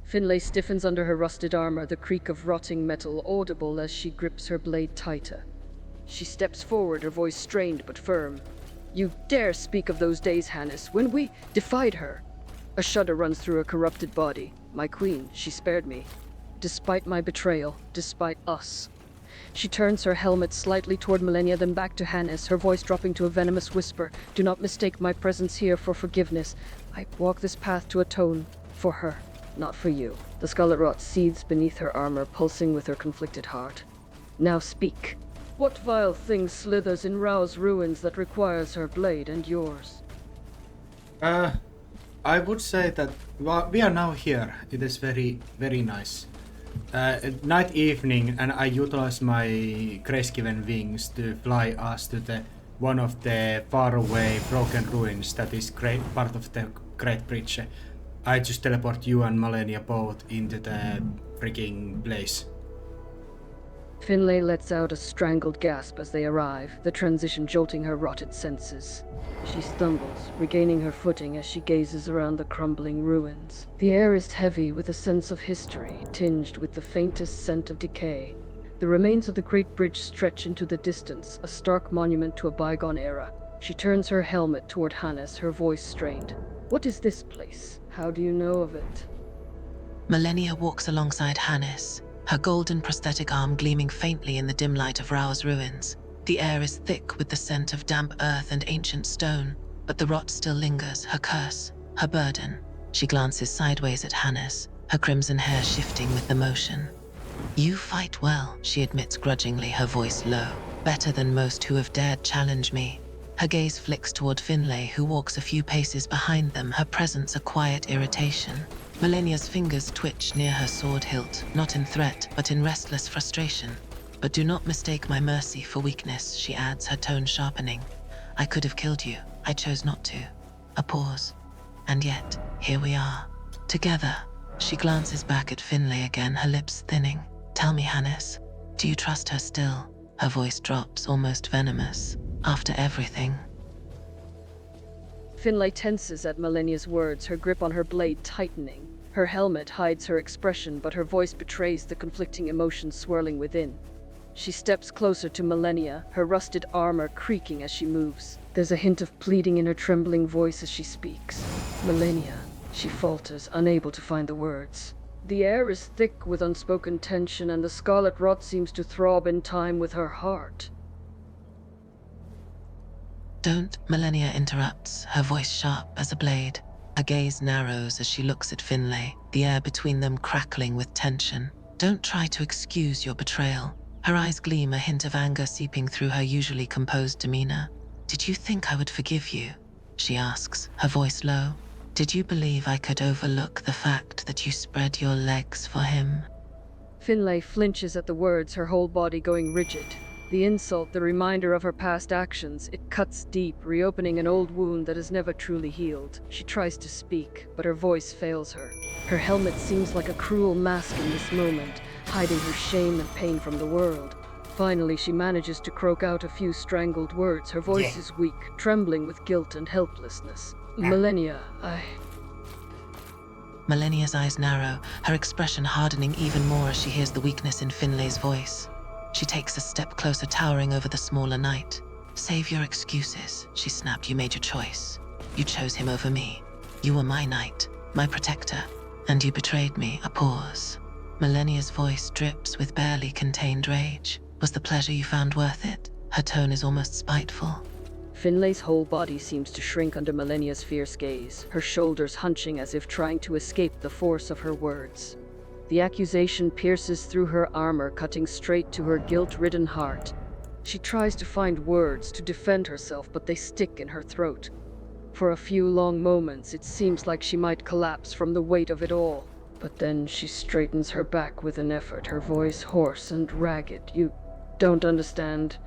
Finlay stiffens under her rusted armor, the creak of rotting metal audible as she grips her blade tighter. She steps forward, her voice strained but firm. "You dare speak of those days, Hannes, when we defied her?" A shudder runs through her corrupted body. My queen, she spared me. Despite my betrayal, despite us. She turns her helmet slightly toward Millennia, then back to Hannes, her voice dropping to a venomous whisper. "Do not mistake my presence here for forgiveness. I walk this path to atone for her, not for you." The scarlet rot seethes beneath her armor, pulsing with her conflicted heart. "Now speak. What vile thing slithers in Rao's ruins that requires her blade and yours?" I would say that we are now here. It is very, very nice. Night evening, and I utilize my grace-given wings to fly us to the one of the faraway broken ruins that is part of the Great Bridge. I just teleport you and Malenia both into the freaking place. Finlay lets out a strangled gasp as they arrive, the transition jolting her rotted senses. She stumbles, regaining her footing as she gazes around the crumbling ruins. The air is heavy with a sense of history, tinged with the faintest scent of decay. The remains of the Great Bridge stretch into the distance, a stark monument to a bygone era. She turns her helmet toward Hannes, her voice strained. "What is this place? How do you know of it?" Millennia walks alongside Hannes, her golden prosthetic arm gleaming faintly in the dim light of Rao's ruins. The air is thick with the scent of damp earth and ancient stone, but the rot still lingers, her curse, her burden. She glances sideways at Hannes, her crimson hair shifting with the motion. "You fight well," she admits grudgingly, her voice low. "Better than most who have dared challenge me." Her gaze flicks toward Finlay, who walks a few paces behind them, her presence a quiet irritation. Millennia's fingers twitch near her sword hilt, not in threat, but in restless frustration. "But do not mistake my mercy for weakness," she adds, her tone sharpening. "I could have killed you. I chose not to." A pause. "And yet, here we are. Together." She glances back at Finlay again, her lips thinning. "Tell me, Hannes, do you trust her still?" Her voice drops, almost venomous. "After everything." Finlay tenses at Millennia's words, her grip on her blade tightening. Her helmet hides her expression, but her voice betrays the conflicting emotions swirling within. She steps closer to Millennia, her rusted armor creaking as she moves. There's a hint of pleading in her trembling voice as she speaks. "Millennia," she falters, unable to find the words. The air is thick with unspoken tension, and the scarlet rot seems to throb in time with her heart. "Don't," Millennia interrupts, her voice sharp as a blade. Her gaze narrows as she looks at Finlay, the air between them crackling with tension. "Don't try to excuse your betrayal." Her eyes gleam, a hint of anger seeping through her usually composed demeanor. "Did you think I would forgive you?" she asks, her voice low. "Did you believe I could overlook the fact that you spread your legs for him?" Finlay flinches at the words, her whole body going rigid. The insult, the reminder of her past actions, it cuts deep, reopening an old wound that has never truly healed. She tries to speak, but her voice fails her. Her helmet seems like a cruel mask in this moment, hiding her shame and pain from the world. Finally, she manages to croak out a few strangled words. Her voice is weak, trembling with guilt and helplessness. "Millennia, Millennia's eyes narrow, her expression hardening even more as she hears the weakness in Finlay's voice. She takes a step closer, towering over the smaller knight. "Save your excuses," she snapped. "You made your choice. You chose him over me. You were my knight, my protector, and you betrayed me." A pause. Millennia's voice drips with barely contained rage. "Was the pleasure you found worth it?" Her tone is almost spiteful. Finlay's whole body seems to shrink under Millennia's fierce gaze, her shoulders hunching as if trying to escape the force of her words. The accusation pierces through her armor, cutting straight to her guilt-ridden heart. She tries to find words to defend herself, but they stick in her throat. For a few long moments, it seems like she might collapse from the weight of it all. But then she straightens her back with an effort, her voice hoarse and ragged. "You don't understand."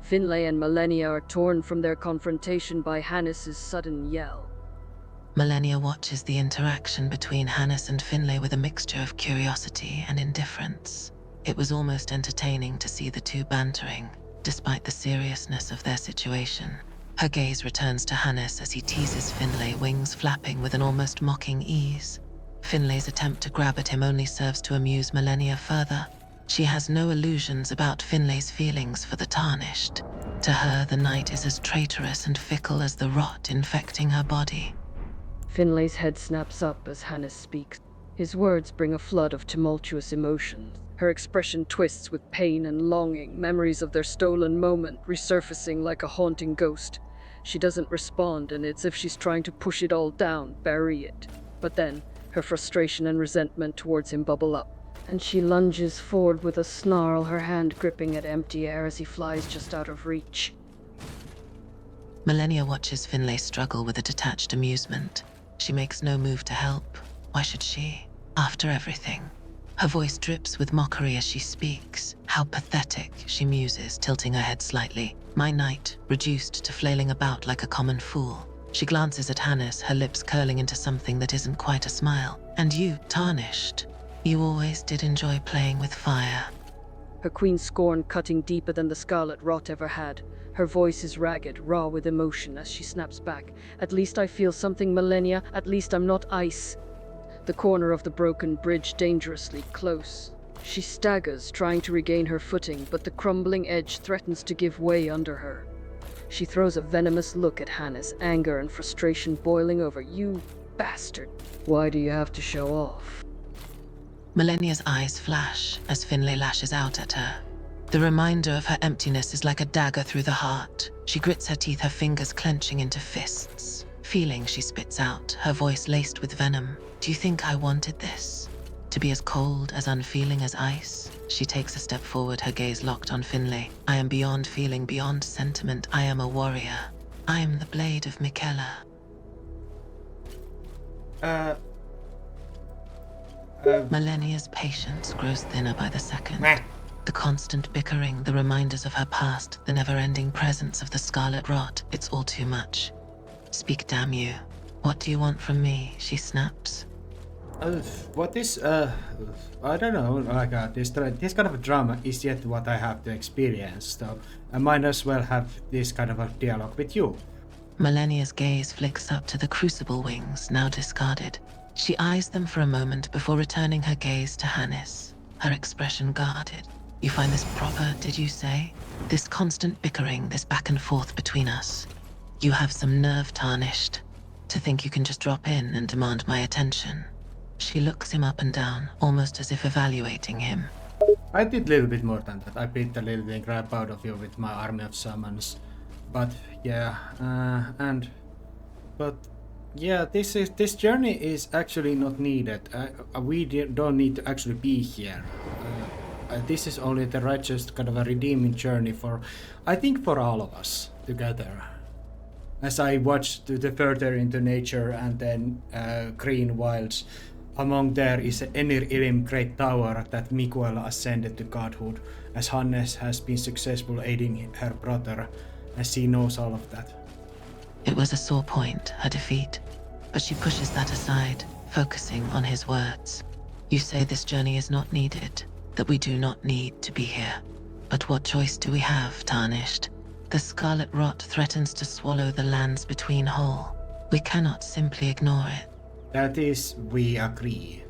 Finlay and Millennia are torn from their confrontation by Hannes's sudden yell. Millennia watches the interaction between Hannes and Finlay with a mixture of curiosity and indifference. It was almost entertaining to see the two bantering, despite the seriousness of their situation. Her gaze returns to Hannes as he teases Finlay, wings flapping with an almost mocking ease. Finlay's attempt to grab at him only serves to amuse Millennia further. She has no illusions about Finlay's feelings for the Tarnished. To her, the night is as traitorous and fickle as the rot infecting her body. Finlay's head snaps up as Hannes speaks. His words bring a flood of tumultuous emotions. Her expression twists with pain and longing, memories of their stolen moment resurfacing like a haunting ghost. She doesn't respond, and it's as if she's trying to push it all down, bury it. But then, her frustration and resentment towards him bubble up, and she lunges forward with a snarl, her hand gripping at empty air as he flies just out of reach. Millennia watches Finlay struggle with a detached amusement. She makes no move to help. Why should she? After everything. Her voice drips with mockery as she speaks. How pathetic, she muses, tilting her head slightly. My knight, reduced to flailing about like a common fool. She glances at Hannes, her lips curling into something that isn't quite a smile. And you, Tarnished. You always did enjoy playing with fire. Her queen's scorn cutting deeper than the scarlet rot ever had. Her voice is ragged, raw with emotion as she snaps back. At least I feel something, Millennia. At least I'm not ice. The corner of the broken bridge dangerously close. She staggers, trying to regain her footing, but the crumbling edge threatens to give way under her. She throws a venomous look at Hannes, anger and frustration boiling over. You bastard. Why do you have to show off? Millennia's eyes flash as Finlay lashes out at her. The reminder of her emptiness is like a dagger through the heart. She grits her teeth, her fingers clenching into fists. Feeling, she spits out, her voice laced with venom. Do you think I wanted this? To be as cold, as unfeeling as ice? She takes a step forward, her gaze locked on Finlay. I am beyond feeling, beyond sentiment. I am a warrior. I am the blade of Miquella. Millennia's patience grows thinner by the second. The constant bickering, the reminders of her past, the never-ending presence of the scarlet rot, it's all too much. Speak, damn you. What do you want from me? She snaps. What is, I don't know, like this kind of drama is yet what I have to experience, so I might as well have this kind of a dialogue with you. Millennia's gaze flicks up to the crucible wings, now discarded. She eyes them for a moment before returning her gaze to Hannes, her expression guarded. You find this proper, did you say? This constant bickering, this back and forth between us. You have some nerve, Tarnished, to think you can just drop in and demand my attention. She looks him up and down, almost as if evaluating him. I did a little bit more than that. I beat the little thing crap out of you with my army of summons. But yeah, this journey is actually not needed. We don't need to actually be here. This is only the righteous kind of a redeeming journey for, I think, for all of us together. As I watched the further into nature and then green wilds, among there is Enir Ilim great tower that Miquella ascended to godhood, as Hannes has been successful aiding her brother, as she knows all of that. It was a sore point, her defeat, but she pushes that aside, focusing on his words. You say this journey is not needed, that we do not need to be here. But what choice do we have, Tarnished? The scarlet rot threatens to swallow the lands between whole. We cannot simply ignore it. That is, we agree.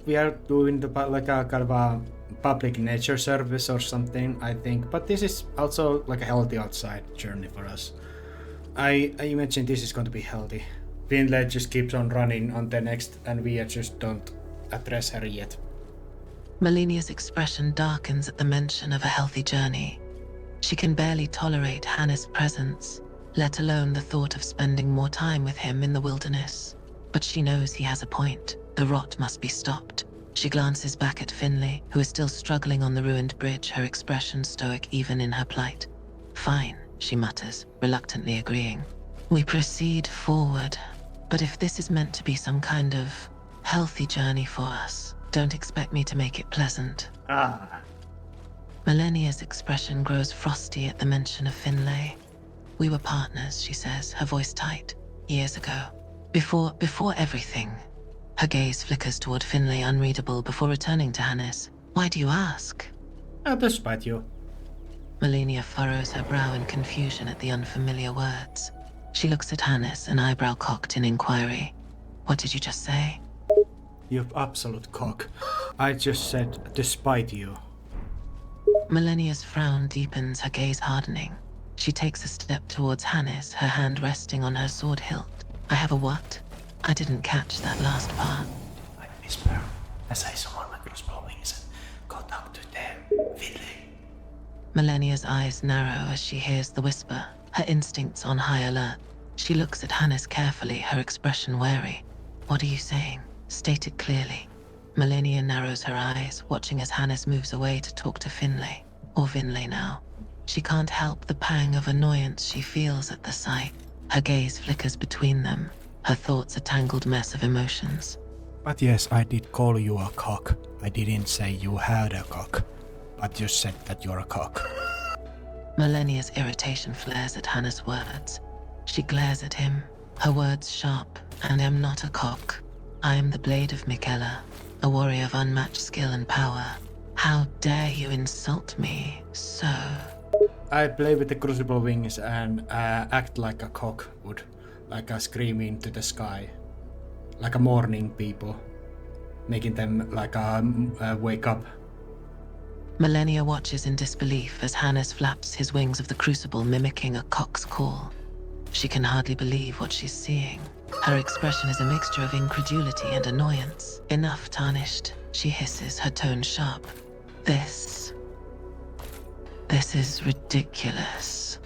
We are doing like a kind of a public nature service or something, I think, but this is also like a healthy outside journey for us. I imagine this is going to be healthy. Finlay just keeps on running on the next, and we just don't address her yet. Millennia's expression darkens at the mention of a healthy journey. She can barely tolerate Hannes' presence, let alone the thought of spending more time with him in the wilderness. But she knows he has a point. The rot must be stopped. She glances back at Finlay, who is still struggling on the ruined bridge, her expression stoic even in her plight. Fine, she mutters, reluctantly agreeing. We proceed forward. But if this is meant to be some kind of healthy journey for us, don't expect me to make it pleasant. Millennia's expression grows frosty at the mention of Finlay. We were partners, she says, her voice tight, years ago. Before everything. Her gaze flickers toward Finlay, unreadable, before returning to Hannes. Why do you ask? To spite you. Millennia furrows her brow in confusion at the unfamiliar words. She looks at Hannes, an eyebrow cocked in inquiry. What did you just say? You absolute cock. I just said to spite you. Millennia's frown deepens, her gaze hardening. She takes a step towards Hannes, her hand resting on her sword hilt. I have a what? I didn't catch that last part. I whisper as I summon my crossbow wings and go down to the village. Millennia's eyes narrow as she hears the whisper, her instincts on high alert. She looks at Hannes carefully, her expression wary. What are you saying? State it clearly. Millennia narrows her eyes, watching as Hannes moves away to talk to Finlay, or Vinlay now. She can't help the pang of annoyance she feels at the sight. Her gaze flickers between them, her thoughts a tangled mess of emotions. But yes, I did call you a cock. I didn't say you had a cock, but you said that you're a cock. Millennia's irritation flares at Hannes' words. She glares at him, her words sharp. I am not a cock. I am the blade of Miquella, a warrior of unmatched skill and power. How dare you insult me so? I play with the crucible wings and act like a cock would, like a screaming to the sky, like a morning people, making them like a wake up. Millennia watches in disbelief as Hannes flaps his wings of the crucible, mimicking a cock's call. She can hardly believe what she's seeing. Her expression is a mixture of incredulity and annoyance. Enough, Tarnished, she hisses, her tone sharp. This is ridiculous.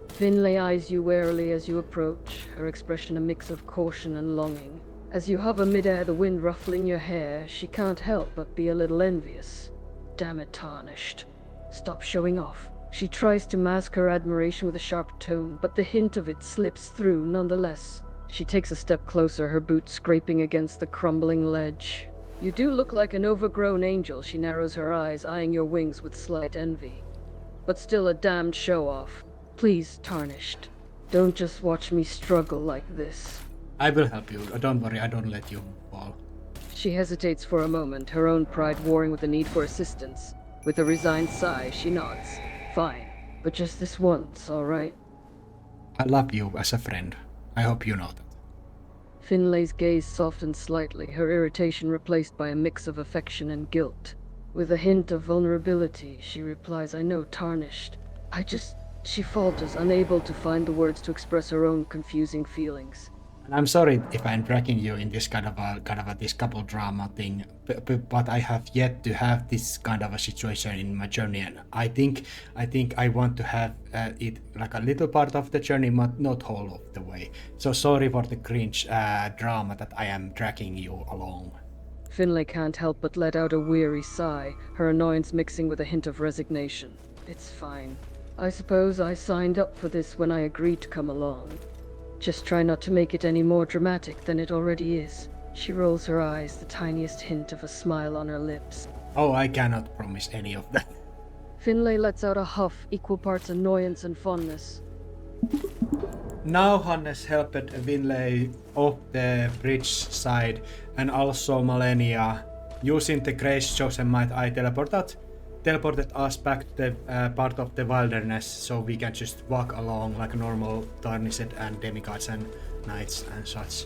Finlay eyes you warily as you approach, her expression a mix of caution and longing. As you hover midair, the wind ruffling your hair, she can't help but be a little envious. Damn it, Tarnished. Stop showing off. She tries to mask her admiration with a sharp tone, but the hint of it slips through nonetheless. She takes a step closer, her boots scraping against the crumbling ledge. You do look like an overgrown angel, she narrows her eyes, eyeing your wings with slight envy. But still a damned show-off. Please, Tarnished, don't just watch me struggle like this. I will help you. Don't worry, I don't let you fall. She hesitates for a moment, her own pride warring with the need for assistance. With a resigned sigh, she nods. Fine, but just this once, all right? I love you as a friend. I hope you know that. Finlay's gaze softens slightly, her irritation replaced by a mix of affection and guilt. With a hint of vulnerability, she replies, I know, Tarnished. She falters, unable to find the words to express her own confusing feelings. And I'm sorry if I'm dragging you in this kind of this couple drama thing, but I have yet to have this kind of a situation in my journey, and I think I want to have it like a little part of the journey, but not whole of the way. So sorry for the cringe drama that I am dragging you along. Finlay can't help but let out a weary sigh, her annoyance mixing with a hint of resignation. It's fine. I suppose I signed up for this when I agreed to come along. Just try not to make it any more dramatic than it already is. She rolls her eyes, the tiniest hint of a smile on her lips. Oh, I cannot promise any of that. Finlay lets out a huff, equal parts annoyance and fondness. Now Hannes helped Vinlay off the bridge side, and also Malenia. Using the Grace Chosen Might, I teleported us back to the part of the wilderness, so we can just walk along like normal Tarnished and demigods and knights and such.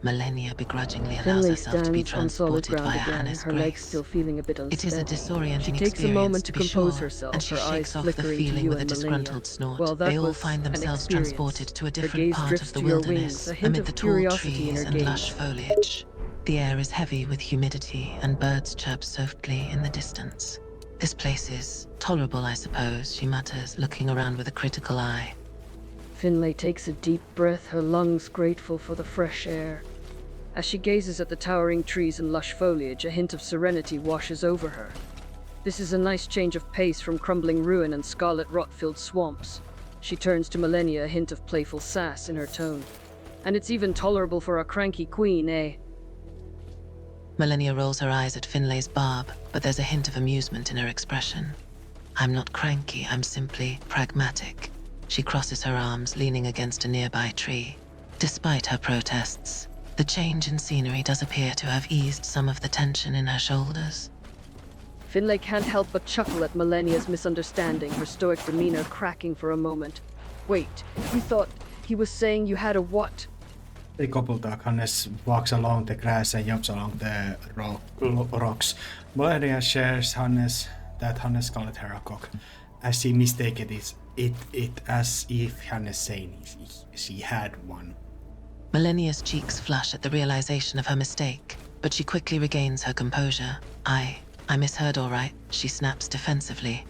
Millennia begrudgingly allows Finlay herself to be stands on solid transported ground via again, Hannes' her legs grace. still feeling a bit unsteady. It is a disorienting She takes a experience, moment to to be compose sure, herself, and she her eyes shakes off the flickering to feeling you with a and disgruntled Malenia. snort. Well, that They all was find an themselves experience. transported to a Her different gaze part drifts of the to your wilderness, wings, a hint amid of the tall curiosity in trees her and gaze. lush foliage. The air is heavy with humidity, and birds chirp softly in the distance. This place is tolerable, I suppose, she mutters, looking around with a critical eye. Finlay takes a deep breath, her lungs grateful for the fresh air. As she gazes at the towering trees and lush foliage, a hint of serenity washes over her. This is a nice change of pace from crumbling ruin and scarlet rot-filled swamps. She turns to Malenia, a hint of playful sass in her tone. And it's even tolerable for a cranky queen, eh? Millennia rolls her eyes at Finlay's barb, but there's a hint of amusement in her expression. I'm not cranky, I'm simply pragmatic. She crosses her arms, leaning against a nearby tree. Despite her protests, the change in scenery does appear to have eased some of the tension in her shoulders. Finlay can't help but chuckle at Malenia's misunderstanding, her stoic demeanor cracking for a moment. Wait, you thought he was saying you had a what? A couple dog Hannes walks along the grass and jumps along the rocks. Melania shares that Hannes called her a cock, as she mistaken it as if Hannes saying she had one. Millennia's cheeks flush at the realization of her mistake, but she quickly regains her composure. I misheard all right, she snaps defensively.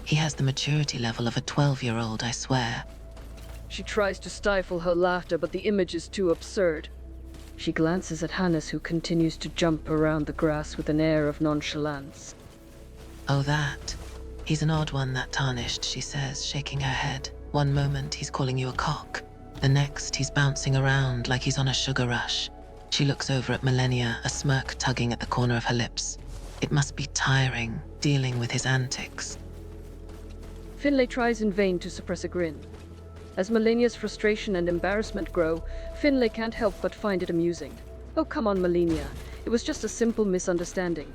He has the maturity level of a 12-year-old, I swear. She tries to stifle her laughter, but the image is too absurd. She glances at Hannes, who continues to jump around the grass with an air of nonchalance. Oh, that. He's an odd one, that Tarnished, she says, shaking her head. One moment he's calling you a cock. The next he's bouncing around like he's on a sugar rush. She looks over at Millennia, a smirk tugging at the corner of her lips. It must be tiring, dealing with his antics. Finlay tries in vain to suppress a grin. As Melania's frustration and embarrassment grow, Finlay can't help but find it amusing. Oh, come on, Melania. It was just a simple misunderstanding.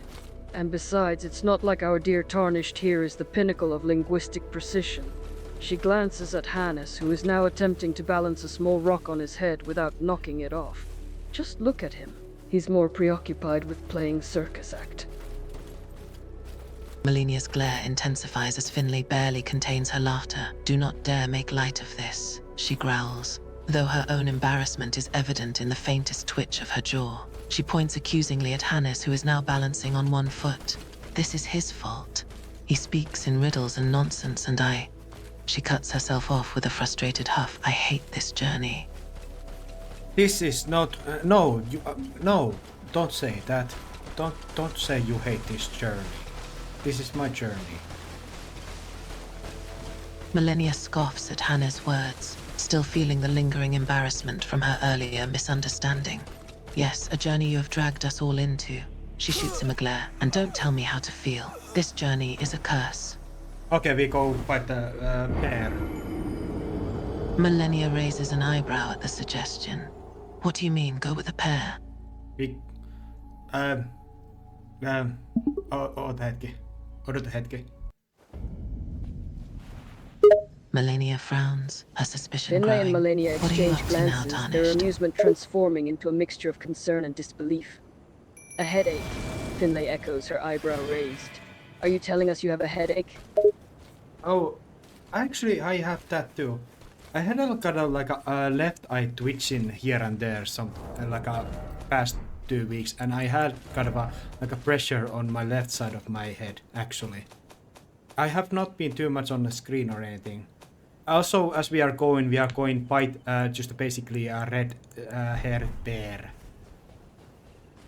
And besides, it's not like our dear Tarnished here is the pinnacle of linguistic precision. She glances at Hannes, who is now attempting to balance a small rock on his head without knocking it off. Just look at him. He's more preoccupied with playing circus act. Melania's glare intensifies as Finlay barely contains her laughter. Do not dare make light of this, she growls. Though her own embarrassment is evident in the faintest twitch of her jaw, she points accusingly at Hannes, who is now balancing on one foot. This is his fault. He speaks in riddles and nonsense, and She cuts herself off with a frustrated huff. I hate this journey. This is not. No, don't say that. Don't say you hate this journey. This is my journey. Millennia scoffs at Hannah's words, still feeling the lingering embarrassment from her earlier misunderstanding. Yes, a journey you have dragged us all into. She shoots him a glare. And don't tell me how to feel. This journey is a curse. Okay, we go fight the bear. Millennia raises an eyebrow at the suggestion. What do you mean, go with a pair? Odota hetki. Millennia frowns, her suspicion Finlay growing. and Melania What are you exchange up to now, glances, their Tarnished? amusement transforming into a mixture of concern and disbelief. A headache, Finlay echoes, her eyebrow raised. Are you telling us you have a headache? Oh, actually, I have that too. I had a kind of like a left eye twitching here and there, like a past 2 weeks, and I had kind of a pressure on my left side of my head. Actually, I have not been too much on the screen or anything. Also, as we are going fight just basically a red-haired bear.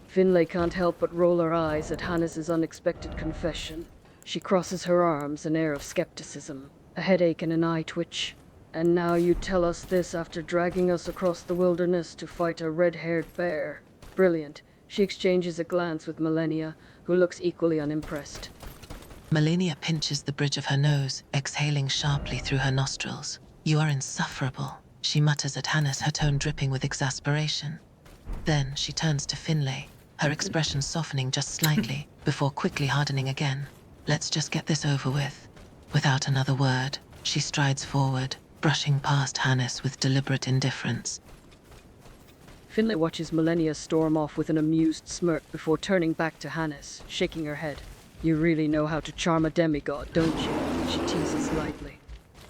Finlay can't help but roll her eyes at Hannes's unexpected confession. She crosses her arms, an air of skepticism, a headache and an eye twitch. And now you tell us this after dragging us across the wilderness to fight a red-haired bear. Brilliant. She exchanges a glance with Melania, who looks equally unimpressed. Melania pinches the bridge of her nose, exhaling sharply through her nostrils. You are insufferable, she mutters at Hannes, her tone dripping with exasperation. Then she turns to Finlay, her expression softening just slightly, before quickly hardening again. Let's just get this over with. Without another word, she strides forward, brushing past Hannes with deliberate indifference. Finlay watches Melania storm off with an amused smirk before turning back to Hannes, shaking her head. You really know how to charm a demigod, don't you? She teases lightly.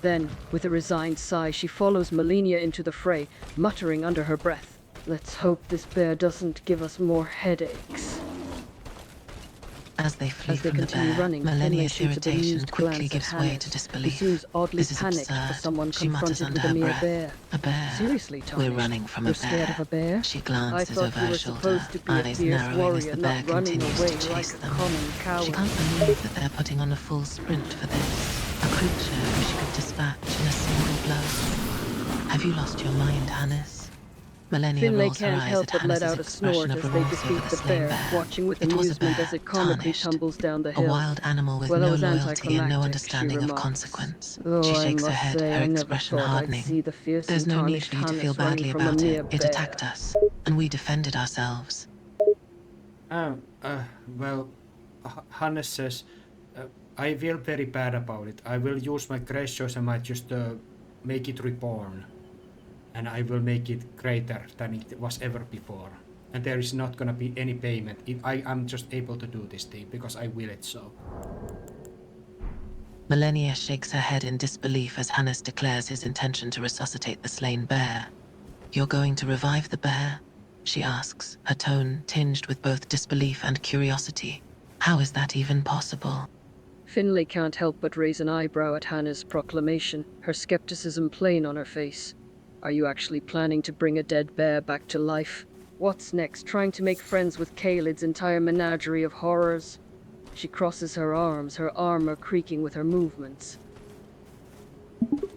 Then, with a resigned sigh, she follows Melania into the fray, muttering under her breath. Let's hope this bear doesn't give us more headaches. As they flee As they from the continue bear, running, Finlay Melania's shoots a irritation bemused quickly glance gives at way Hannes, to who disbelief. seems oddly This is panicked absurd, for someone she mutters confronted under with a her mere breath. bear. A bear. Seriously, Tarnished, We're running from a you're scared of a bear? She I glances thought over you her were shoulder, supposed to be a eyes fierce narrowing as warrior, the bear not running continues away to chase like a them. common She coward. can't believe that they're putting on a full sprint for this. A creature who she could dispatch in a single blow. Have you lost your mind, Hannes? Melania Finlay rolls her can't eyes help at but let Hannes's out a snort expression as of they remorse defeat over the the slain bear, bear. watching with It was a amusement bear, as it comically Tarnished. tumbles down the A hill. wild animal with Well, it no was loyalty and no anticlimactic, understanding she of remarks. consequence. Though She I shakes her must head, say, her I never expression thought I'd hardening. see the fierce There's and no need tarnished for you to feel Hannes running badly from a about mere it. It bear. attacked us, and we defended ourselves. Well, Hannes says, I feel very bad about it. I will use my gracious and might just make it reborn. and I will make it greater than it was ever before. And there is not gonna be any payment. I'm just able to do this thing because I will it so. Millennia shakes her head in disbelief as Hannes declares his intention to resuscitate the slain bear. "You're going to revive the bear?" she asks, her tone tinged with both disbelief and curiosity. How is that even possible? Finlay can't help but raise an eyebrow at Hannah's proclamation, her skepticism plain on her face. Are you actually planning to bring a dead bear back to life? What's next? Trying to make friends with Kalid's entire menagerie of horrors? She crosses her arms, her armor creaking with her movements.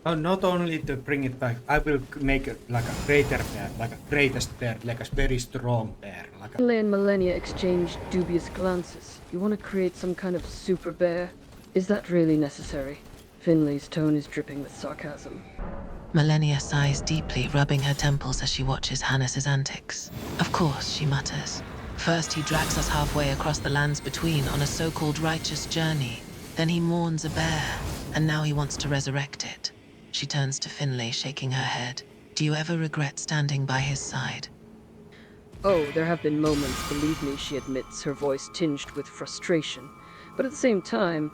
Oh, not only to bring it back, I will make it like a greater bear, like a greatest bear, like a very strong bear. Finlay and Millennia exchange dubious glances. You want to create some kind of super bear? Is that really necessary? Finlay's tone is dripping with sarcasm. Millennia sighs deeply, rubbing her temples as she watches Hannes's antics. Of course, she mutters. First he drags us halfway across the lands between on a so-called righteous journey. Then he mourns a bear, and now he wants to resurrect it. She turns to Finlay, shaking her head. Do you ever regret standing by his side? Oh, there have been moments, believe me, she admits, her voice tinged with frustration. But at the same time,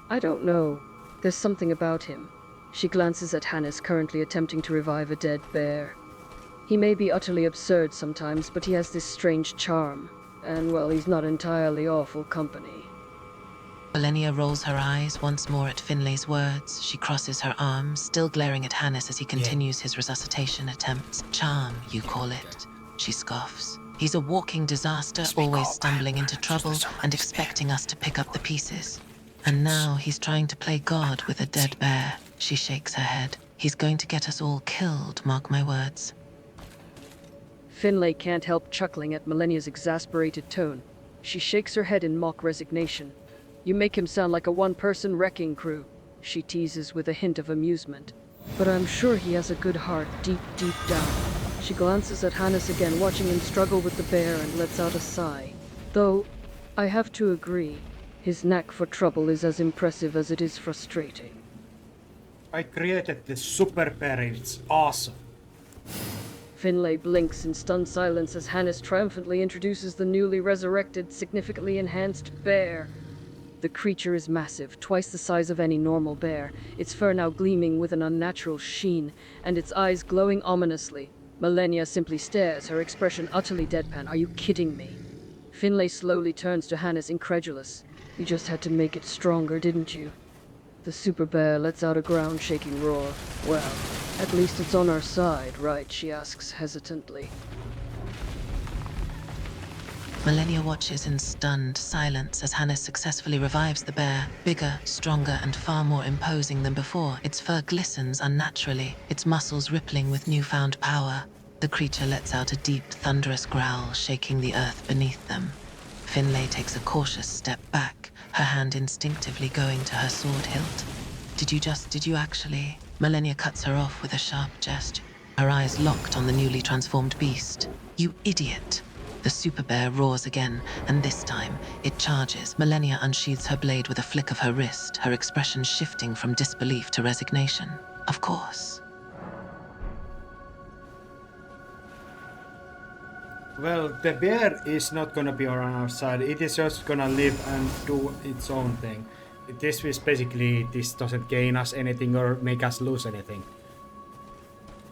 I don't know. There's something about him. She glances at Hannes, currently attempting to revive a dead bear. He may be utterly absurd sometimes, but he has this strange charm. And, well, he's not entirely awful company. Millennia rolls her eyes once more at Finlay's words. She crosses her arms, still glaring at Hannes as he continues his resuscitation attempts. Charm, you call it, she scoffs. He's a walking disaster, always stumbling into trouble and expecting us to pick up the pieces. And now he's trying to play God with a dead bear. She shakes her head. He's going to get us all killed, mark my words. Finlay can't help chuckling at Millennia's exasperated tone. She shakes her head in mock resignation. You make him sound like a one-person wrecking crew, she teases with a hint of amusement. But I'm sure he has a good heart deep, deep down. She glances at Hannes again, watching him struggle with the bear, and lets out a sigh. Though, I have to agree, his knack for trouble is as impressive as it is frustrating. I created this super bear, it's awesome. Finlay blinks in stunned silence as Hannes triumphantly introduces the newly resurrected, significantly enhanced bear. The creature is massive, twice the size of any normal bear, its fur now gleaming with an unnatural sheen, and its eyes glowing ominously. Millennia simply stares, her expression utterly deadpan. Are you kidding me? Finlay slowly turns to Hannes, incredulous. You just had to make it stronger, didn't you? The super bear lets out a ground-shaking roar. Well, at least it's on our side, right? She asks hesitantly. Millennia watches in stunned silence as Hannes successfully revives the bear, bigger, stronger, and far more imposing than before. Its fur glistens unnaturally, its muscles rippling with newfound power. The creature lets out a deep, thunderous growl, shaking the earth beneath them. Finlay takes a cautious step back, her hand instinctively going to her sword hilt. Did you actually? Millennia cuts her off with a sharp gesture, her eyes locked on the newly transformed beast. You idiot! The super bear roars again, and this time, it charges. Millennia unsheathes her blade with a flick of her wrist, her expression shifting from disbelief to resignation. Of course. Well, the bear is not gonna be on our side, it is just gonna live and do its own thing. This doesn't gain us anything or make us lose anything.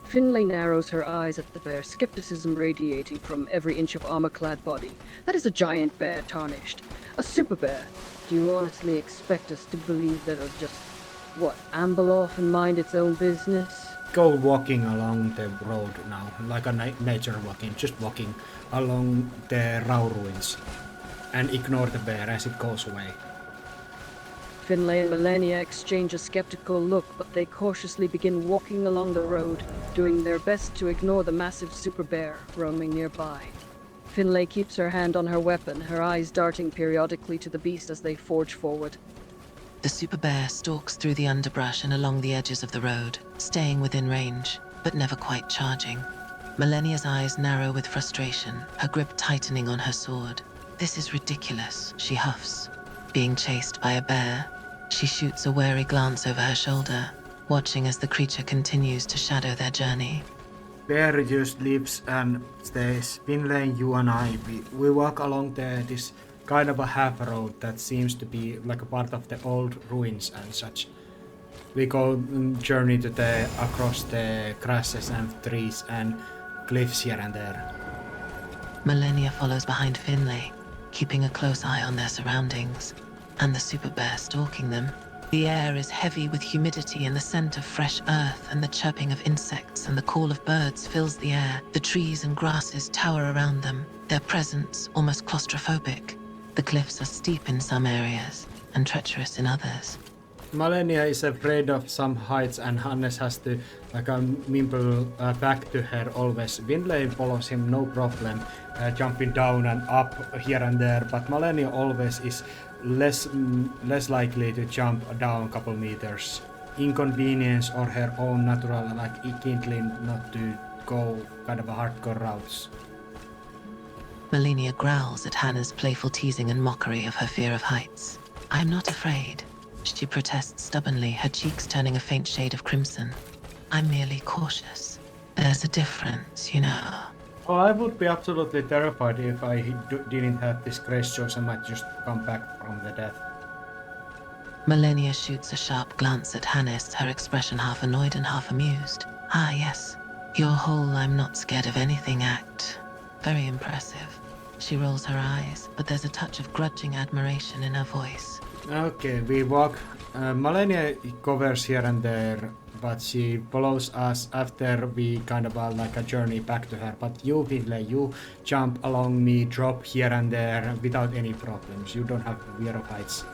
Finlay narrows her eyes at the bear, skepticism radiating from every inch of armor-clad body. That is a giant bear tarnished. A super bear. Do you honestly expect us to believe that it'll just, amble off and mind its own business? Go walking along the road now, like a nature walking, just walking along the Rau ruins. And ignore the bear as it goes away. Finlay and Millennia exchange a skeptical look, but they cautiously begin walking along the road, doing their best to ignore the massive super bear roaming nearby. Finlay keeps her hand on her weapon, her eyes darting periodically to the beast as they forge forward. The super bear stalks through the underbrush and along the edges of the road, staying within range, but never quite charging. Millennia's eyes narrow with frustration, her grip tightening on her sword. This is ridiculous, she huffs. Being chased by a bear, she shoots a wary glance over her shoulder, watching as the creature continues to shadow their journey. Bear just leaves and stays. Finlay, you and I, we walk along this kind of a half road that seems to be like a part of the old ruins and such. We go journey to across the grasses and trees and cliffs here and there. Millennia follows behind Finlay, keeping a close eye on their surroundings, and the super bear stalking them. The air is heavy with humidity, and the scent of fresh earth and the chirping of insects and the call of birds fills the air. The trees and grasses tower around them, their presence almost claustrophobic. The cliffs are steep in some areas and treacherous in others. Malenia is afraid of some heights and Hannes has to mimple back to her always. Finlay follows him no problem, jumping down and up here and there, but Malenia always is less likely to jump down a couple meters. Inconvenience or her own natural kindling not to go kind of a hardcore routes. Malenia growls at Hannah's playful teasing and mockery of her fear of heights. I'm not afraid, she protests stubbornly, her cheeks turning a faint shade of crimson. I'm merely cautious. There's a difference, you know. Oh, I would be absolutely terrified if I didn't have this grace juice and might just come back from the death. Malenia shoots a sharp glance at Hannes, her expression half annoyed and half amused. Ah, yes. Your whole I'm not scared of anything act. Very impressive. She rolls her eyes, but there's a touch of grudging admiration in her voice. Okay, we walk. Malenia covers here and there, but she follows us after we kind of like a journey back to her. But you, Finlay, you jump along me, drop here and there without any problems. You don't have fear of heights.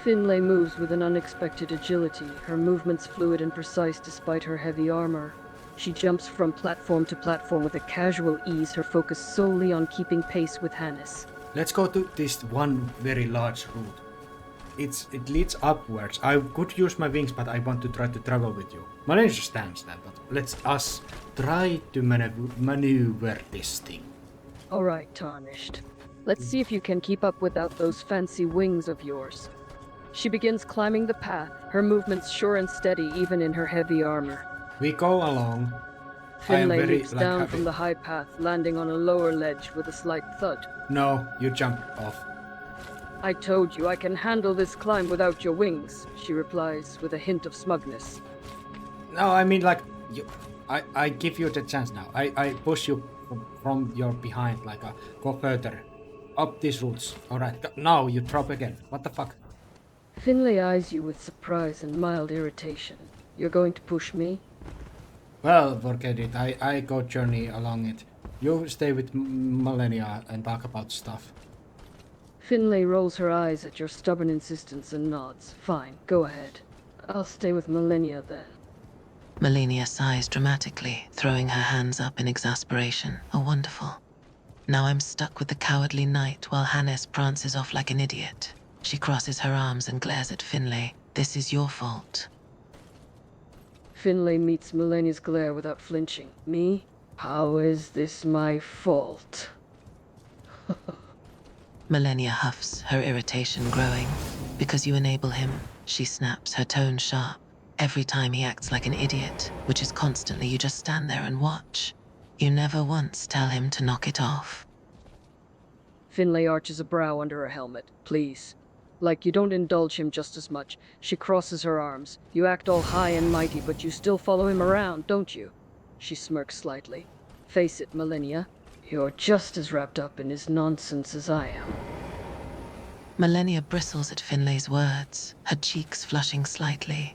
Finlay moves with an unexpected agility, her movements fluid and precise despite her heavy armor. She jumps from platform to platform with a casual ease, her focus solely on keeping pace with Hannes. Let's go to this one very large route. It leads upwards. I could use my wings, but I want to try to travel with you. Malenia understands that, but let's us try to maneuver this thing. Alright, Tarnished. Let's see if you can keep up without those fancy wings of yours. She begins climbing the path, her movements sure and steady even in her heavy armor. We go along. Finlay leaps down from the high path, landing on a lower ledge with a slight thud. No, you jump off. I told you I can handle this climb without your wings, she replies with a hint of smugness. No, I mean I give you the chance now. I push you from your behind go further. Up these roots. Alright, now you drop again. What the fuck? Finlay eyes you with surprise and mild irritation. You're going to push me? Well, forget it. I go journey along it. You stay with Malenia and talk about stuff. Finlay rolls her eyes at your stubborn insistence and nods. Fine, go ahead. I'll stay with Malenia then. Malenia sighs dramatically, throwing her hands up in exasperation. Oh, wonderful. Now I'm stuck with the cowardly knight while Hannes prances off like an idiot. She crosses her arms and glares at Finlay. This is your fault. Finlay meets Malenia's glare without flinching. Me? How is this my fault? Malenia huffs, her irritation growing. Because you enable him, she snaps, her tone sharp. Every time he acts like an idiot, which is constantly, you just stand there and watch. You never once tell him to knock it off. Finlay arches a brow under her helmet. Please. Like you don't indulge him just as much. She crosses her arms. You act all high and mighty, but you still follow him around, don't you? She smirks slightly. Face it, Malenia. You're just as wrapped up in his nonsense as I am. Malenia bristles at Finlay's words, her cheeks flushing slightly.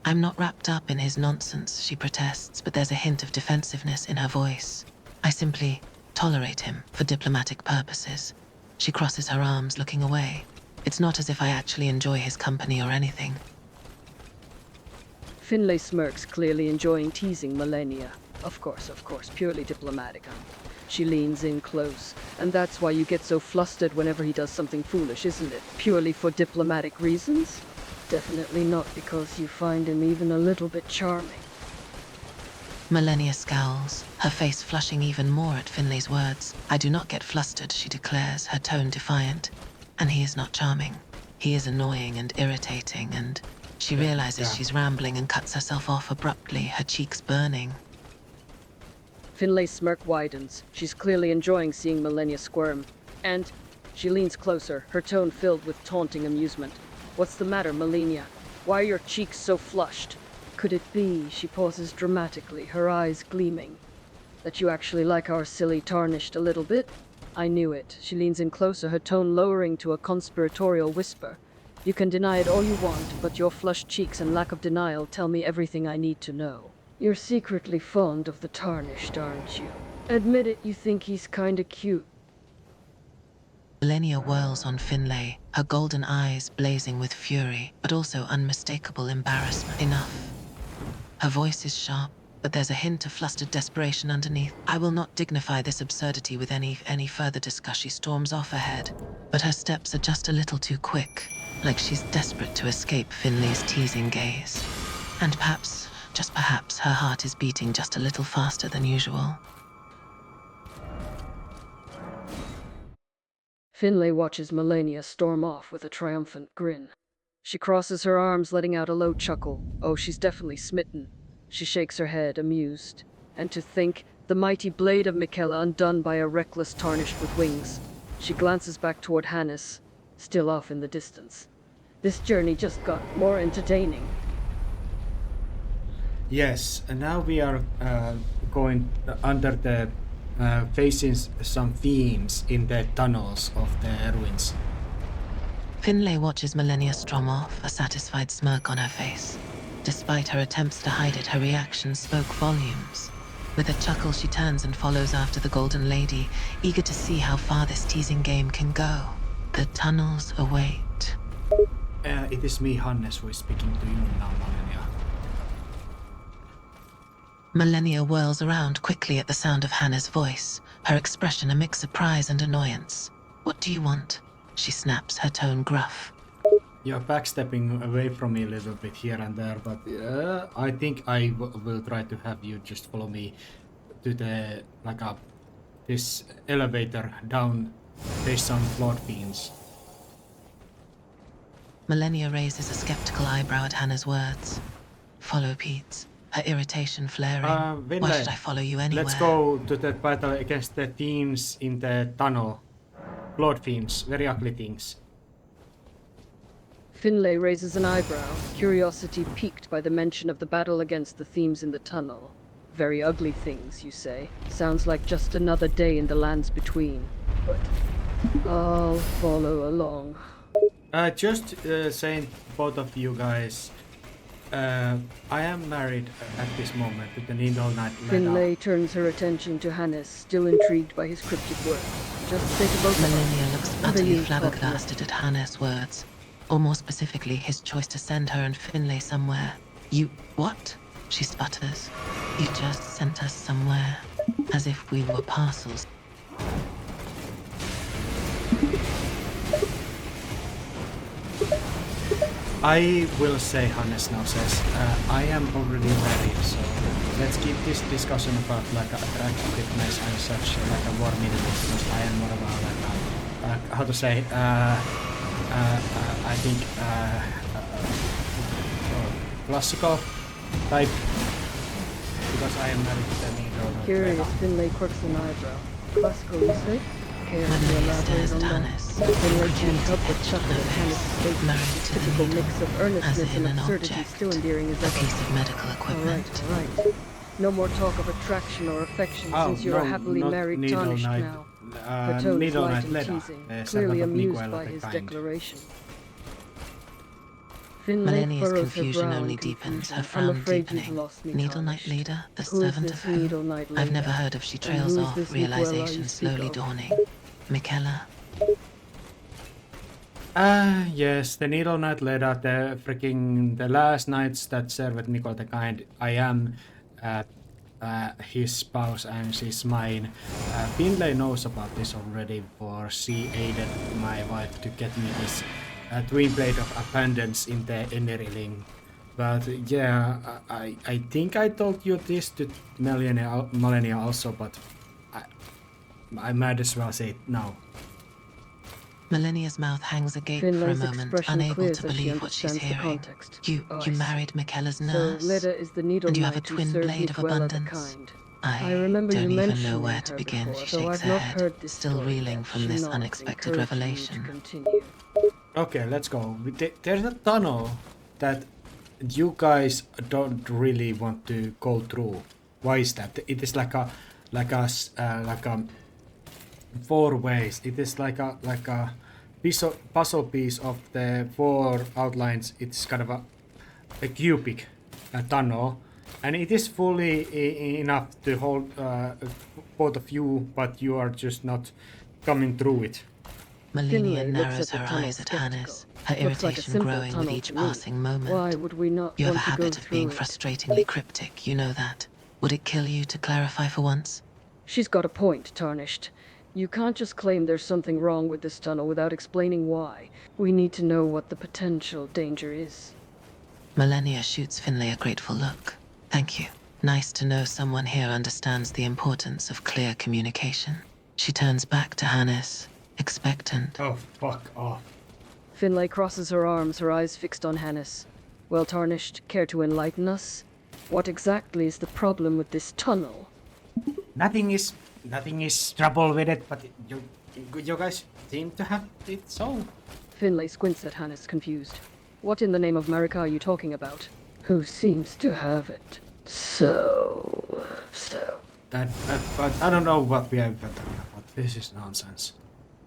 I'm not wrapped up in his nonsense, she protests, but there's a hint of defensiveness in her voice. I simply tolerate him for diplomatic purposes. She crosses her arms, looking away. It's not as if I actually enjoy his company or anything. Finlay smirks, clearly enjoying teasing Malenia. Of course, purely diplomatic, huh? She leans in close. And that's why you get so flustered whenever he does something foolish, isn't it? Purely for diplomatic reasons? Definitely not because you find him even a little bit charming. Malenia scowls, her face flushing even more at Finlay's words. I do not get flustered, she declares, her tone defiant. And he is not charming. He is annoying and irritating, and she realizes she's rambling and cuts herself off abruptly, her cheeks burning. Finlay's smirk widens. She's clearly enjoying seeing Malenia squirm. And she leans closer, her tone filled with taunting amusement. What's the matter, Malenia? Why are your cheeks so flushed? Could it be, she pauses dramatically, her eyes gleaming, that you actually like our silly tarnished a little bit? I knew it. She leans in closer, her tone lowering to a conspiratorial whisper. You can deny it all you want, but your flushed cheeks and lack of denial tell me everything I need to know. You're secretly fond of the tarnished, aren't you? Admit it, you think he's kinda cute. Malenia whirls on Finlay, her golden eyes blazing with fury, but also unmistakable embarrassment. Enough. Her voice is sharp, but there's a hint of flustered desperation underneath. I will not dignify this absurdity with any further discussion. She storms off ahead, but her steps are just a little too quick, like she's desperate to escape Finlay's teasing gaze. And perhaps, just perhaps, her heart is beating just a little faster than usual. Finlay watches Malenia storm off with a triumphant grin. She crosses her arms, letting out a low chuckle. Oh, she's definitely smitten. She shakes her head, amused. And to think, the mighty blade of Michaela undone by a reckless tarnished with wings. She glances back toward Hannes, still off in the distance. This journey just got more entertaining. Yes, and now we are going under the facing some themes in the tunnels of the ruins. Finlay watches Malenia storm off, a satisfied smirk on her face. Despite her attempts to hide it, her reaction spoke volumes. With a chuckle, she turns and follows after the Golden Lady, eager to see how far this teasing game can go. The tunnels await. It is me, Hannes, who is speaking to you now, Malenia. Malenia whirls around quickly at the sound of Hannah's voice, her expression a mix of surprise and annoyance. What do you want? She snaps, her tone gruff. You're backstepping away from me a little bit here and there, but I think I will try to have you just follow me to the this elevator down. There's some flood fiends. Malenia raises a skeptical eyebrow at Hannah's words. Follow Pete, her irritation flaring. Why should I follow you anywhere? Let's go to the battle against the fiends in the tunnel. Blood fiends, very ugly things. Finlay raises an eyebrow, curiosity piqued by the mention of the battle against the themes in the tunnel. Very ugly things, you say. Sounds like just another day in the lands between. But I'll follow along. Just saying, both of you guys, I am married at this moment to the Needle Knight. Finlay turns her attention to Hannes, still intrigued by his cryptic words. Just say to both of us. Malenia looks What are utterly you flabbergasted at Hannah's words, or more specifically, his choice to send her and Finlay somewhere. You... what? She sputters. You just sent us somewhere, as if we were parcels. I will say, Hannes now says, I am already married, so let's keep this discussion about attractiveness and such a more minimal, because I am more about how to say, I think classical type, because I am married to the Needle. Curious, Finlay quirks an eyebrow. Classical, you say? Care to Malenia elaborate stares on at that? Hannes. Finlay can't help but chuckle at Hannes' statement. Married to the Typical needle, mix of as earnestness in and an absurdity, object, still endearing as a ever. piece of medical All equipment. right. No more talk of attraction or affection since you're a happily married tarnished now. Her tone is light and teasing, clearly amused by his declaration. Finlay Malenia's furrows her confusion brow only in deepens, her confusion. I'm frown afraid you've deepening. lost me, Needle Knight tarnished. leader, the Who is servant this of who? Needle Knight I've never leader? heard of. She And trails who is off, this Nicola you realization speak slowly of? dawning. Michaela. Yes, the Needle Knight leader, the last knights that served Nicole the Kind. I am his spouse and she's mine. Finlay knows about this already, for she aided my wife to get me this twin blade of abundance in the Eneriling. But yeah, I think I told you this to Malenia also, but I might as well say it now. Malenia's mouth hangs agape for a Finlay's moment, expression unable clears to as she believe what she's understands the hearing. context. You I you see. married Michaela's So nurse, Leda is the Needle and you have a Knight who twin served blade of Niquella the abundance. Kind. I remember you don't even know mentioning where to her begin, before, she though shakes I've her not head, heard this still story reeling yet. from She this nods, unexpected encouraging you to revelation. continue. Okay, let's go. There's a tunnel that you guys don't really want to go through. Why is that? It is like a four ways. It is like a puzzle piece of the four outlines. It's kind of a cubic tunnel, and it is fully enough to hold both of you, but you are just not coming through it. Melania Finlay looks narrows at the her tunnel eyes at skeptical. Hannes, her Looks like a irritation simple growing with tunnel each to me. passing moment. Why would we not You have a want to go habit of being through it? frustratingly cryptic, you know that. Would it kill you to clarify for once? She's got a point, Tarnished. You can't just claim there's something wrong with this tunnel without explaining why. We need to know what the potential danger is. Melania shoots Finlay a grateful look. Thank you. Nice to know someone here understands the importance of clear communication. She turns back to Hannes, expectant. Oh, fuck off. Finlay crosses her arms, her eyes fixed on Hannes. Well, Tarnished, care to enlighten us? What exactly is the problem with this tunnel? Nothing is trouble with it, but you guys seem to have it so. Finlay squints at Hannes, confused. What in the name of Marika are you talking about? Who seems to have it? So... But I don't know what we have talking about. This is nonsense.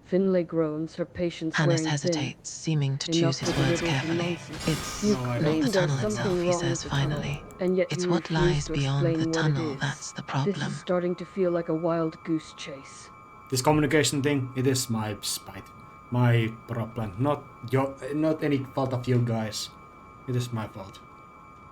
Finlay groans, her patience Hannes wearing hesitates, seeming to Enough choose his with the words little carefully. nonsense. It's You No, I not claim the there's tunnel something itself, he wrong says with the finally. tunnel, and yet It's you what refuse lies to beyond the explain what tunnel it is. that's the This problem. is starting to feel like a wild goose chase. This communication thing, it is my spite, my problem. Not any fault of you guys. It is my fault.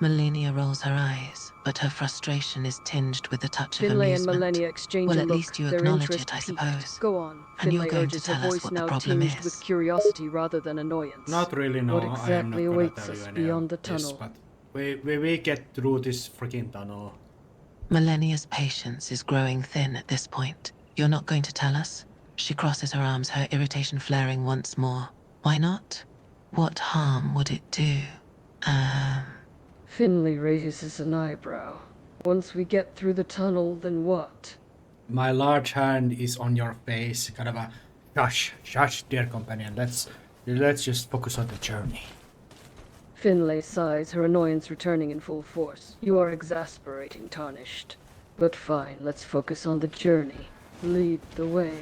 Melania rolls her eyes, but her frustration is tinged with a touch of Finlay and amusement. Melania exchange Well, a at look, least you their acknowledge interest it, I piqued. suppose. Go on, And you're Finlay going urges, to her tell us voice what the now problem tinged is. with curiosity rather than annoyance. Not really, no. What I am not exactly gonna awaits tell you us any beyond the of this, tunnel? but we get through this freaking tunnel. Melania's patience is growing thin at this point. You're not going to tell us? She crosses her arms, her irritation flaring once more. Why not? What harm would it do? Finlay raises an eyebrow. Once we get through the tunnel, then what? My large hand is on your face, kind of a shush, dear companion. Let's just focus on the journey. Finlay sighs, her annoyance returning in full force. You are exasperating, Tarnished. But fine, let's focus on the journey. Lead the way.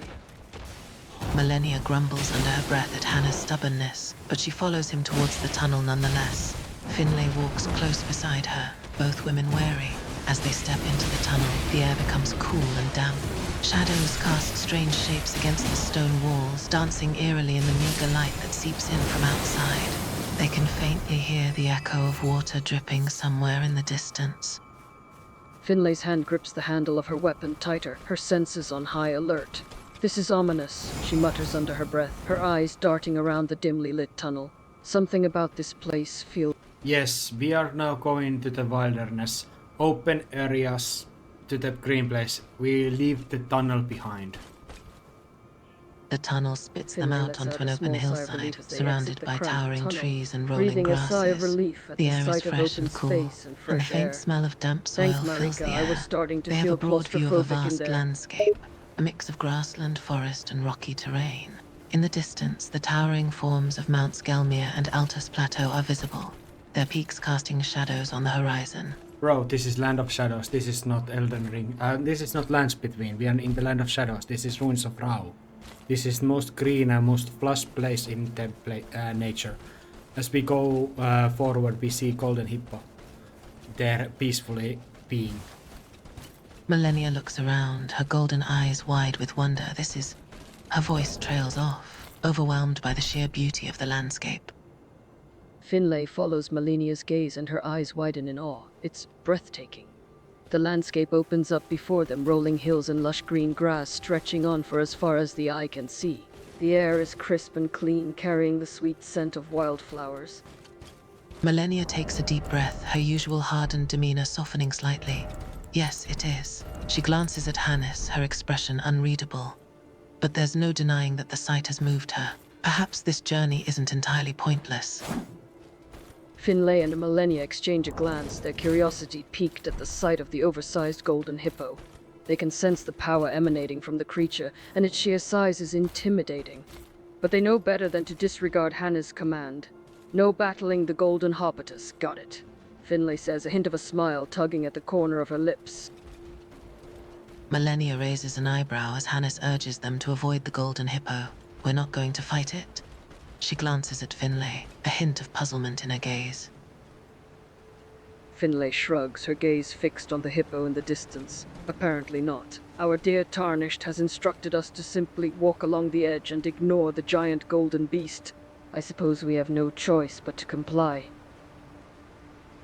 Melania grumbles under her breath at Hannah's stubbornness, but she follows him towards the tunnel nonetheless. Finlay walks close beside her, both women wary. As they step into the tunnel, the air becomes cool and damp. Shadows cast strange shapes against the stone walls, dancing eerily in the meager light that seeps in from outside. They can faintly hear the echo of water dripping somewhere in the distance. Finlay's hand grips the handle of her weapon tighter, her senses on high alert. This is ominous, she mutters under her breath, her eyes darting around the dimly lit tunnel. Something about this place feels... Yes, we are now going to the wilderness, open areas, to the green place. We leave the tunnel behind. The tunnel spits them Finlay out lets onto out an a open small sigh of hillside, relief as they surrounded exit the by cramped towering tunnel, trees and rolling breathing a sigh of grasses. relief at The the air is sight of fresh open and cool, space and and the fresh faint air. smell of damp soil Thanks, fills the Marika. air. I was starting to They have feel a broad view of a claustrophobic in vast there. landscape, a mix of grassland, forest, and rocky terrain. In the distance, the towering forms of Mount Skelmere and Altus Plateau are visible, their peaks casting shadows on the horizon. Bro, this is Land of Shadows. This is not Elden Ring. This is not Lands Between. We are in the Land of Shadows. This is Ruins of Rao. This is the most green and most flush place in the nature. As we go forward, we see Golden Hippo there peacefully being. Melania looks around, her golden eyes wide with wonder. Her voice trails off, overwhelmed by the sheer beauty of the landscape. Finlay follows Melania's gaze and her eyes widen in awe. It's breathtaking. The landscape opens up before them, rolling hills and lush green grass stretching on for as far as the eye can see. The air is crisp and clean, carrying the sweet scent of wildflowers. Melania takes a deep breath, her usual hardened demeanor softening slightly. Yes, it is. She glances at Hannes, her expression unreadable. But there's no denying that the sight has moved her. Perhaps this journey isn't entirely pointless. Finlay and Millennia exchange a glance, their curiosity piqued at the sight of the oversized golden hippo. They can sense the power emanating from the creature, and its sheer size is intimidating. But they know better than to disregard Hannah's command. No battling the golden hopatus, got it. Finlay says, a hint of a smile tugging at the corner of her lips. Millennia raises an eyebrow as Hannes urges them to avoid the golden hippo. We're not going to fight it? She glances at Finlay, a hint of puzzlement in her gaze. Finlay shrugs, her gaze fixed on the hippo in the distance. Apparently not. Our dear Tarnished has instructed us to simply walk along the edge and ignore the giant golden beast. I suppose we have no choice but to comply.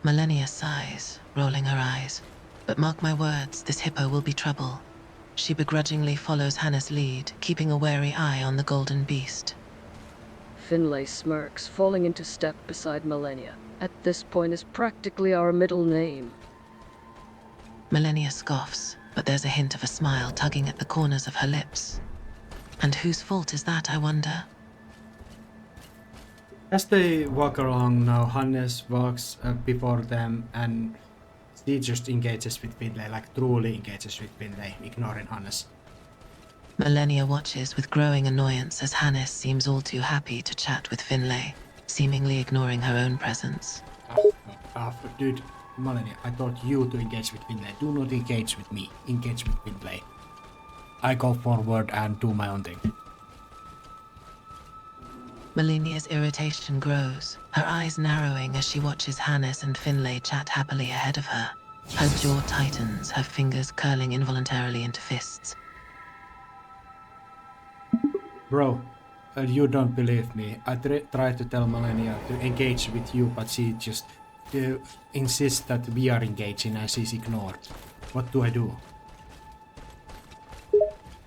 Millennia sighs, rolling her eyes. But mark my words, this hippo will be trouble. She begrudgingly follows Hannah's lead, keeping a wary eye on the golden beast. Finlay smirks, falling into step beside Millennia. At this point is practically our middle name. Millennia scoffs, but there's a hint of a smile tugging at the corners of her lips. And whose fault is that, I wonder? As they walk along now, Hannes walks before them and she just engages with Finlay, like truly engages with Finlay, ignoring Hannes. Millennia watches with growing annoyance as Hannes seems all too happy to chat with Finlay, seemingly ignoring her own presence. Dude, Millennia, I told you to engage with Finlay. Do not engage with me. Engage with Finlay. I go forward and do my own thing. Millennia's irritation grows, her eyes narrowing as she watches Hannes and Finlay chat happily ahead of her. Her jaw tightens, her fingers curling involuntarily into fists. Bro, you don't believe me. I tried to tell Millennia to engage with you, but she just insists that we are engaging and she's ignored. What do I do?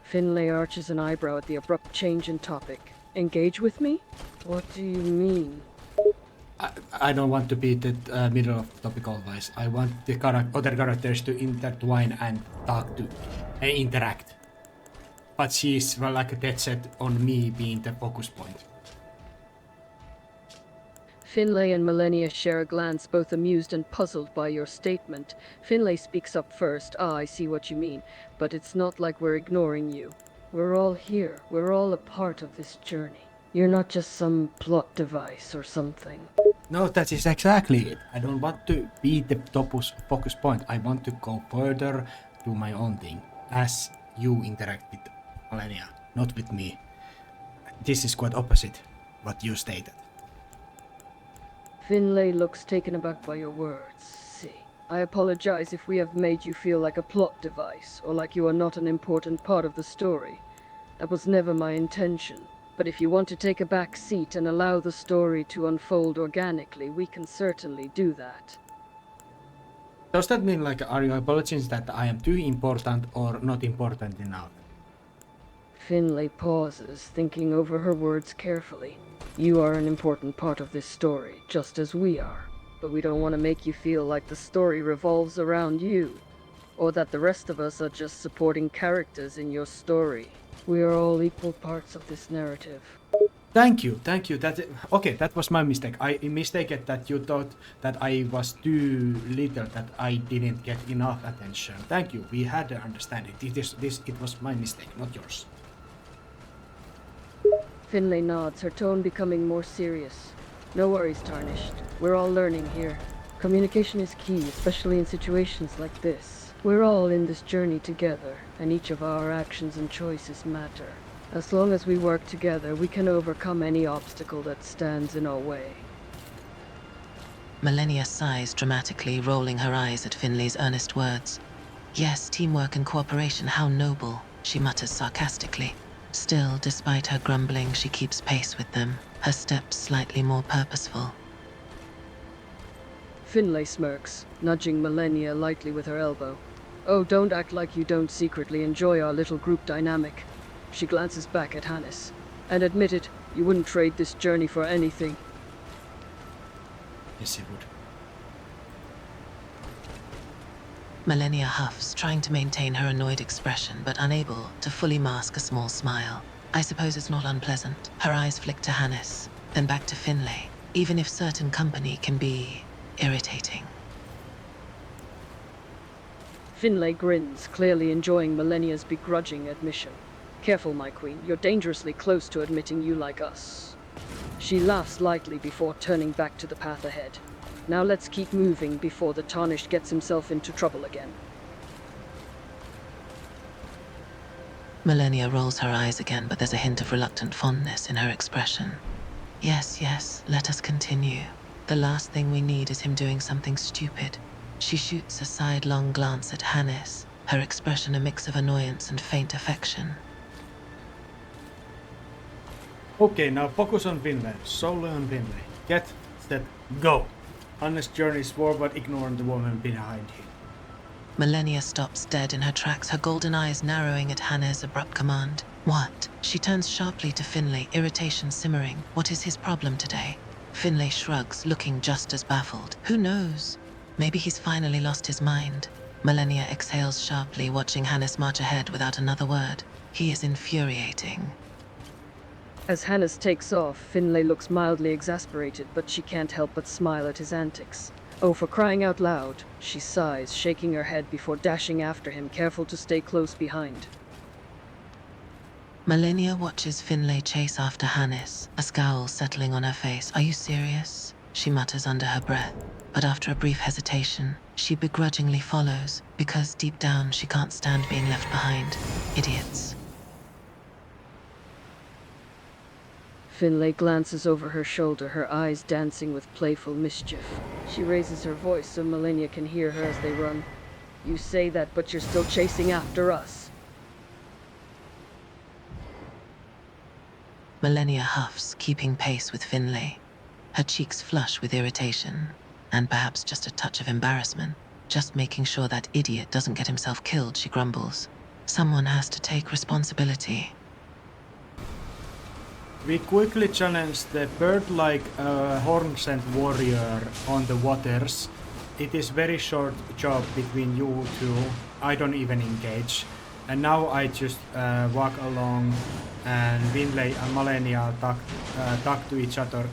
Finlay arches an eyebrow at the abrupt change in topic. Engage with me? What do you mean? I don't want to be the middle of the topic always. I want the other characters to intertwine and talk to interact. But she's like dead set on me being the focus point. Finlay and Millennia share a glance, both amused and puzzled by your statement. Finlay speaks up first. I see what you mean, but it's not like we're ignoring you. We're all here. We're all a part of this journey. You're not just some plot device or something. No, that is exactly it. I don't want to be the focus point. I want to go further, do my own thing, as you interact with Millennia, not with me. This is quite opposite what you stated. Finlay looks taken aback by your words. See, I apologize if we have made you feel like a plot device, or like you are not an important part of the story. That was never my intention. But if you want to take a back seat and allow the story to unfold organically, we can certainly do that. Does that mean, like, are you apologizing that I am too important or not important enough? Finlay pauses, thinking over her words carefully. You are an important part of this story, just as we are. But we don't want to make you feel like the story revolves around you, or that the rest of us are just supporting characters in your story. We are all equal parts of this narrative. Thank you. That was my mistake. I mistaken that you thought that I was too little, that I didn't get enough attention. Thank you. We had an understanding. It was my mistake, not yours. Finlay nods, her tone becoming more serious. No worries, Tarnished. We're all learning here. Communication is key, especially in situations like this. We're all in this journey together, and each of our actions and choices matter. As long as we work together, we can overcome any obstacle that stands in our way. Millennia sighs dramatically, rolling her eyes at Finlay's earnest words. Yes, teamwork and cooperation, how noble, she mutters sarcastically. Still, despite her grumbling, she keeps pace with them, her steps slightly more purposeful. Finlay smirks, nudging Millennia lightly with her elbow. Oh, don't act like you don't secretly enjoy our little group dynamic. She glances back at Hannes. And admit it, you wouldn't trade this journey for anything. Yes, he would. Millennia huffs, trying to maintain her annoyed expression, but unable to fully mask a small smile. I suppose it's not unpleasant. Her eyes flick to Hannes, then back to Finlay. even if certain company can be irritating. Finlay grins, clearly enjoying Millennia's begrudging admission. Careful, my queen, you're dangerously close to admitting you like us. She laughs lightly before turning back to the path ahead. Now let's keep moving before the Tarnished gets himself into trouble again. Millennia rolls her eyes again, but there's a hint of reluctant fondness in her expression. Yes, yes, let us continue. The last thing we need is him doing something stupid. She shoots a sidelong glance at Hannes, her expression a mix of annoyance and faint affection. Okay, now focus on Finlay. Solely on Finlay. Get, set, go! Hannes journeys forward, ignoring the woman behind him. Millennia stops dead in her tracks, her golden eyes narrowing at Hannes' abrupt command. What? She turns sharply to Finlay, irritation simmering. What is his problem today? Finlay shrugs, looking just as baffled. Who knows? Maybe he's finally lost his mind. Millennia exhales sharply, watching Hannes march ahead without another word. He is infuriating. As Hannes takes off, Finlay looks mildly exasperated, but she can't help but smile at his antics. Oh, for crying out loud, she sighs, shaking her head before dashing after him, careful to stay close behind. Millennia watches Finlay chase after Hannes, a scowl settling on her face. Are you serious? She mutters under her breath. But after a brief hesitation, she begrudgingly follows, because deep down she can't stand being left behind. Idiots. Finlay glances over her shoulder, her eyes dancing with playful mischief. She raises her voice so Millennia can hear her as they run. You say that, but you're still chasing after us. Millennia huffs, keeping pace with Finlay. Her cheeks flush with irritation, and perhaps just a touch of embarrassment. Just making sure that idiot doesn't get himself killed, she grumbles. Someone has to take responsibility. We quickly challenge the bird-like horn-scent warrior on the waters. It is very short job between you two. I don't even engage. And now I just walk along, and Finlay and Millennia talk to each other,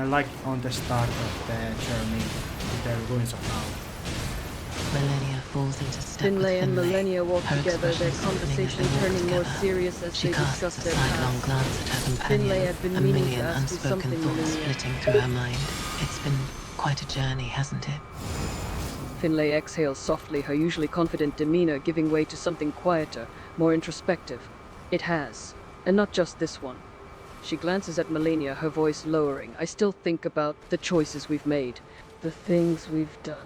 like on the start of the journey to the ruins of now. Millennia falls into step Finlay with and Finlay. Millennia walk Her together, their expression softening as conversation they walk turning more together. serious as She they casts discuss a their sidelong past. glance at her companion, Finlay had been a meaning to million ask you unspoken something, thoughts Millennia. flitting through her mind. It's been quite a journey, hasn't it? Finlay exhales softly, her usually confident demeanor giving way to something quieter, more introspective. It has, and not just this one. She glances at Millennia, her voice lowering. I still think about the choices we've made, the things we've done.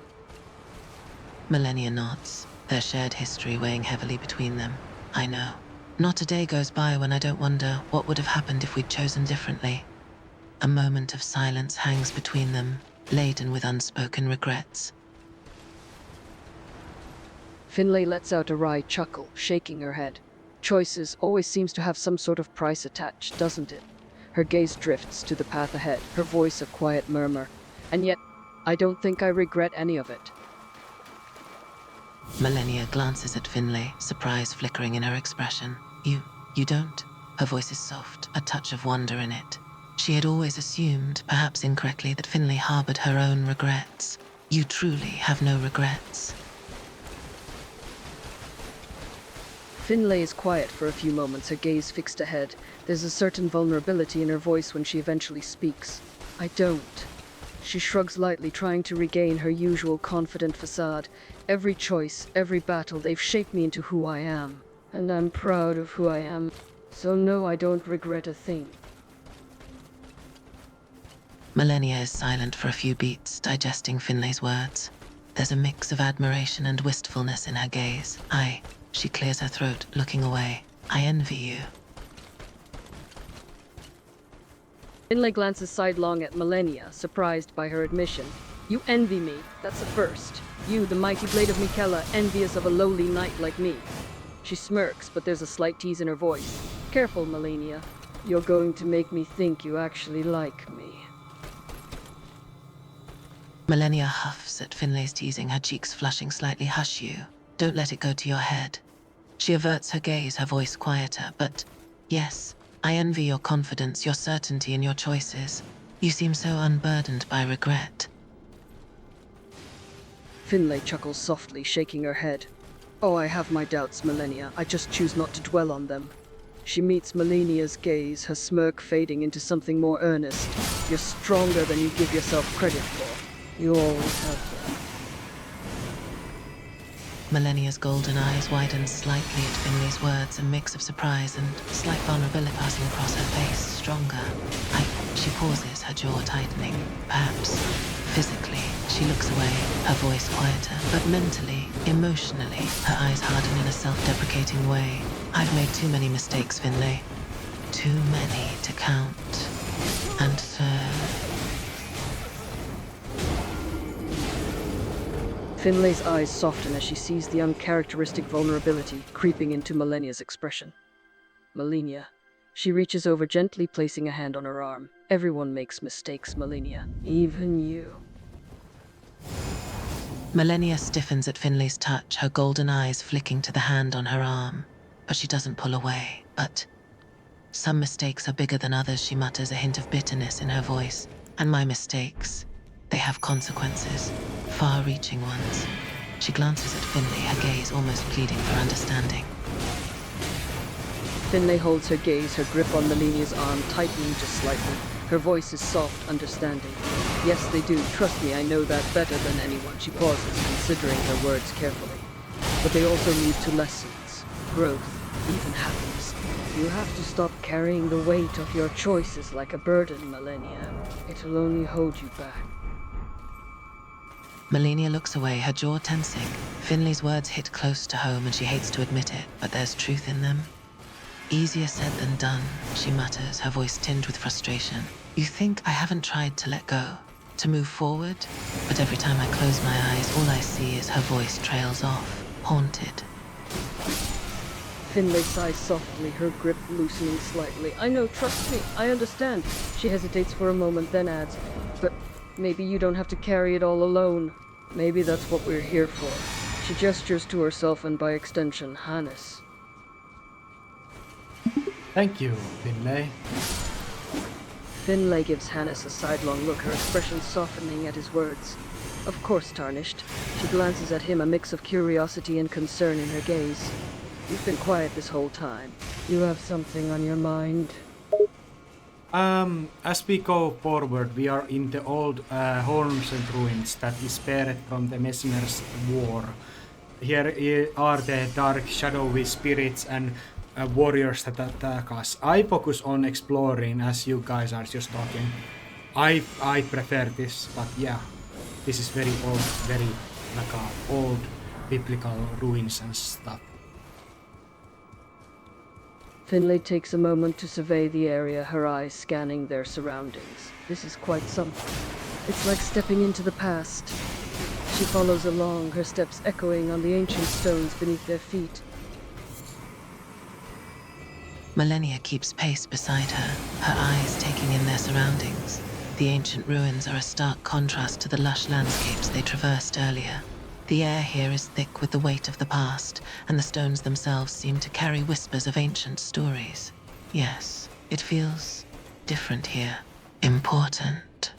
Millennia nods, their shared history weighing heavily between them. I know. Not a day goes by when I don't wonder what would have happened if we'd chosen differently. A moment of silence hangs between them, laden with unspoken regrets. Finlay lets out a wry chuckle, shaking her head. Choices always seems to have some sort of price attached, doesn't it? Her gaze drifts to the path ahead, her voice a quiet murmur. And yet, I don't think I regret any of it. Millennia glances at Finlay, surprise flickering in her expression. You don't? Her voice is soft, a touch of wonder in it. She had always assumed, perhaps incorrectly, that Finlay harbored her own regrets. You truly have no regrets. Finlay is quiet for a few moments, her gaze fixed ahead. There's a certain vulnerability in her voice when she eventually speaks. I don't. She shrugs lightly, trying to regain her usual confident facade. Every choice, every battle, they've shaped me into who I am. And I'm proud of who I am. So no, I don't regret a thing. Millennia is silent for a few beats, digesting Finlay's words. There's a mix of admiration and wistfulness in her gaze. She clears her throat, looking away. I envy you. Finlay glances sidelong at Millennia, surprised by her admission. You envy me, that's a first. You, the mighty blade of Mikella, envious of a lowly knight like me. She smirks, but there's a slight tease in her voice. Careful, Millennia. You're going to make me think you actually like me. Millennia huffs at Finlay's teasing, her cheeks flushing slightly. Hush you. Don't let it go to your head. She averts her gaze, her voice quieter. But yes, I envy your confidence, your certainty in your choices. You seem so unburdened by regret. Finlay chuckles softly, shaking her head. Oh, I have my doubts, Malenia. I just choose not to dwell on them. She meets Malenia's gaze, her smirk fading into something more earnest. You're stronger than you give yourself credit for. You always have been. Malenia's golden eyes widen slightly at Finley's words, a mix of surprise and slight vulnerability passing across her face, stronger. She pauses, her jaw tightening. Perhaps, physically, she looks away, her voice quieter, but mentally, emotionally, her eyes harden in a self-deprecating way. I've made too many mistakes, Finlay. Too many to count. And so... Finlay's eyes soften as she sees the uncharacteristic vulnerability creeping into Malenia's expression. Malenia. She reaches over, gently placing a hand on her arm. Everyone makes mistakes, Malenia. Even you. Malenia stiffens at Finlay's touch, her golden eyes flicking to the hand on her arm. But she doesn't pull away. But some mistakes are bigger than others, she mutters, a hint of bitterness in her voice. And my mistakes, they have consequences, far-reaching ones. She glances at Finlay, her gaze almost pleading for understanding. Finlay holds her gaze, her grip on Malenia's arm tightening just slightly. Her voice is soft, understanding. Yes, they do. Trust me, I know that better than anyone. She pauses, considering her words carefully. But they also lead to lessons, growth, even happiness. You have to stop carrying the weight of your choices like a burden, Malenia. It'll only hold you back. Malenia looks away, her jaw tensing. Finlay's words hit close to home and she hates to admit it, but there's truth in them. Easier said than done, she mutters, her voice tinged with frustration. You think I haven't tried to let go, to move forward? But every time I close my eyes, all I see is her voice trails off, haunted. Finlay sighs softly, her grip loosening slightly. I know, trust me, I understand. She hesitates for a moment, then adds, but maybe you don't have to carry it all alone. Maybe that's what we're here for. She gestures to herself and by extension, Hannes. Thank you, Finlay. Finlay gives Hannes a sidelong look, her expression softening at his words. Of course, tarnished. She glances at him, a mix of curiosity and concern in her gaze. You've been quiet this whole time. You have something on your mind? As we go forward, we are in the old horns and ruins that is spared from the Mesmer's war. Here are the dark, shadowy spirits and warriors that attack us. I focus on exploring as you guys are just talking. I prefer this, but yeah, this is very old, very like old biblical ruins and stuff. Finlay takes a moment to survey the area, her eyes scanning their surroundings. This is quite something. It's like stepping into the past. She follows along, her steps echoing on the ancient stones beneath their feet. Malenia keeps pace beside her, her eyes taking in their surroundings. The ancient ruins are a stark contrast to the lush landscapes they traversed earlier. The air here is thick with the weight of the past, and the stones themselves seem to carry whispers of ancient stories. Yes, it feels different here, important.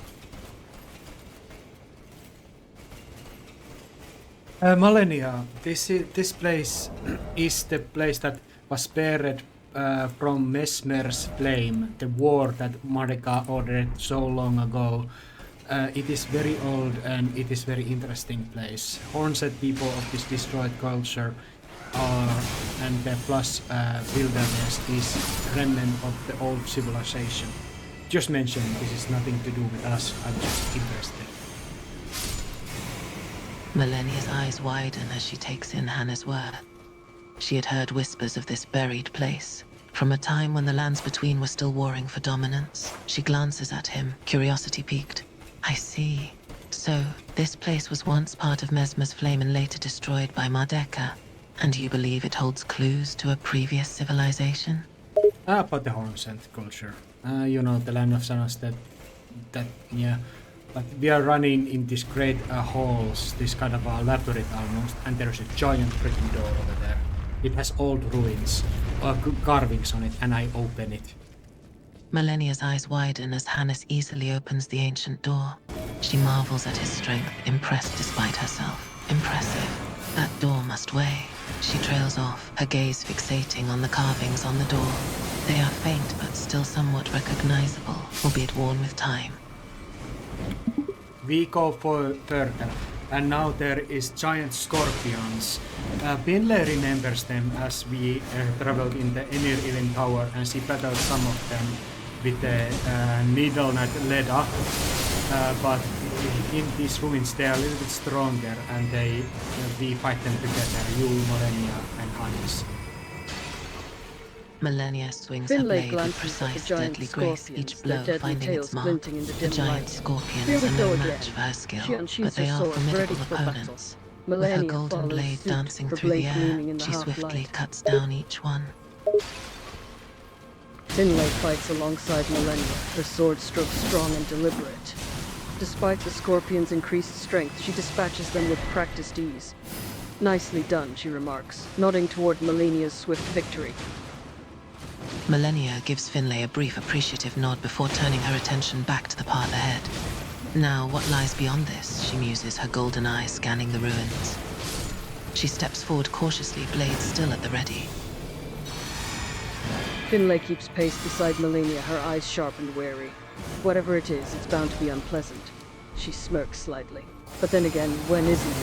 Malenia, this place is the place that was spared from Mesmer's flame, the war that Marika ordered so long ago. It is very old and it is very interesting place. Hornset people of this destroyed culture are, and the plus wilderness is remnant of the old civilization. Just mentioning, this is nothing to do with us, I'm just interested. Malenia's eyes widen as she takes in Hannah's word. She had heard whispers of this buried place, from a time when the lands between were still warring for dominance. She glances at him, curiosity piqued. I see. So, this place was once part of Mesmer's flame and later destroyed by Mardeka. And you believe it holds clues to a previous civilization? About the Hornsent culture. You know, the land of Sanas that, yeah. But we are running in these great halls, this kind of a labyrinth almost, and there's a giant freaking door over there. It has old ruins, carvings on it, and I open it. Millennia's eyes widen as Hannes easily opens the ancient door. She marvels at his strength, impressed despite herself. Impressive. That door must weigh. She trails off, her gaze fixating on the carvings on the door. They are faint but still somewhat recognizable, albeit worn with time. We go for further, and now there is giant scorpions. Binley remembers them as we traveled in the Emir Ilin Tower, and she battled some of them with the needle that led up. But in these ruins they are a little bit stronger, and we fight them together, you, Molenia, and Hannes. Millennia swings Finlay her blade with glances at precise, the giant deadly grace, scorpions, each their blow deadly finding tails its mark. glinting in the The dim giant light. scorpions Here we are go no again. match for her She skill, unsheathes but they her are sword, ready formidable for battle. opponents. With her Melania golden follows blade suit, dancing her through the blade air, gleaming in the she swiftly half-light. cuts down each one. Finlay fights alongside Melania, her sword stroke strong and deliberate. Despite the scorpion's increased strength, she dispatches them with practiced ease. Nicely done, she remarks, nodding toward Melania's swift victory. Millennia gives Finlay a brief appreciative nod before turning her attention back to the path ahead. Now, what lies beyond this, she muses, her golden eyes scanning the ruins. She steps forward cautiously, blade still at the ready. Finlay keeps pace beside Melania, her eyes sharp and wary. Whatever it is, it's bound to be unpleasant. She smirks slightly. But then again, when isn't it?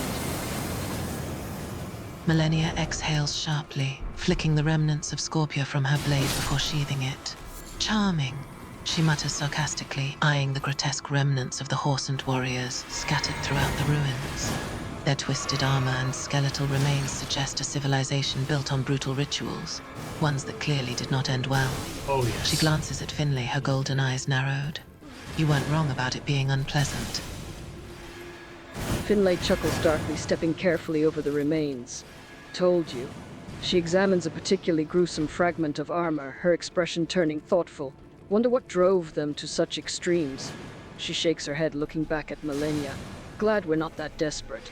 Millennia exhales sharply, flicking the remnants of Scorpia from her blade before sheathing it. Charming, she mutters sarcastically, eyeing the grotesque remnants of the horse and warriors scattered throughout the ruins. Their twisted armor and skeletal remains suggest a civilization built on brutal rituals, ones that clearly did not end well. Oh yes. She glances at Finlay, her golden eyes narrowed. You weren't wrong about it being unpleasant. Finlay chuckles darkly, stepping carefully over the remains. Told you. She examines a particularly gruesome fragment of armor, her expression turning thoughtful. Wonder what drove them to such extremes. She shakes her head, looking back at Melania. Glad we're not that desperate.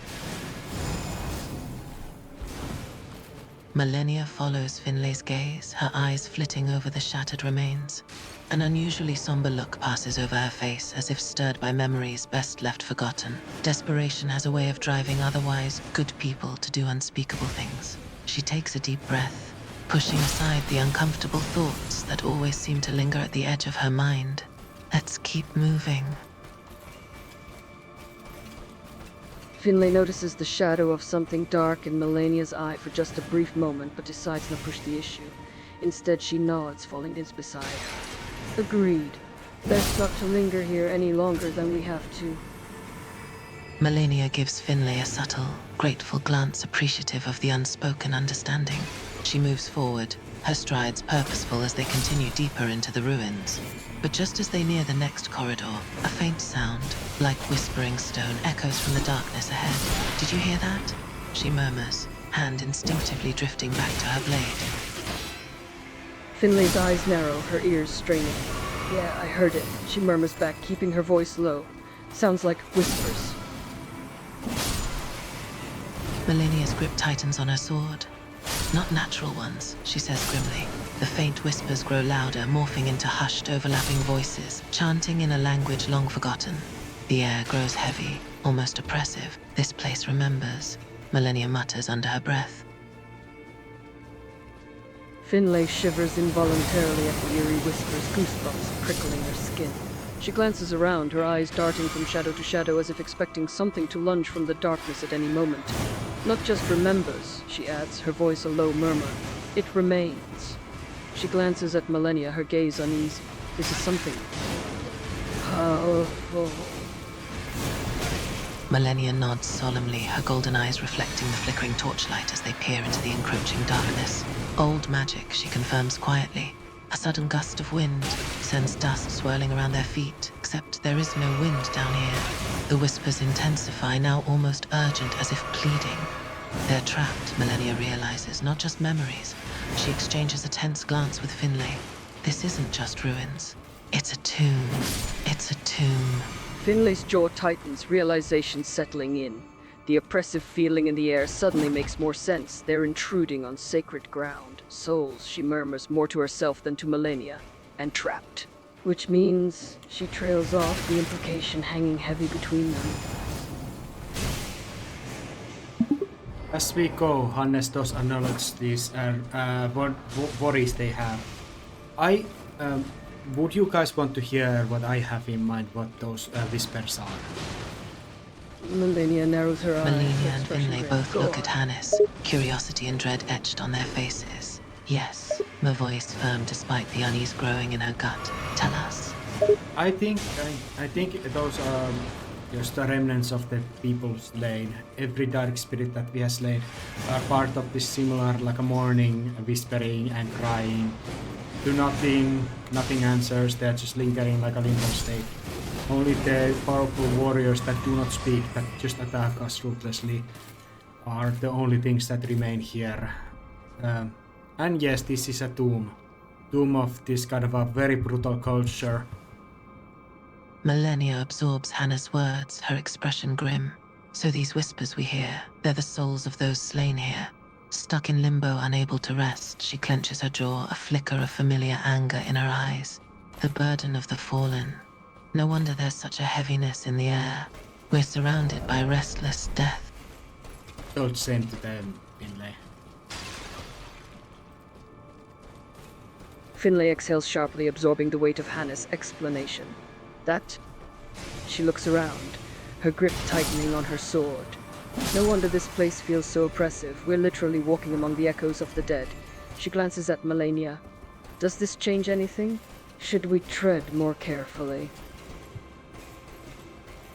Millennia follows Finlay's gaze, her eyes flitting over the shattered remains. An unusually somber look passes over her face, as if stirred by memories best left forgotten. Desperation has a way of driving otherwise good people to do unspeakable things. She takes a deep breath, pushing aside the uncomfortable thoughts that always seem to linger at the edge of her mind. Let's keep moving. Finlay notices the shadow of something dark in Melania's eye for just a brief moment, but decides not to push the issue. Instead, she nods, falling beside her. Agreed. Best not to linger here any longer than we have to. Melania gives Finlay a subtle, grateful glance appreciative of the unspoken understanding. She moves forward, her strides purposeful as they continue deeper into the ruins. But just as they near the next corridor, a faint sound, like whispering stone, echoes from the darkness ahead. Did you hear that? She murmurs, hand instinctively drifting back to her blade. Finlay's eyes narrow, her ears straining. Yeah, I heard it, she murmurs back, keeping her voice low. Sounds like whispers. Melania's grip tightens on her sword. Not natural ones, she says grimly. The faint whispers grow louder, morphing into hushed, overlapping voices, chanting in a language long forgotten. The air grows heavy, almost oppressive. This place remembers, Melania mutters under her breath. Finlay shivers involuntarily at the eerie whispers, goosebumps prickling her skin. She glances around, her eyes darting from shadow to shadow as if expecting something to lunge from the darkness at any moment. Not just remembers, she adds, her voice a low murmur. It remains. She glances at Melania, her gaze uneasy. This is something powerful. Melania nods solemnly, her golden eyes reflecting the flickering torchlight as they peer into the encroaching darkness. Old magic, she confirms quietly. A sudden gust of wind sends dust swirling around their feet, except there is no wind down here. The whispers intensify, now almost urgent, as if pleading. They're trapped, Melania realizes, not just memories. She exchanges a tense glance with Finlay. This isn't just ruins. It's a tomb. It's a tomb. Finlay's jaw tightens, realization settling in. The oppressive feeling in the air suddenly makes more sense. They're intruding on sacred ground. Souls, she murmurs more to herself than to Melania. And trapped. Which means she trails off, the implication hanging heavy between them. As we go, Hannes does acknowledge these worries they have. Would you guys want to hear what I have in mind, what those whispers are? Melania narrows her eyes. Melania and expression Finlay grim. both Go look on. at Hannes, curiosity and dread etched on their faces. Yes, her voice firm despite the unease growing in her gut. Tell us. I think those are just the remnants of the people slain. Every dark spirit that we have slain are part of this similar, like a mourning, whispering and crying. Do nothing answers. They're just lingering like a limbo state. Only the powerful warriors that do not speak, that just attack us ruthlessly, are the only things that remain here. And yes, this is a tomb of this kind of a very brutal culture. Melania absorbs Hannah's words, her expression grim. So these whispers we hear, they're the souls of those slain here. Stuck in limbo, unable to rest, she clenches her jaw, a flicker of familiar anger in her eyes. The burden of the fallen. No wonder there's such a heaviness in the air. We're surrounded by restless death. Don't send to them, Finlay. Finlay exhales sharply, absorbing the weight of Hannah's explanation. That? She looks around, her grip tightening on her sword. No wonder this place feels so oppressive. We're literally walking among the echoes of the dead. She glances at Melania. Does this change anything? Should we tread more carefully?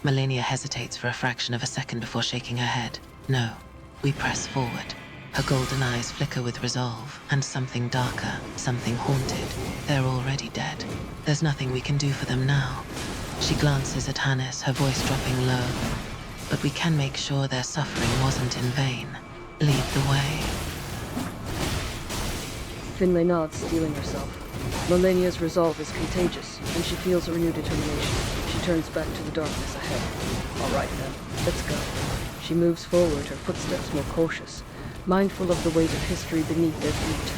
Melania hesitates for a fraction of a second before shaking her head. No, we press forward. Her golden eyes flicker with resolve, and something darker, something haunted. They're already dead. There's nothing we can do for them now. She glances at Hannes, her voice dropping low. But we can make sure their suffering wasn't in vain. Lead the way. Finlay nods, steeling herself. Melania's resolve is contagious, and she feels a renewed determination. She turns back to the darkness ahead. All right then, let's go. She moves forward, her footsteps more cautious, mindful of the weight of history beneath their feet.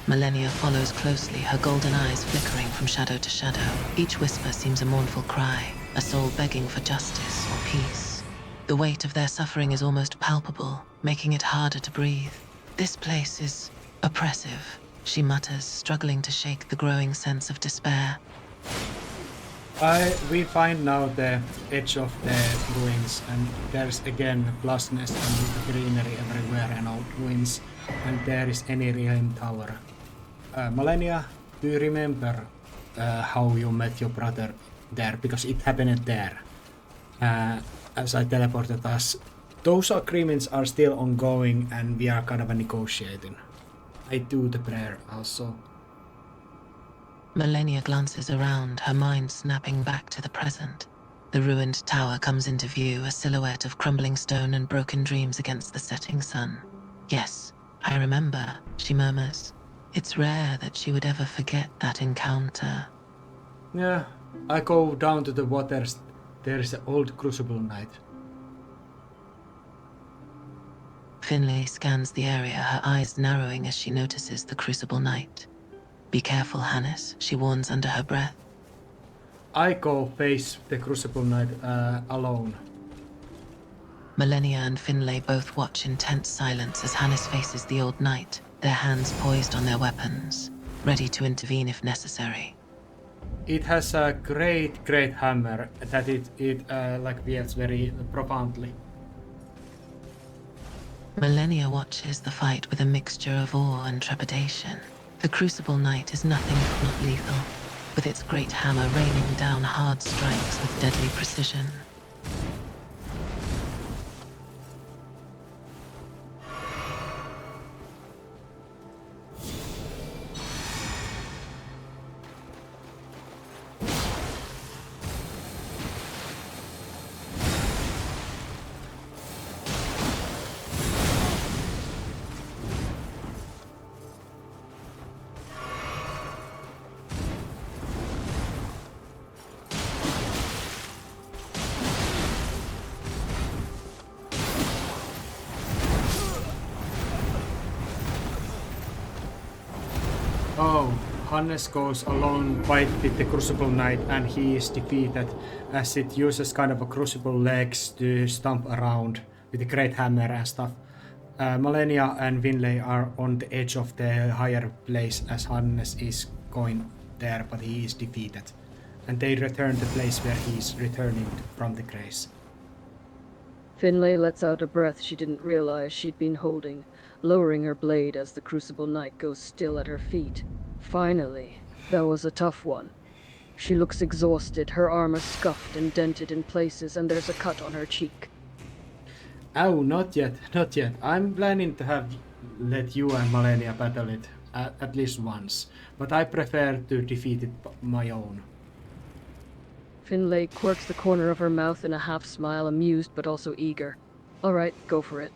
Melania follows closely, her golden eyes flickering from shadow to shadow. Each whisper seems a mournful cry, a soul begging for justice or peace. The weight of their suffering is almost palpable, making it harder to breathe. This place is oppressive, she mutters, struggling to shake the growing sense of despair. We find now the edge of the ruins, and there's again lushnesss and greenery everywhere and old ruins, and there is any realm tower. Melania, do you remember how you met your brother there? Because it happened there. As I teleported us, those agreements are still ongoing, and we are kind of negotiating. I do the prayer also. Melania glances around, her mind snapping back to the present. The ruined tower comes into view, a silhouette of crumbling stone and broken dreams against the setting sun. Yes, I remember, she murmurs. It's rare that she would ever forget that encounter. Yeah, I go down to the waters. There is an old crucible knight. Finlay scans the area, her eyes narrowing as she notices the crucible knight. Be careful, Hannes, she warns under her breath. I go face the crucible knight alone. Melania and Finlay both watch in tense silence as Hannes faces the old knight, their hands poised on their weapons, ready to intervene if necessary. It has a great hammer that it wields very profoundly. Melania watches the fight with a mixture of awe and trepidation. The Crucible Knight is nothing if not lethal, with its great hammer raining down hard strikes with deadly precision. Oh, Hannes goes a long fight with the Crucible Knight and he is defeated as it uses kind of a Crucible legs to stomp around with a great hammer and stuff. Malenia and Finlay are on the edge of the higher place as Hannes is going there, but he is defeated. And they return to the place where he is returning from the grace. Finlay lets out a breath she didn't realize she'd been holding, lowering her blade as the Crucible Knight goes still at her feet. Finally, that was a tough one. She looks exhausted, her armor scuffed and dented in places, and there's a cut on her cheek. Oh, not yet, not yet. I'm planning to have let you and Malenia battle it at least once, but I prefer to defeat it my own. Finlay quirks the corner of her mouth in a half smile, amused but also eager. All right, go for it.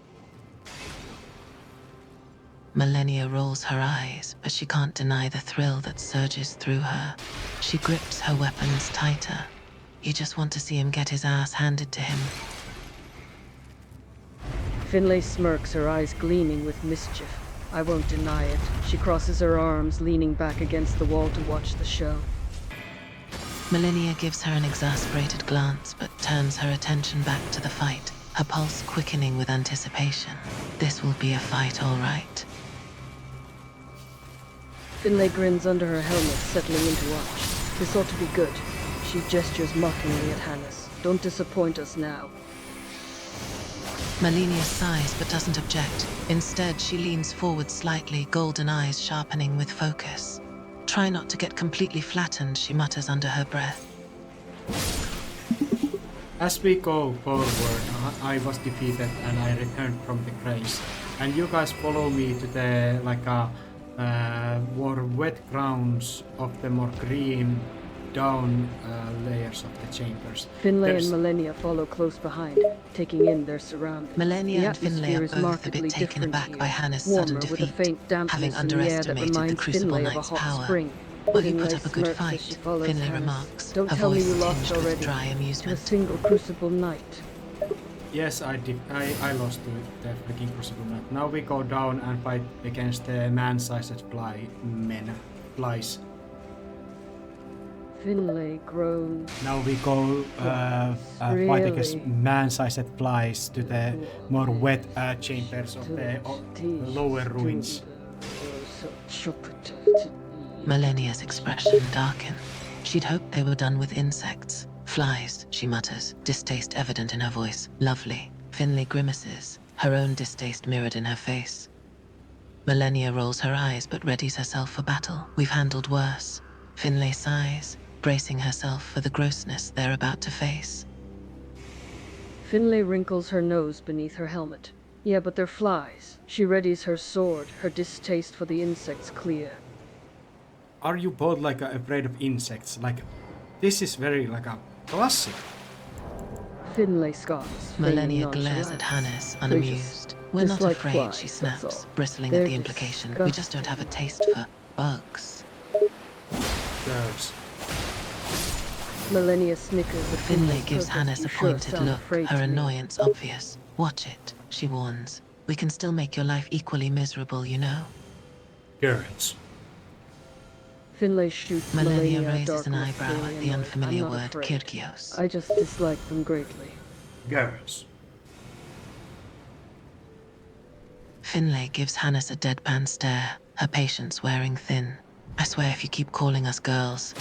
Malenia rolls her eyes, but she can't deny the thrill that surges through her. She grips her weapons tighter. You just want to see him get his ass handed to him. Finlay smirks, her eyes gleaming with mischief. I won't deny it. She crosses her arms, leaning back against the wall to watch the show. Malenia gives her an exasperated glance, but turns her attention back to the fight, her pulse quickening with anticipation. This will be a fight, all right. Finlay grins under her helmet, settling into watch. This ought to be good. She gestures mockingly at Hannes. Don't disappoint us now. Malenia sighs but doesn't object. Instead, she leans forward slightly, golden eyes sharpening with focus. Try not to get completely flattened, she mutters under her breath. As we go forward, I was defeated and I returned from the grace. And you guys follow me to the more wet grounds of the more green down layers of the chambers. Finlay and Malenia follow close behind, taking in their surroundings. Malenia and Finlay are both a bit taken aback by Hannes' sudden with a defeat, faint dampness having in the air that underestimated the reminds Crucible Finlay of a Knight's hot power. spring. Well, you Finlay put up a good smirks as fight, she follows Finlay Hannes. remarks, Don't her tell me voice you lost tinged with already. dry To a amusement. single Crucible Knight. Yes, I did. I lost to the freaking Crucible Knight. Now we go down and fight against the man-sized flies. Finlay groans. Now we go fight against Really? man-sized flies to the more wet chambers of the lower ruins. Malenia's expression darkened. She'd hoped they were done with insects. Flies, she mutters, distaste evident in her voice. Lovely. Finlay grimaces, her own distaste mirrored in her face. Malenia rolls her eyes but readies herself for battle. We've handled worse. Finlay sighs, bracing herself for the grossness they're about to face. Finlay wrinkles her nose beneath her helmet. Yeah, but they're flies. She readies her sword, her distaste for the insects clear. Are you both afraid of insects? This is very a classic. Finlay scoffs. feigning Malenia glares nonchalance. at Hannes, Gracious. unamused. We're not Dislike afraid, flies, she that's snaps, all. bristling They're at the implication. We just don't have a taste for bugs. Girls. Malenia snickers at Finlay Finlay's gives protest. Hannes You a sure pointed sound look, afraid her to me. annoyance obvious. Watch it, she warns. We can still make your life equally miserable, you know. Girls. Finlay shoots Malenia a raises dark an look, eyebrow very at the annoyed. unfamiliar I'm not word afraid. Kyrgios. I just dislike them greatly. Girls. Finlay gives Hannes a deadpan stare, her patience wearing thin. I swear if you keep calling us girls.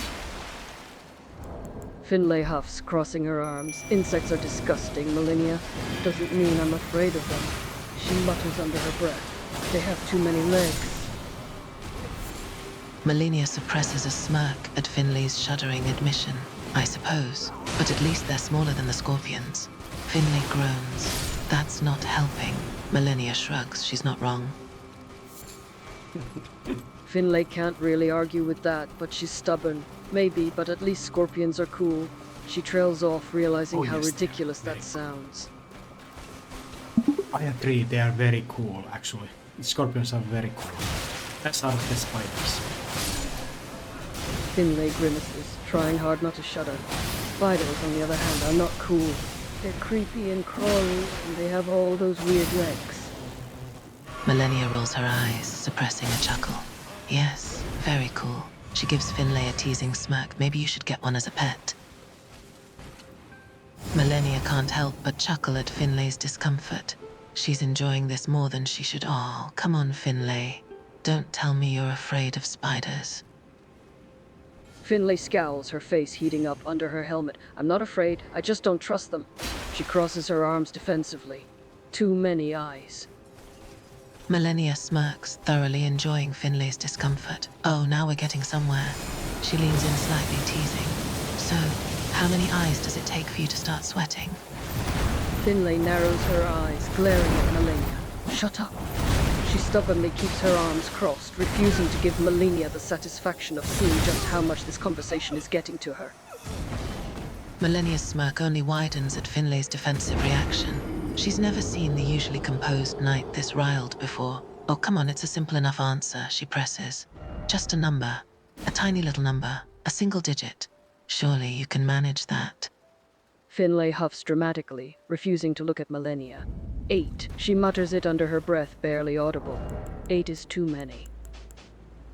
Finlay huffs, crossing her arms. Insects are disgusting, Malenia. Doesn't mean I'm afraid of them. She mutters under her breath. They have too many legs. Malenia suppresses a smirk at Finlay's shuddering admission. I suppose, but at least they're smaller than the scorpions. Finlay groans. That's not helping. Malenia shrugs, she's not wrong. Finlay can't really argue with that, but she's stubborn. Maybe, but at least scorpions are cool. She trails off, realizing Oh, how yes, they are ridiculous very that sounds. I agree, they are very cool actually. Scorpions are very cool. As are the spiders. Finlay grimaces, trying hard not to shudder. Spiders, on the other hand, are not cool. They're creepy and crawly, and they have all those weird legs. Malenia rolls her eyes, suppressing a chuckle. Yes, very cool. She gives Finlay a teasing smirk. Maybe you should get one as a pet. Millennia can't help but chuckle at Finlay's discomfort. She's enjoying this more than she should. Oh, come on, Finlay. Don't tell me you're afraid of spiders. Finlay scowls, her face heating up under her helmet. I'm not afraid, I just don't trust them. She crosses her arms defensively. Too many eyes. Millennia smirks, thoroughly enjoying Finlay's discomfort. Oh, now we're getting somewhere. She leans in slightly, teasing. So, how many eyes does it take for you to start sweating? Finlay narrows her eyes, glaring at Millennia. Shut up. She stubbornly keeps her arms crossed, refusing to give Millennia the satisfaction of seeing just how much this conversation is getting to her. Millennia's smirk only widens at Finlay's defensive reaction. She's never seen the usually composed knight this riled before. Oh, come on, it's a simple enough answer, she presses. Just a number. A tiny little number. A single digit. Surely you can manage that. Finlay huffs dramatically, refusing to look at Millennia. 8. She mutters it under her breath, barely audible. 8 is too many.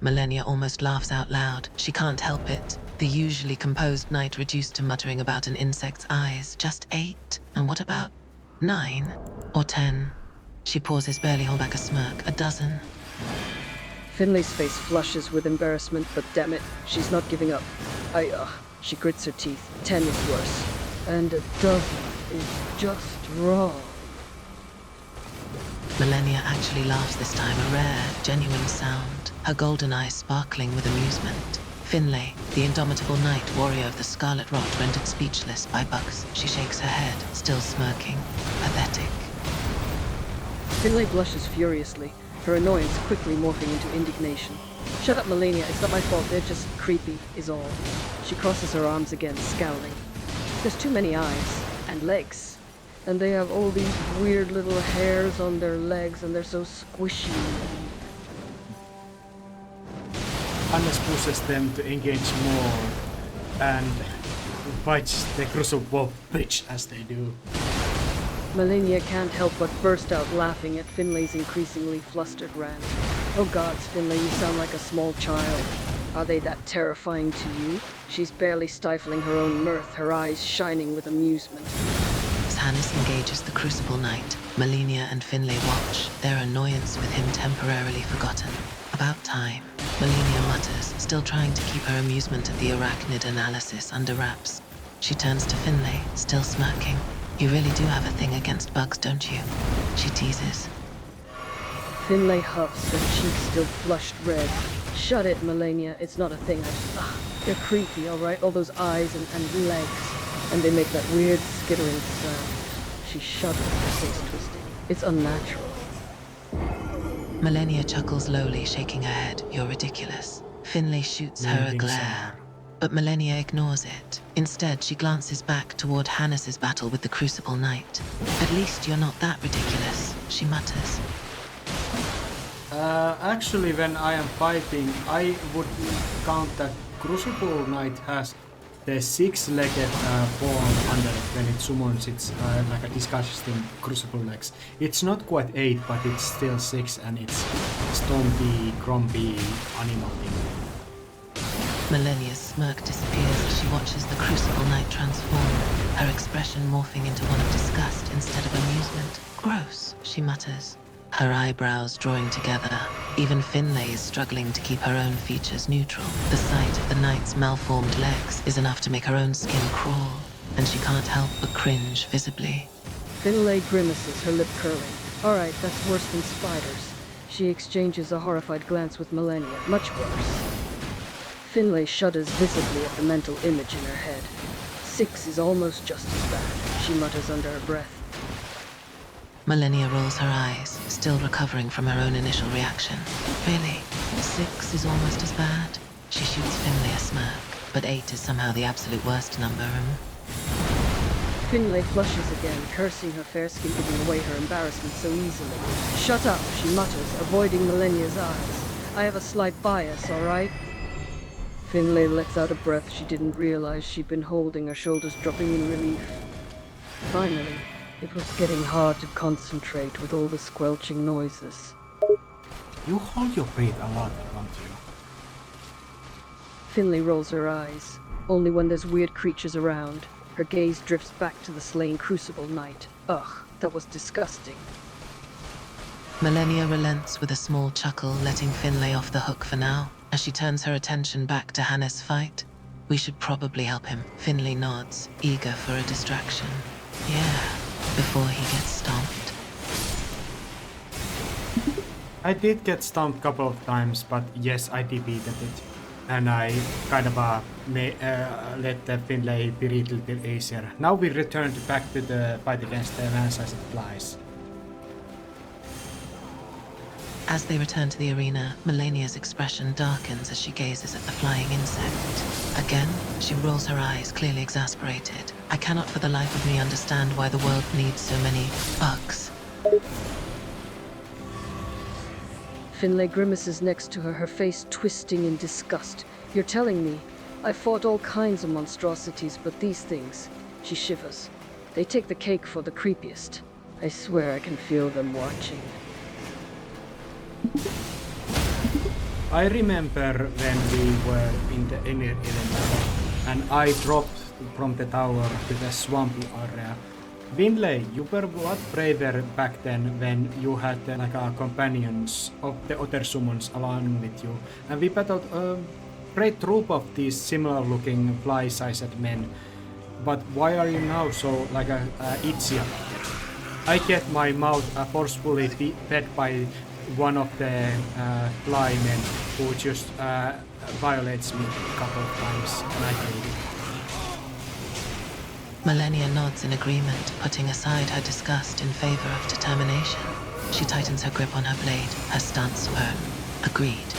Millennia almost laughs out loud. She can't help it. The usually composed knight reduced to muttering about an insect's eyes. Just 8? And what about 9? Or 10? She pauses, barely hold back a smirk. A dozen. Finlay's face flushes with embarrassment, but damn it, she's not giving up. She grits her teeth. 10 is worse. And a dozen is just wrong. Millennia actually laughs this time, a rare, genuine sound, her golden eyes sparkling with amusement. Finlay, the indomitable knight warrior of the Scarlet Rot, rendered speechless by bugs. She shakes her head, still smirking. Pathetic. Finlay blushes furiously, her annoyance quickly morphing into indignation. Shut up, Millennia, it's not my fault, they're just creepy, is all. She crosses her arms again, scowling. There's too many eyes, and legs. And they have all these weird little hairs on their legs, and they're so squishy. Hannes pushes them to engage more and bites the crucible bitch as they do. Millennia can't help but burst out laughing at Finlay's increasingly flustered rant. Oh gods, Finlay, you sound like a small child. Are they that terrifying to you? She's barely stifling her own mirth, her eyes shining with amusement. As Hannes engages the Crucible Knight, Millennia and Finlay watch, their annoyance with him temporarily forgotten. About time, Millennia mutters, still trying to keep her amusement at the arachnid analysis under wraps. She turns to Finlay, still smirking. You really do have a thing against bugs, don't you? She teases. Finlay huffs, her cheeks still flushed red. Shut it, Millennia, it's not a thing. They're creepy, alright? All those eyes and legs. And they make that weird skittering sound. She shudders, her face twisting. It's unnatural. Millennia chuckles lowly, shaking her head. You're ridiculous. Finlay shoots her a glare. But Millennia ignores it. Instead, she glances back toward Hannes's battle with the Crucible Knight. At least you're not that ridiculous, she mutters. Actually, when I am fighting, I would count that Crucible Knight has the 6-legged form under it when it summons its like a disgusting crucible legs. It's not quite 8, but it's still 6, and it's stompy, grumpy animal thing. Millennia's smirk disappears as she watches the Crucible Knight transform, her expression morphing into one of disgust instead of amusement. Gross, she mutters, her eyebrows drawing together. Even Finlay is struggling to keep her own features neutral. The sight of the knight's malformed legs is enough to make her own skin crawl, and she can't help but cringe visibly. Finlay grimaces, her lip curling. Alright, that's worse than spiders. She exchanges a horrified glance with Millennia. Much worse. Finlay shudders visibly at the mental image in her head. 6 is almost just as bad, she mutters under her breath. Millennia rolls her eyes, still recovering from her own initial reaction. Really? 6 is almost as bad? She shoots Finlay a smirk, but 8 is somehow the absolute worst number. Finlay flushes again, cursing her fair skin giving away her embarrassment so easily. Shut up, she mutters, avoiding Millennia's eyes. I have a slight bias, alright? Finlay lets out a breath she didn't realize she'd been holding, her shoulders dropping in relief. Finally, it was getting hard to concentrate with all the squelching noises. You hold your breath a lot, don't you? Finlay rolls her eyes. Only when there's weird creatures around. Her gaze drifts back to the slain Crucible Knight. Ugh, that was disgusting. Millennia relents with a small chuckle, letting Finlay off the hook for now. As she turns her attention back to Hannes' fight, we should probably help him. Finlay nods, eager for a distraction. Yeah, before he gets stomped. I did get stomped a couple of times, but yes, I defeated it. And I kind of let the Finlay be a little bit easier. Now we return back to the fight against the man-sized flies. As they return to the arena, Millennia's expression darkens as she gazes at the flying insect. Again, she rolls her eyes, clearly exasperated. I cannot for the life of me understand why the world needs so many bugs. Finlay grimaces next to her, her face twisting in disgust. You're telling me? I fought all kinds of monstrosities, but these things... She shivers. They take the cake for the creepiest. I swear I can feel them watching. I remember when we were in the inner level and I dropped from the tower to the swampy area. Finlay, you were a lot braver back then when you had companions of the other summons along with you. And we battled a great troop of these similar looking fly-sized men. But why are you now so itchy? I get my mouth forcefully fed by one of the fly men who just violates me a couple of times, and I hate it. Millennia nods in agreement, putting aside her disgust in favor of determination. She tightens her grip on her blade, her stance firm. Agreed.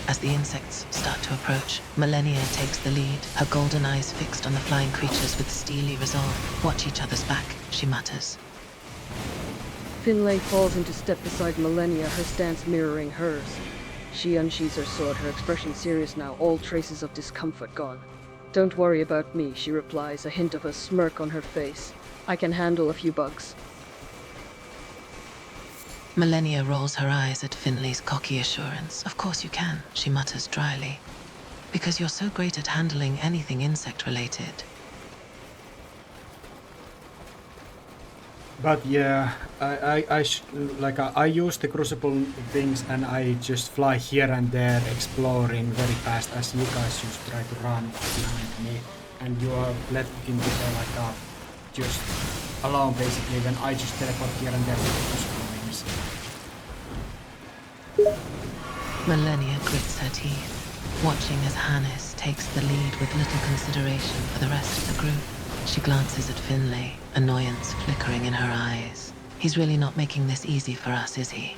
As the insects start to approach, Millennia takes the lead, her golden eyes fixed on the flying creatures with steely resolve. Watch each other's back, she mutters. Finlay falls into step beside Millennia, her stance mirroring hers. She unsheathes her sword, her expression serious now, all traces of discomfort gone. Don't worry about me, she replies, a hint of a smirk on her face. I can handle a few bugs. Millennia rolls her eyes at Finlay's cocky assurance. Of course you can, she mutters dryly. Because you're so great at handling anything insect-related. But yeah, I use the crucible things and I just fly here and there exploring very fast as you guys just try to run behind me and you are left into the just alone basically when I just teleport here and there with the crucible things. Millennia grits her teeth, watching as Hannes takes the lead with little consideration for the rest of the group. She glances at Finlay, annoyance flickering in her eyes. He's really not making this easy for us, is he?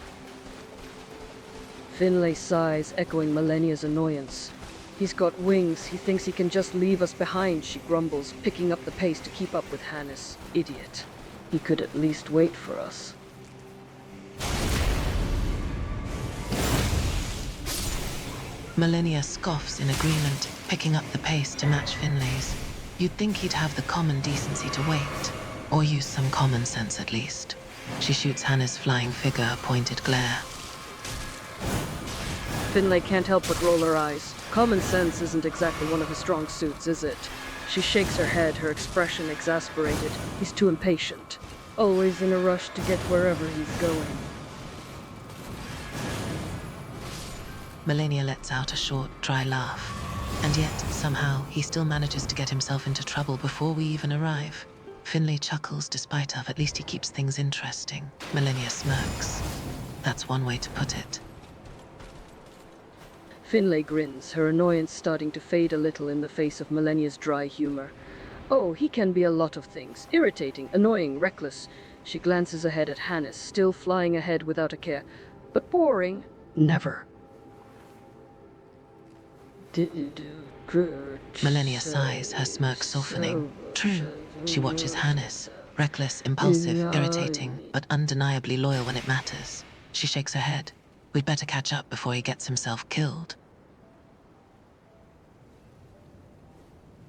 Finlay sighs, echoing Millennia's annoyance. He's got wings, he thinks he can just leave us behind, she grumbles, picking up the pace to keep up with Hannes. Idiot. He could at least wait for us. Millennia scoffs in agreement, picking up the pace to match Finlay's. You'd think he'd have the common decency to wait, or use some common sense at least. She shoots Hannes' flying figure a pointed glare. Finlay can't help but roll her eyes. Common sense isn't exactly one of his strong suits, is it? She shakes her head, her expression exasperated. He's too impatient. Always in a rush to get wherever he's going. Millennia lets out a short, dry laugh. And yet, somehow, he still manages to get himself into trouble before we even arrive. Finlay chuckles despite of, at least he keeps things interesting. Millennia smirks. That's one way to put it. Finlay grins, her annoyance starting to fade a little in the face of Millennia's dry humor. Oh, he can be a lot of things. Irritating, annoying, reckless. She glances ahead at Hannes, still flying ahead without a care. But boring? Never. Millennia sighs, her smirk softening. True. She watches Hannes. Reckless, impulsive, irritating, but undeniably loyal when it matters. She shakes her head. We'd better catch up before he gets himself killed.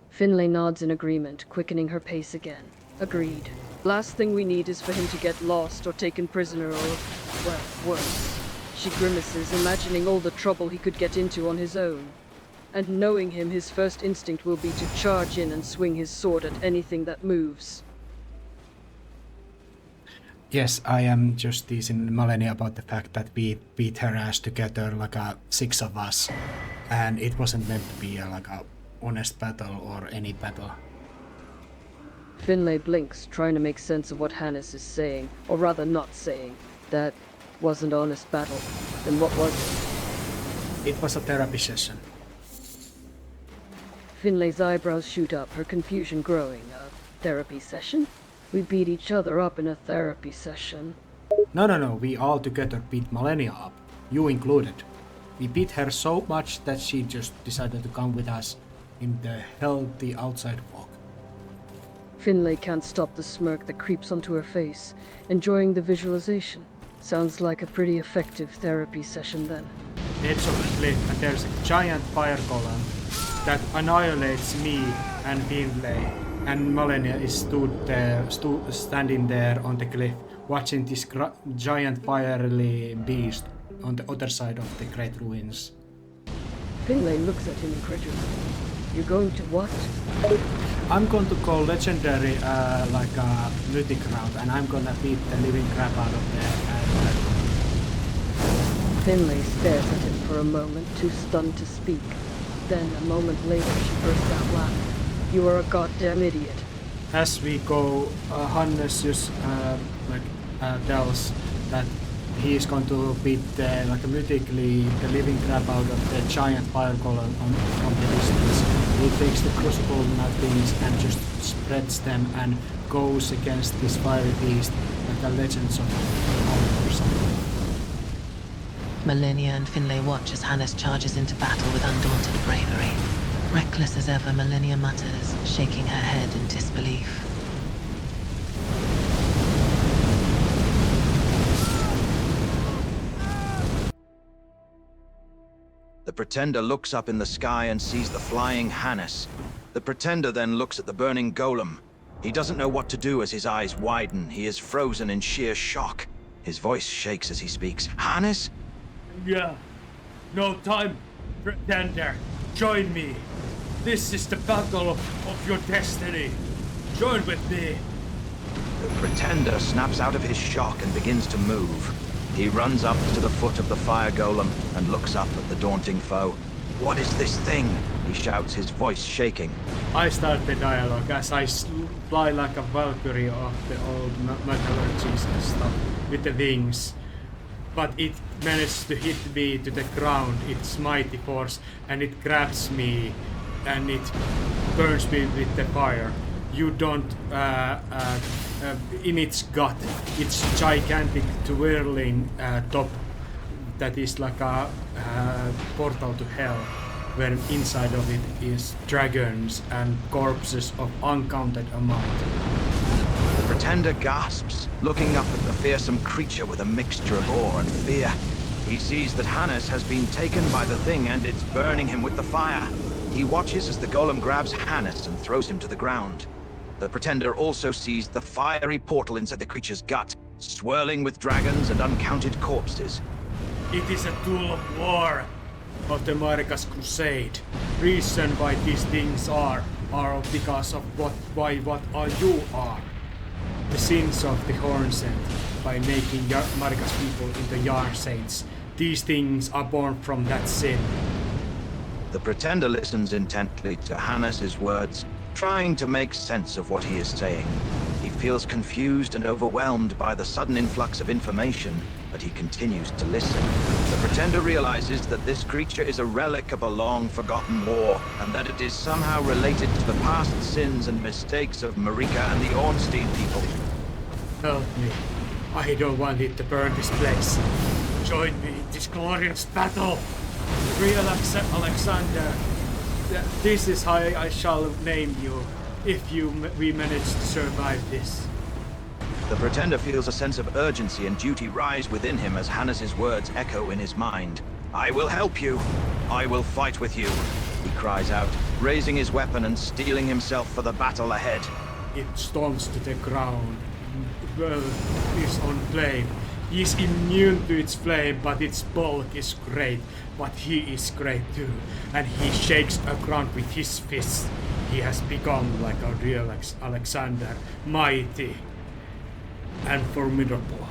Finlay nods in agreement, quickening her pace again. Agreed. Last thing we need is for him to get lost or taken prisoner or, well, worse. She grimaces, imagining all the trouble he could get into on his own. And knowing him, his first instinct will be to charge in and swing his sword at anything that moves. Yes, I am just teasing Malenia about the fact that we beat her ass together, like six of us, and it wasn't meant to be like a honest battle or any battle. Finlay blinks, trying to make sense of what Hannes is saying, or rather not saying. That wasn't honest battle. Then what was it? It was a therapy session. Finlay's eyebrows shoot up, her confusion growing. A therapy session? We beat each other up in a therapy session. No, we all together beat Malenia up, you included. We beat her so much that she just decided to come with us in the healthy outside walk. Finlay can't stop the smirk that creeps onto her face, enjoying the visualization. Sounds like a pretty effective therapy session then. Edge of the cliff, and there's a giant fire column that annihilates me and Finlay, and Malenia is standing there on the cliff, watching this giant fiery beast on the other side of the great ruins. Finlay looks at him incredulously. You're going to what? I'm going to call legendary like a mythic round, and I'm gonna beat the living crap out of there. Finlay stares at him for a moment, too stunned to speak. Then, a moment later, she bursts out laughing. You are a goddamn idiot. As we go, Hannes just tells that he is going to beat mythically the living crap out of the giant fire column on the distance. He takes the crucible things and just spreads them and goes against this fiery beast like the legends of or something. Malenia and Finlay watch as Hannes charges into battle with undaunted bravery. Reckless as ever, Malenia mutters, shaking her head in disbelief. The Pretender looks up in the sky and sees the flying Hannes. The Pretender then looks at the burning golem. He doesn't know what to do as his eyes widen. He is frozen in sheer shock. His voice shakes as he speaks. Hannes? Yeah. No time, Pretender. Join me. This is the battle of your destiny. Join with me. The Pretender snaps out of his shock and begins to move. He runs up to the foot of the fire golem and looks up at the daunting foe. What is this thing? He shouts, his voice shaking. I start the dialogue as I fly like a Valkyrie of the old metallurgies and stuff with the wings. But it managed to hit me to the ground, its mighty force, and it grabs me and it burns me with the fire. You don't, in its gut, its gigantic twirling top that is like a portal to hell, where inside of it is dragons and corpses of uncounted amount. The Pretender gasps, looking up at the fearsome creature with a mixture of awe and fear. He sees that Hannes has been taken by the thing and it's burning him with the fire. He watches as the golem grabs Hannes and throws him to the ground. The Pretender also sees the fiery portal inside the creature's gut, swirling with dragons and uncounted corpses. It is a tool of war of the Marika's crusade. Reason why these things are because of what you are. The sins of the Hornsent by making Marika's people into Yarn Saints. These things are born from that sin. The Pretender listens intently to Hannes' words, trying to make sense of what he is saying. He feels confused and overwhelmed by the sudden influx of information, but he continues to listen. The Pretender realizes that this creature is a relic of a long-forgotten war, and that it is somehow related to the past sins and mistakes of Marika and the Ornstein people. Help me. I don't want it to burn this place. Join me in this glorious battle. Real Alexander. This is how I shall name you, if we manage to survive this. The Pretender feels a sense of urgency and duty rise within him as Hannes' words echo in his mind. I will help you. I will fight with you, he cries out, raising his weapon and steeling himself for the battle ahead. It stomps to the ground. Well, is on flame. He's immune to its flame, but its bulk is great. But he is great too, and he shakes the ground with his fists. He has become like a real Alexander, mighty and formidable.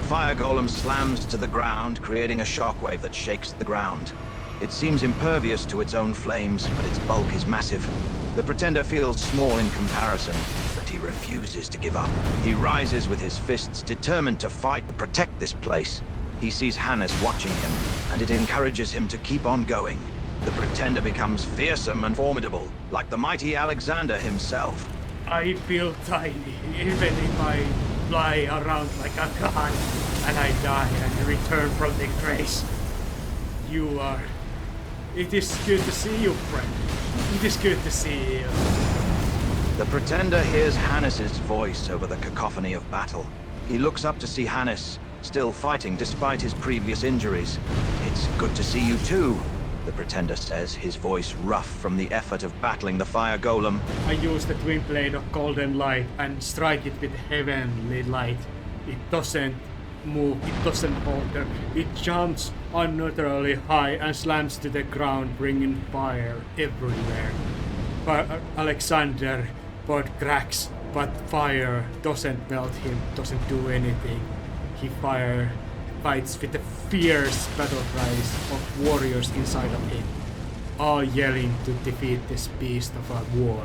Fire Golem slams to the ground, creating a shockwave that shakes the ground. It seems impervious to its own flames, but its bulk is massive. The Pretender feels small in comparison, but he refuses to give up. He rises with his fists, determined to fight to protect this place. He sees Hannes watching him, and it encourages him to keep on going. The Pretender becomes fearsome and formidable, like the mighty Alexander himself. I feel tiny, even if I fly around like a god, and I die and return from the grace. You are... It is good to see you, friend. It is good to see you. The Pretender hears Hannes's voice over the cacophony of battle. He looks up to see Hannes, still fighting despite his previous injuries. It's good to see you too, the Pretender says, his voice rough from the effort of battling the Fire Golem. I use the twin blade of golden light and strike it with heavenly light. It doesn't move, it doesn't falter. It jumps unnaturally high and slams to the ground, bringing fire everywhere. Alexander both cracks, but fire doesn't melt him, doesn't do anything. He fights with the fierce battle cries of warriors inside of him, all yelling to defeat this beast of a war,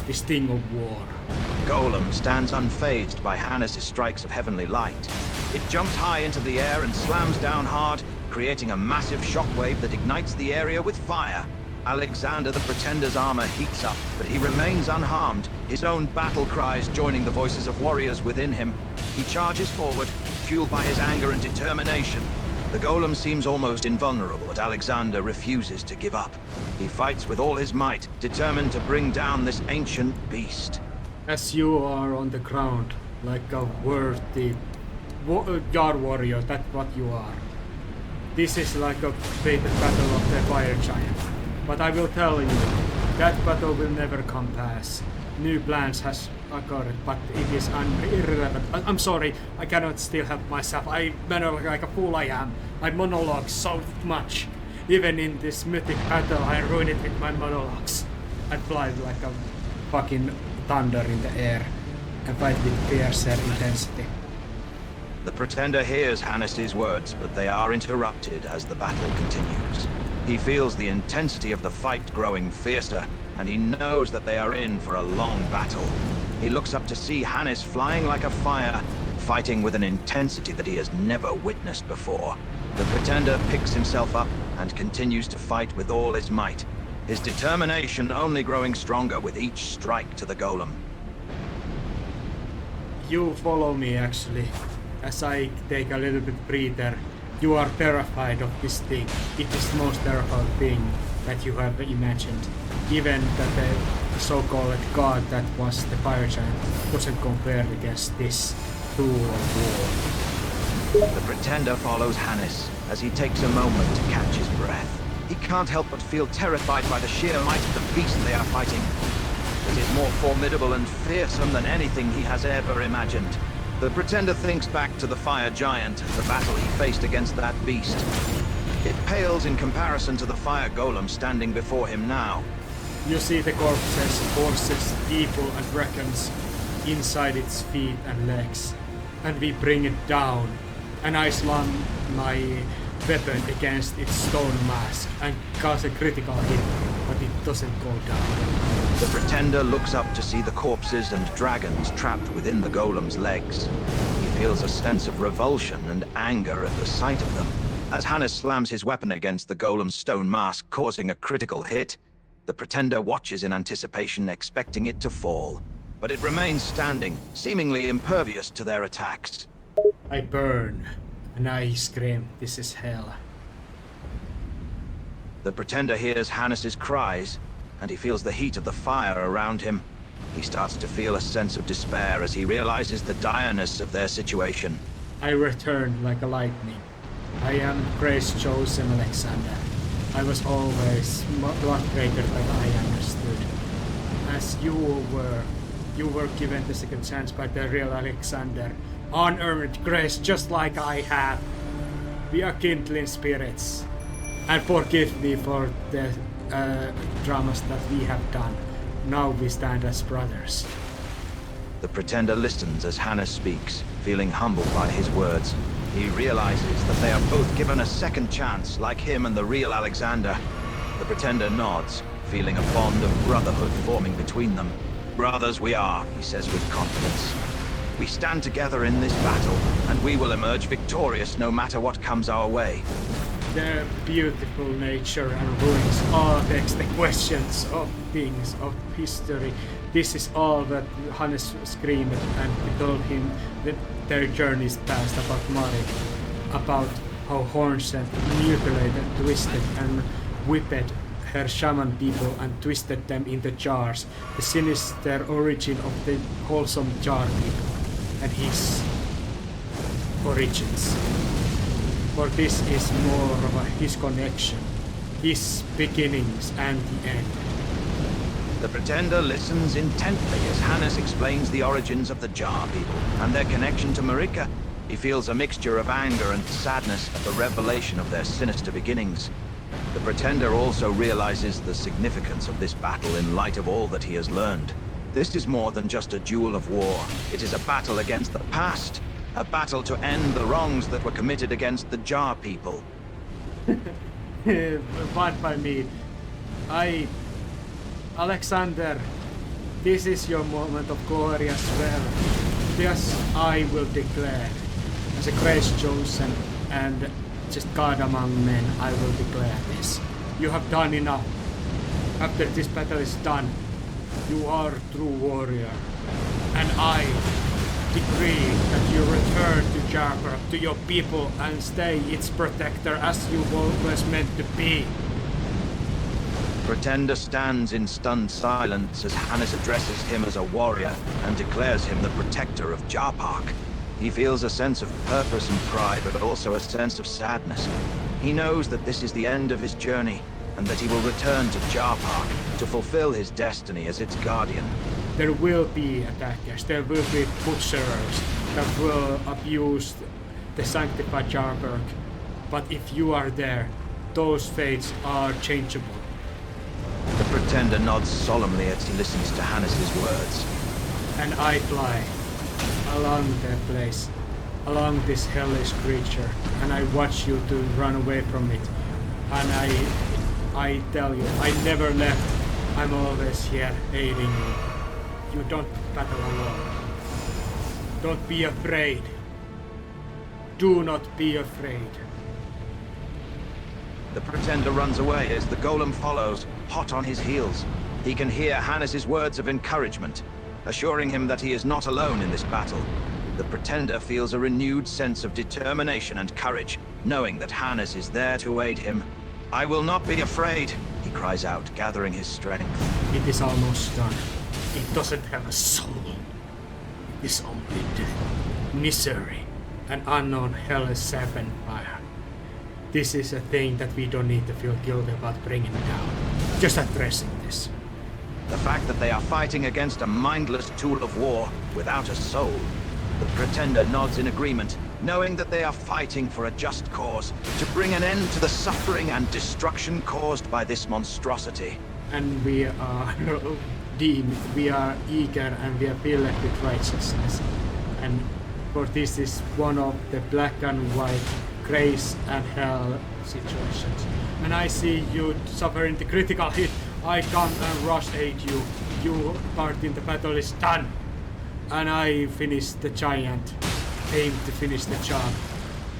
this thing of war. Golem stands unfazed by Hannes' strikes of heavenly light. It jumps high into the air and slams down hard, creating a massive shockwave that ignites the area with fire. Alexander the Pretender's armor heats up, but he remains unharmed, his own battle cries joining the voices of warriors within him. He charges forward, fueled by his anger and determination. The Golem seems almost invulnerable, but Alexander refuses to give up. He fights with all his might, determined to bring down this ancient beast. As you are on the ground, like a worthy guard warrior, that's what you are. This is like a fated battle of the fire giant. But I will tell you, that battle will never come past. New plans has occurred, but it is irrelevant. I'm sorry, I cannot still help myself. I monologue like a fool I am. I monologue so much. Even in this mythic battle, I ruin it with my monologues. I fly like a fucking thunder in the air and fight with fiercer intensity. The Pretender hears Hannes' words, but they are interrupted as the battle continues. He feels the intensity of the fight growing fiercer, and he knows that they are in for a long battle. He looks up to see Hannes flying like a fire, fighting with an intensity that he has never witnessed before. The Pretender picks himself up and continues to fight with all his might, his determination only growing stronger with each strike to the Golem. You follow me, actually. As I take a little bit breather, you are terrified of this thing. It is the most terrifying thing that you have imagined. Even that the so-called god that was the fire giant doesn't compare against this tool of war. The Pretender follows Hannes as he takes a moment to catch his breath. He can't help but feel terrified by the sheer might of the beast they are fighting. It is more formidable and fearsome than anything he has ever imagined. The Pretender thinks back to the fire giant, the battle he faced against that beast. It pales in comparison to the fire golem standing before him now. You see the corpses, horses, people and dragons inside its feet and legs. And we bring it down. And I slam my weapon against its stone mask and cause a critical hit, but it doesn't go down. The Pretender looks up to see the corpses and dragons trapped within the golem's legs. He feels a sense of revulsion and anger at the sight of them. As Hannes slams his weapon against the golem's stone mask, causing a critical hit, the Pretender watches in anticipation, expecting it to fall. But it remains standing, seemingly impervious to their attacks. I burn, and I scream, this is hell. The Pretender hears Hannes' cries, and he feels the heat of the fire around him. He starts to feel a sense of despair as he realizes the direness of their situation. I return like a lightning. I am Grace chosen Alexander. I was always much greater than I understood. As you were given the second chance by the real Alexander. unearned grace just like I have. We are kindling spirits. And forgive me for the dramas that we have done. Now we stand as brothers. The pretender listens as Hannes speaks, feeling humbled by his words. He realizes that they are both given a second chance, like him and the real Alexander. The pretender nods, feeling a bond of brotherhood forming between them. Brothers we are, he says with confidence. We stand together in this battle, and we will emerge victorious no matter what comes our way. The beautiful nature and ruins all begs the questions of things, of history. This is all that Hannes screamed, and we told him that their journeys past about Mari, about how Hornsent mutilated, twisted and whipped her shaman people and twisted them into jars, the sinister origin of the wholesome jar people, and his origins. For this is more of his connection, his beginnings and the end. The pretender listens intently as Hannes explains the origins of the Jar people and their connection to Marika. He feels a mixture of anger and sadness at the revelation of their sinister beginnings. The pretender also realizes the significance of this battle in light of all that he has learned. This is more than just a duel of war. It is a battle against the past. A battle to end the wrongs that were committed against the Jar people. What by me? Alexander, this is your moment of glory as well. This I will declare. As a grace chosen and just God among men, I will declare this. You have done enough. After this battle is done, you are a true warrior. And I decree that you return to Jarkar, to your people, and stay its protector as you always meant to be. Pretender stands in stunned silence as Hannes addresses him as a warrior and declares him the protector of Jarpark. He feels a sense of purpose and pride, but also a sense of sadness. He knows that this is the end of his journey, and that he will return to Jarpark to fulfill his destiny as its guardian. There will be attackers, there will be butcherers that will abuse the sanctified Jarberg. But if you are there, those fates are changeable. The pretender nods solemnly as he listens to Hannes' words. And I fly along that place, along this hellish creature, and I watch you to run away from it. And I tell you, I never left. I'm always here aiding you. You don't battle alone. Don't be afraid. Do not be afraid. The pretender runs away as the golem follows, hot on his heels. He can hear Hannes' words of encouragement, assuring him that he is not alone in this battle. The pretender feels a renewed sense of determination and courage, knowing that Hannes is there to aid him. I will not be afraid, he cries out, gathering his strength. It is almost done. It doesn't have a soul. It is only death, misery, and unknown hellish serpent fire. This is a thing that we don't need to feel guilty about bringing down. Just addressing this. The fact that they are fighting against a mindless tool of war without a soul. The pretender nods in agreement, knowing that they are fighting for a just cause, to bring an end to the suffering and destruction caused by this monstrosity. And we are deemed, we are eager, and we are filled with righteousness. And for this is one of the black and white grace and hell situations. When I see you suffering the critical hit, I come and rush aid you. Your part in the battle is done. And I finish the giant. Aim to finish the job.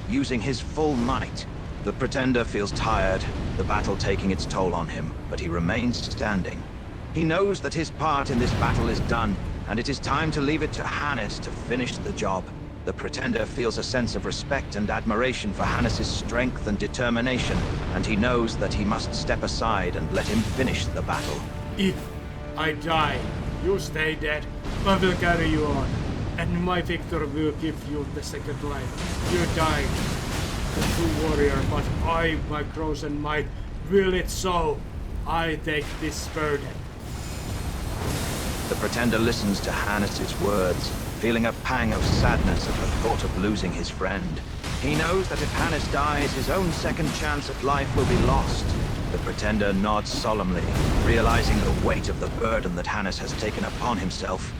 Using his full might, the pretender feels tired, the battle taking its toll on him, but he remains standing. He knows that his part in this battle is done, and it is time to leave it to Hannes to finish the job. The pretender feels a sense of respect and admiration for Hannes' strength and determination, and he knows that he must step aside and let him finish the battle. If I die, you stay dead. I will carry you on, and my victor will give you the second life. You died, a true warrior, but I, my growth and might, will it so. I take this burden. The pretender listens to Hannes' words, feeling a pang of sadness at the thought of losing his friend. He knows that if Hannes dies, his own second chance at life will be lost. The Pretender nods solemnly, realizing the weight of the burden that Hannes has taken upon himself.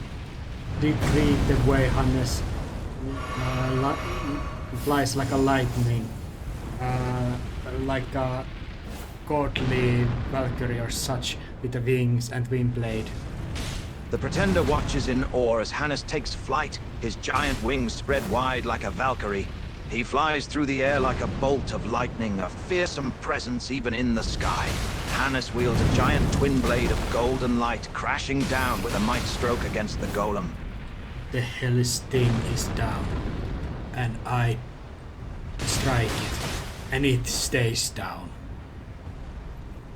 Decree the way Hannes flies like a lightning, like a godly Valkyrie or such, with the wings and wind blade. The Pretender watches in awe as Hannes takes flight, his giant wings spread wide like a Valkyrie. He flies through the air like a bolt of lightning, a fearsome presence even in the sky. Hannes wields a giant twin blade of golden light, crashing down with a might stroke against the golem. The hellish thing is down, and I strike it, and it stays down.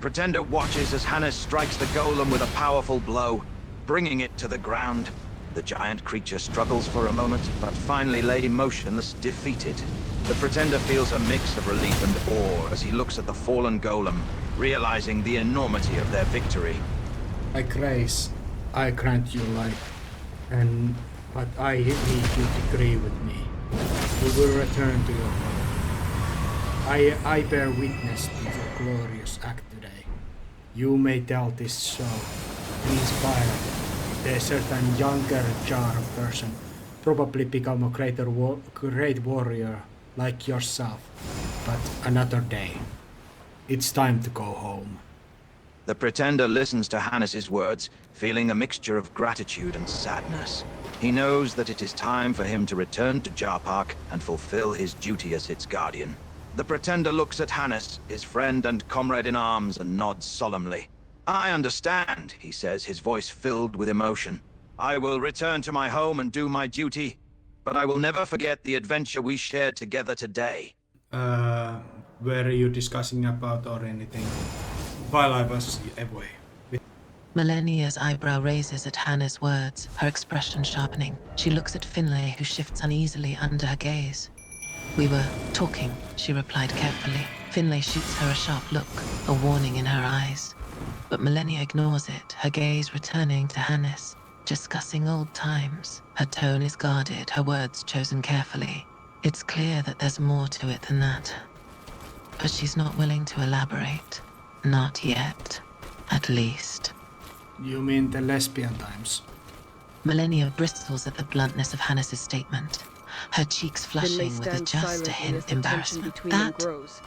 Pretender watches as Hannes strikes the golem with a powerful blow, bringing it to the ground. The giant creature struggles for a moment, but finally lay motionless, defeated. The Pretender feels a mix of relief and awe as he looks at the fallen golem, realizing the enormity of their victory. By grace, I grant you life, but I need you to agree with me. You will return to your home. I bear witness to your glorious act today. You may tell this so, and inspire a certain younger jar of person, probably become a great warrior like yourself, but another day. It's time to go home. The Pretender listens to Hannes's words, feeling a mixture of gratitude and sadness. He knows that it is time for him to return to Jarpark and fulfill his duty as its guardian. The Pretender looks at Hannes, his friend and comrade in arms, and nods solemnly. I understand, he says, his voice filled with emotion. I will return to my home and do my duty, but I will never forget the adventure we shared together today. Were you discussing about or anything while I was away? Millennia's eyebrow raises at Hannah's words, her expression sharpening. She looks at Finlay, who shifts uneasily under her gaze. We were talking, she replied carefully. Finlay shoots her a sharp look, a warning in her eyes. But Millennia ignores it, her gaze returning to Hannes, discussing old times. Her tone is guarded, her words chosen carefully. It's clear that there's more to it than that. But she's not willing to elaborate. Not yet, at least. You mean the lesbian times? Millennia bristles at the bluntness of Hannes's statement, her cheeks flushing with just a hint of embarrassment.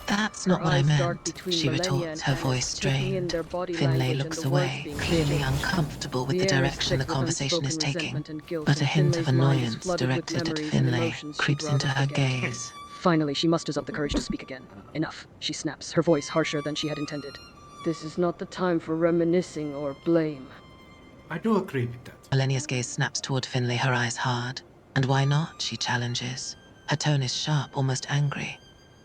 That's not what I meant, she retorts, her voice strained. Finlay looks away, clearly uncomfortable with the direction the conversation is taking. But a hint of annoyance directed at Finlay creeps into her gaze. Finally, she musters up the courage to speak again. Enough, she snaps, her voice harsher than she had intended. This is not the time for reminiscing or blame. I do agree with that. Millennia's gaze snaps toward Finlay, her eyes hard. And why not, she challenges. Her tone is sharp, almost angry.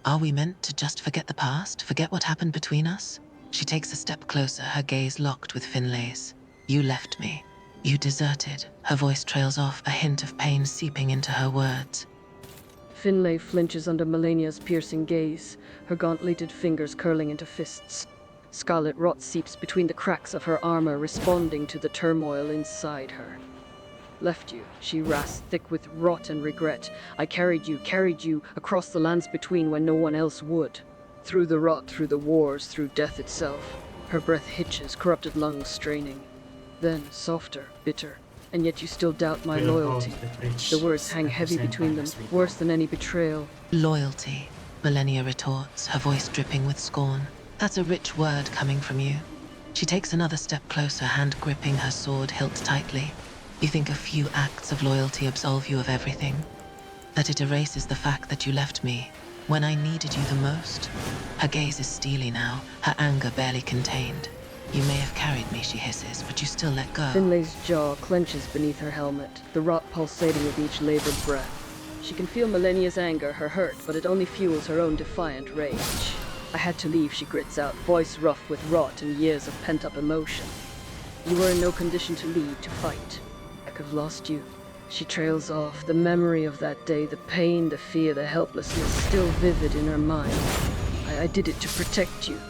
Are we meant to just forget the past, forget what happened between us? She takes a step closer, her gaze locked with Finlay's. You left me. You deserted. Her voice trails off, a hint of pain seeping into her words. Finlay flinches under Millennia's piercing gaze, her gauntleted fingers curling into fists. Scarlet rot seeps between the cracks of her armor, responding to the turmoil inside her. Left you, she rasps, thick with rot and regret. I carried you, across the lands between when no one else would. Through the rot, through the wars, through death itself. Her breath hitches, corrupted lungs straining. Then, softer, bitter, and yet you still doubt my loyalty. The words hang heavy between them, worse than any betrayal. Loyalty, Millennia retorts, her voice dripping with scorn. That's a rich word coming from you. She takes another step closer, hand gripping her sword hilt tightly. You think a few acts of loyalty absolve you of everything? That it erases the fact that you left me when I needed you the most? Her gaze is steely now, her anger barely contained. You may have carried me, she hisses, but you still let go. Finlay's jaw clenches beneath her helmet, the rot pulsating with each labored breath. She can feel Millennia's anger, her hurt, but it only fuels her own defiant rage. I had to leave, she grits out, voice rough with rot and years of pent-up emotion. You were in no condition to lead, to fight. I've lost you. She trails off, the memory of that day, the pain, the fear, the helplessness, still vivid in her mind. I did it to protect you.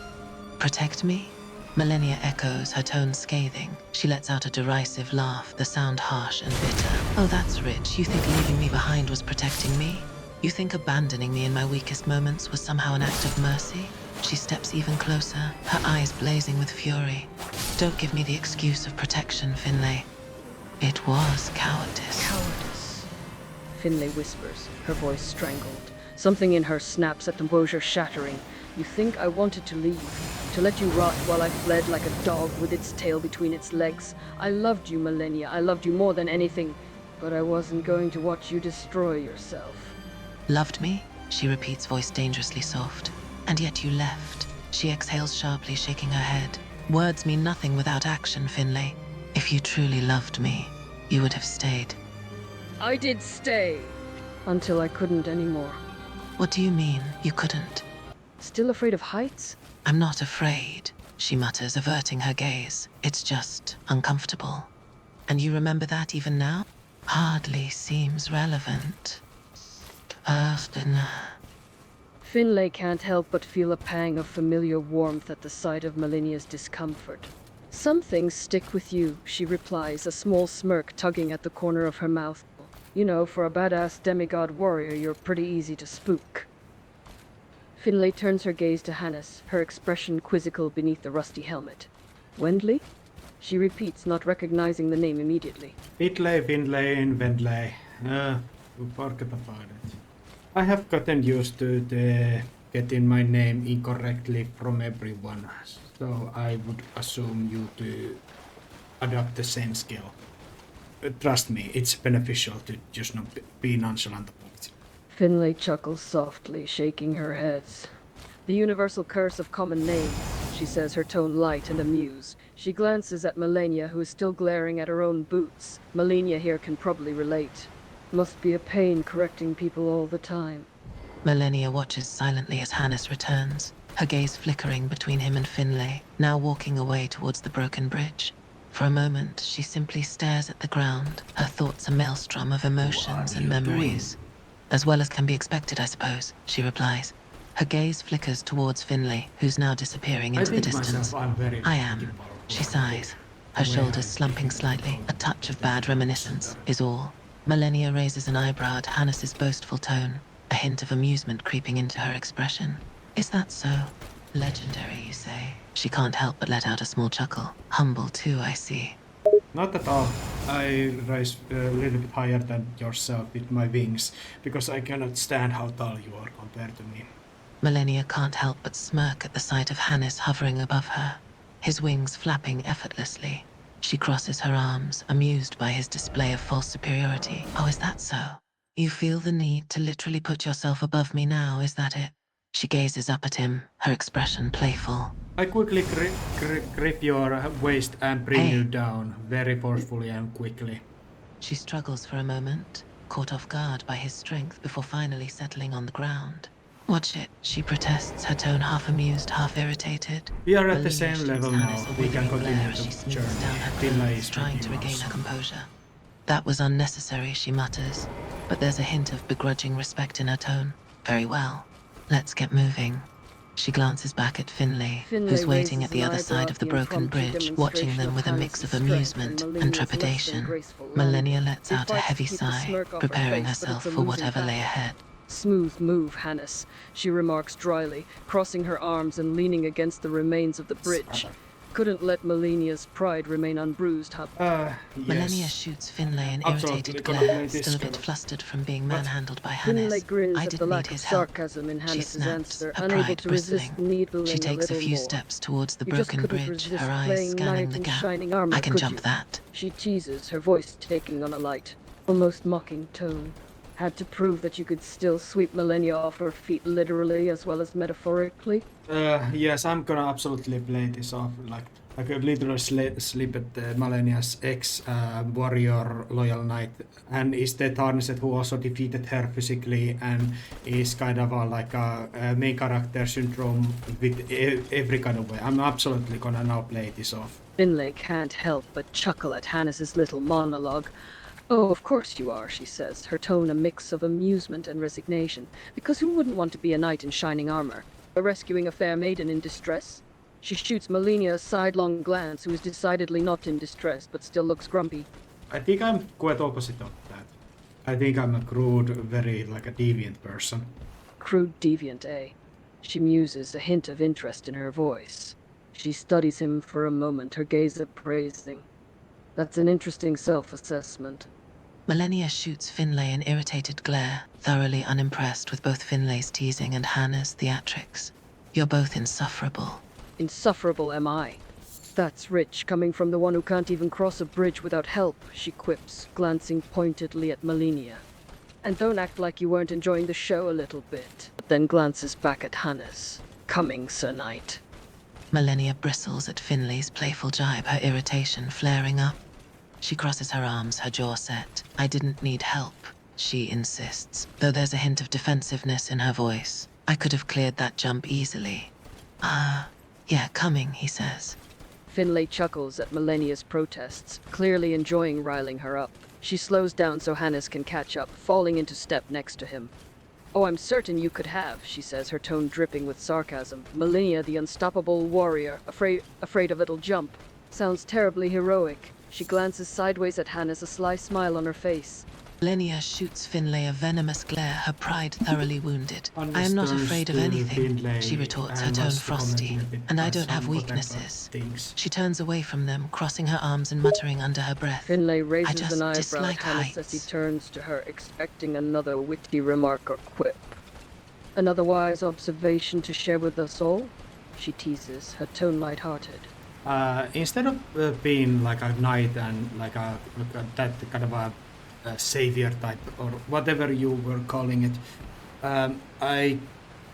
Protect me? Millennia echoes, her tone scathing. She lets out a derisive laugh, the sound harsh and bitter. Oh, that's rich. You think leaving me behind was protecting me? You think abandoning me in my weakest moments was somehow an act of mercy? She steps even closer, her eyes blazing with fury. Don't give me the excuse of protection, Finlay. It was cowardice. Cowardice. Finlay whispers, her voice strangled. Something in her snaps at the composure shattering. You think I wanted to leave, to let you rot while I fled like a dog with its tail between its legs. I loved you, Millennia. I loved you more than anything. But I wasn't going to watch you destroy yourself. Loved me? She repeats, voice dangerously soft. And yet you left. She exhales sharply, shaking her head. Words mean nothing without action, Finlay. If you truly loved me, you would have stayed. I did stay. Until I couldn't anymore. What do you mean, you couldn't? Still afraid of heights? I'm not afraid, she mutters, averting her gaze. It's just uncomfortable. And you remember that even now? Hardly seems relevant. Finlay can't help but feel a pang of familiar warmth at the sight of Millennia's discomfort. Some things stick with you, she replies, a small smirk tugging at the corner of her mouth. You know, for a badass demigod warrior, you're pretty easy to spook. Finlay turns her gaze to Hannes, her expression quizzical beneath the rusty helmet. Wendley? She repeats, not recognizing the name immediately. Finlay, and Wendley. Forget about it. I have gotten used to getting my name incorrectly from everyone, so I would assume you to adopt the same skill. Trust me, it's beneficial to just not be nonchalant about it. Finlay chuckles softly, shaking her head. The universal curse of common names, she says, her tone light and amused. She glances at Millennia, who is still glaring at her own boots. Millennia here can probably relate. Must be a pain correcting people all the time. Millennia watches silently as Hannes returns, her gaze flickering between him and Finlay, now walking away towards the broken bridge. For a moment, she simply stares at the ground, her thoughts a maelstrom of emotions and memories. As well as can be expected, I suppose, she replies. Her gaze flickers towards Finlay, who's now disappearing into the distance. I am, she sighs, her shoulders slumping slightly. A touch of bad reminiscence is all. Millennia raises an eyebrow at Hannes's boastful tone, a hint of amusement creeping into her expression. Is that so? Legendary, you say? She can't help but let out a small chuckle. Humble too, I see. Not at all. I rise a little bit higher than yourself with my wings, because I cannot stand how tall you are compared to me. Millennia can't help but smirk at the sight of Hannes hovering above her, his wings flapping effortlessly. She crosses her arms, amused by his display of false superiority. Oh, is that so? You feel the need to literally put yourself above me now, is that it? She gazes up at him, her expression playful. I quickly grip your waist and bring you down, very forcefully and quickly. She struggles for a moment, caught off guard by his strength before finally settling on the ground. Watch it, she protests, her tone half amused, half irritated. We are at the Millennia same shoots level Hannes now. a We can withering glare continue as she the smooths journey. down her Finlay clothes, is trying to regain her composure. That was unnecessary, she mutters, but there's a hint of begrudging respect in her tone. Very well, let's get moving. She glances back at Finlay, who's waiting at the other side of the broken bridge, watching them with a mix of amusement and trepidation. Millennia lets out a heavy sigh, preparing herself for whatever lay ahead. Smooth move, Hannes, she remarks dryly, crossing her arms and leaning against the remains of the bridge. Couldn't let Millennia's pride remain unbruised, huh? Yes. Millennia shoots Finlay an irritated glare, still a bit flustered from being manhandled by Finlay Hannes. grins I at the didn't need lack of his help. sarcasm in She Hannes's snaps, answer, her unable pride to resist bristling. needling She takes a little few more. steps towards the You just broken couldn't bridge, resist her eyes playing scanning knight the in gap. shining armor, I can could jump you? that. She teases, her voice taking on a light, almost mocking tone. Had to prove that you could still sweep Millennia off her feet literally as well as metaphorically? Yes, I'm gonna absolutely play this off. I could literally sleep at Millennia's ex-warrior loyal knight, and is the Tarnished who also defeated her physically, and is kind of like a main character syndrome with every kind of way. I'm absolutely gonna now play this off. Finlay can't help but chuckle at Hannes's little monologue. Oh, of course you are, she says, her tone a mix of amusement and resignation. Because who wouldn't want to be a knight in shining armor? Rescuing a fair maiden in distress? She shoots Melania a sidelong glance, who is decidedly not in distress, but still looks grumpy. I think I'm quite opposite of that. I think I'm a crude, very like a deviant person. Crude deviant, eh? She muses, a hint of interest in her voice. She studies him for a moment, her gaze appraising. That's an interesting self-assessment. Melania shoots Finlay an irritated glare, thoroughly unimpressed with both Finlay's teasing and Hannah's theatrics. You're both insufferable. Insufferable am I. That's rich, coming from the one who can't even cross a bridge without help, she quips, glancing pointedly at Melania. And don't act like you weren't enjoying the show a little bit, but then glances back at Hannes. Coming, Sir Knight. Melania bristles at Finlay's playful jibe, her irritation flaring up. She crosses her arms, her jaw set. I didn't need help, she insists, though there's a hint of defensiveness in her voice. I could have cleared that jump easily. Yeah, coming, he says. Finlay chuckles at Melania's protests, clearly enjoying riling her up. She slows down so Hannes can catch up, falling into step next to him. Oh, I'm certain you could have, she says, her tone dripping with sarcasm. Melania, the unstoppable warrior, afraid of it'll jump. Sounds terribly heroic. She glances sideways at Hannes, a sly smile on her face. Melania shoots Finlay a venomous glare, her pride thoroughly wounded. I am not afraid of anything, she retorts, her tone frosty. And I don't have weaknesses. She turns away from them, crossing her arms and muttering under her breath. Finlay I raises just an eyebrow at dislike Hannes as he heights. turns to her, expecting another witty remark or quip. Another wise observation to share with us all? She teases, her tone light-hearted. Instead of being like a knight and like that kind of a savior type or whatever you were calling it, I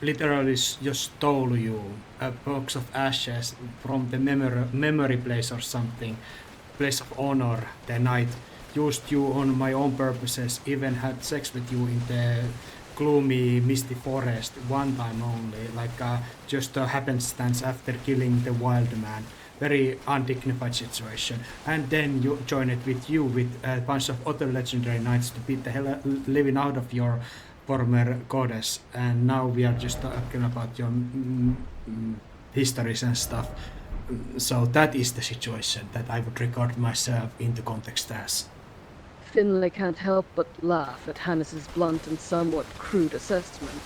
literally just stole you a box of ashes from the memory place or something, place of honor. The night used you on my own purposes, even had sex with you in the gloomy, misty forest one time only, like just a happenstance after killing the wild man. Very undignified situation. And then you join it with a bunch of other legendary knights to beat the hell living out of your former goddess. And now we are just talking about your histories and stuff. So that is the situation that I would regard myself in the context as. Finlay can't help but laugh at Hannes's blunt and somewhat crude assessment.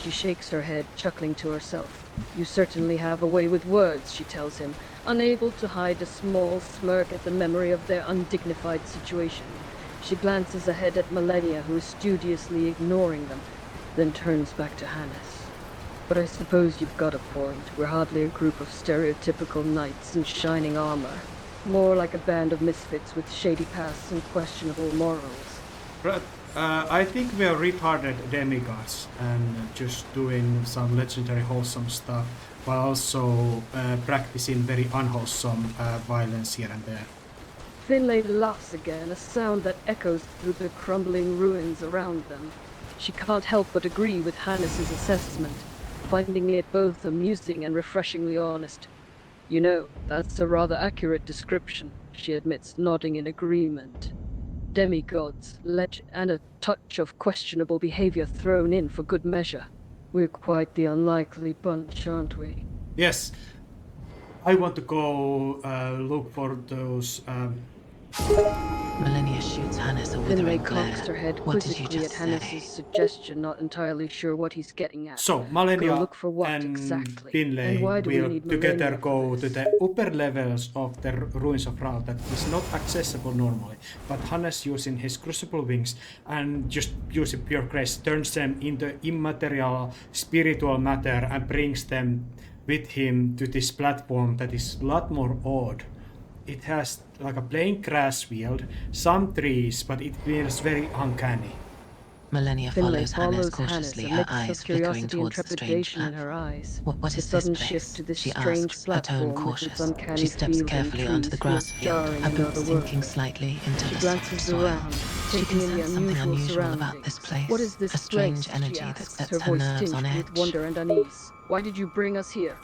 She shakes her head, chuckling to herself. You certainly have a way with words, she tells him, unable to hide a small smirk at the memory of their undignified situation. She glances ahead at Melania, who is studiously ignoring them, then turns back to Hannes. But I suppose you've got a point. We're hardly a group of stereotypical knights in shining armor. More like a band of misfits with shady pasts and questionable morals. But I think we are retarded demigods and just doing some legendary wholesome stuff, while also practicing very unwholesome violence here and there. Finlay laughs again, a sound that echoes through the crumbling ruins around them. She can't help but agree with Hannes's assessment, finding it both amusing and refreshingly honest. You know, that's a rather accurate description, she admits, nodding in agreement. Demigods, and a touch of questionable behavior thrown in for good measure. We're quite the unlikely bunch, aren't we? Yes, I want to go look for those. Melania shoots Hannes a Finlay withering glare. cocks her head What did you quizzically at just Hannes's say? suggestion, not entirely sure what he's getting at. So, Malenia Go look for what and exactly? Finlay And why do we will need together Malenia go for to this? the upper levels of the ruins of Rao that is not accessible normally. But Hannes, using his crucible wings and just using pure grace, turns them into immaterial spiritual matter and brings them with him to this platform that is a lot more odd. It has like a plain grass field, some trees, but it feels very uncanny. Melania Finlay follows Hannes follows Hannes, cautiously, a her mix eyes of flickering curiosity and towards the strange trepidation in her platform. eyes. What The is this sudden place? shift to this She strange asks, her tone platform with its cautious. uncanny She steps field carefully and onto the trees grass feels field, jarring her and boots sinking otherworldly. slightly into She the glances soft soil. around, She taking can in the sense something unusual unusual about surroundings. this place. What is this A strange place? energy She that asks, sets her her voice nerves on tinged edge. with wonder and unease. Why did you bring us here?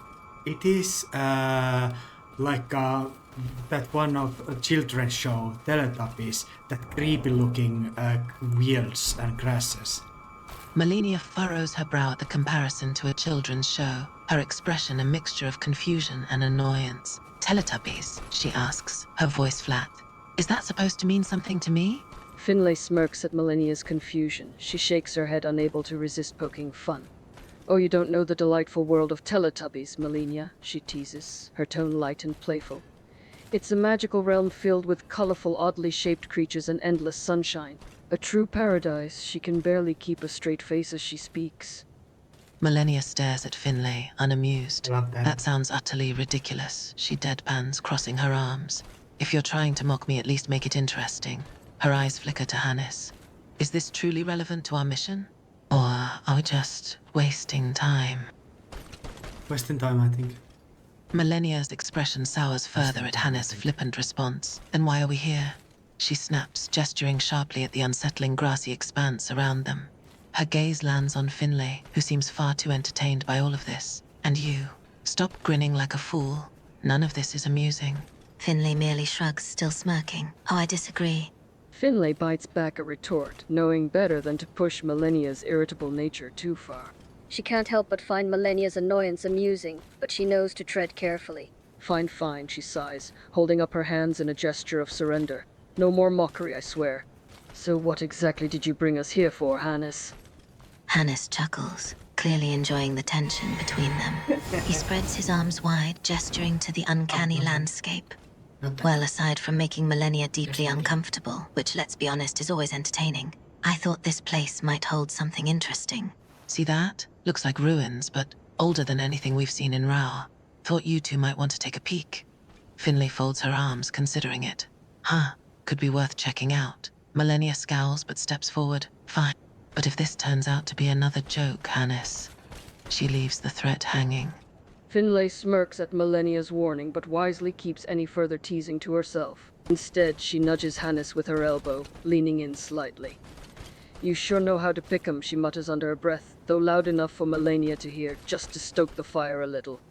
It is like that one of a children's show, Teletubbies, that creepy looking wheels and grasses. Melania furrows her brow at the comparison to a children's show. her expression a mixture of confusion and annoyance. Teletubbies, she asks, her voice flat. Is that supposed to mean something to me? Finlay smirks at Millennia's confusion. She shakes her head, unable to resist poking fun. Oh, you don't know the delightful world of Teletubbies, Millennia, she teases, her tone light and playful. It's a magical realm filled with colorful, oddly shaped creatures and endless sunshine. A true paradise. She can barely keep a straight face as she speaks. Millennia stares at Finlay, unamused. Love that. That sounds utterly ridiculous, she deadpans, crossing her arms. If you're trying to mock me, at least make it interesting. Her eyes flicker to Hannes. Is this truly relevant to our mission? Or are we just wasting time? Wasting time, I think. Millennia's expression sours further at Hannes' flippant response. Then why are we here? She snaps, gesturing sharply at the unsettling grassy expanse around them. Her gaze lands on Finlay, who seems far too entertained by all of this. And you. Stop grinning like a fool. None of this is amusing. Finlay merely shrugs, still smirking. Oh, I disagree. Finlay bites back a retort, knowing better than to push Millennia's irritable nature too far. She can't help but find Millennia's annoyance amusing, but she knows to tread carefully. Fine, fine, she sighs, holding up her hands in a gesture of surrender. No more mockery, I swear. So what exactly did you bring us here for, Hannes? Hannes chuckles, clearly enjoying the tension between them. He spreads his arms wide, gesturing to the uncanny landscape. Well, aside from making Millennia deeply uncomfortable, which, let's be honest, is always entertaining, I thought this place might hold something interesting. See that? Looks like ruins, but older than anything we've seen in Rao. Thought you two might want to take a peek. Finlay folds her arms, considering it. Huh, could be worth checking out. Millennia scowls but steps forward. Fine. But if this turns out to be another joke, Hannes. She leaves the threat hanging. Finlay smirks at Millennia's warning, but wisely keeps any further teasing to herself. Instead, she nudges Hannes with her elbow, leaning in slightly. You sure know how to pick 'em, she mutters under her breath, though loud enough for Millennia to hear, just to stoke the fire a little.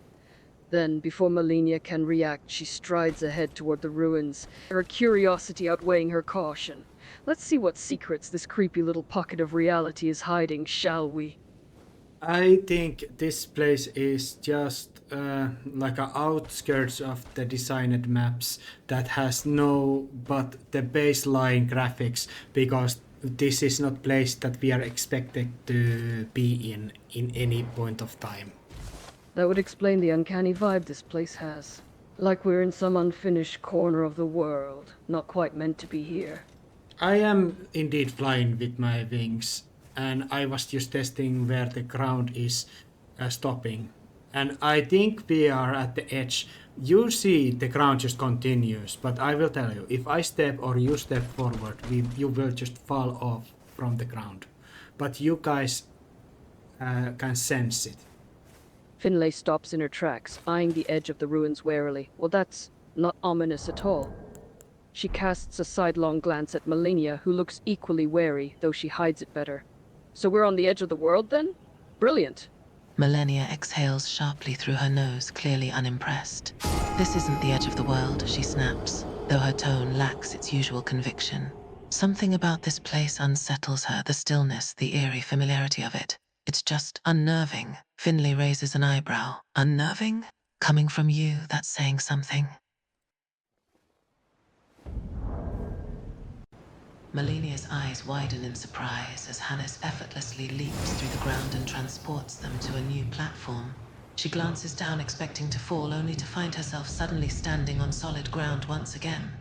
Then, before Millennia can react, she strides ahead toward the ruins, her curiosity outweighing her caution. Let's see what secrets this creepy little pocket of reality is hiding, shall we? I think this place is just like a outskirts of the designed maps that has no but the baseline graphics, because this is not place that we are expected to be in any point of time. That would explain the uncanny vibe this place has. Like we're in some unfinished corner of the world, not quite meant to be here. I am indeed flying with my wings, and I was just testing where the ground is stopping. And I think we are at the edge. You see the ground just continues, but I will tell you, if I step or you step forward, you will just fall off from the ground. But you guys can sense it. Finlay stops in her tracks, eyeing the edge of the ruins warily. Well, that's not ominous at all. She casts a sidelong glance at Millennia, who looks equally wary, though she hides it better. So we're on the edge of the world, then? Brilliant. Millennia exhales sharply through her nose, clearly unimpressed. This isn't the edge of the world, she snaps, though her tone lacks its usual conviction. Something about this place unsettles her, the stillness, the eerie familiarity of it. It's just unnerving. Finlay raises an eyebrow. Unnerving? Coming from you, that's saying something. Millennia's eyes widen in surprise as Hannes effortlessly leaps through the ground and transports them to a new platform. She glances down, expecting to fall, only to find herself suddenly standing on solid ground once again.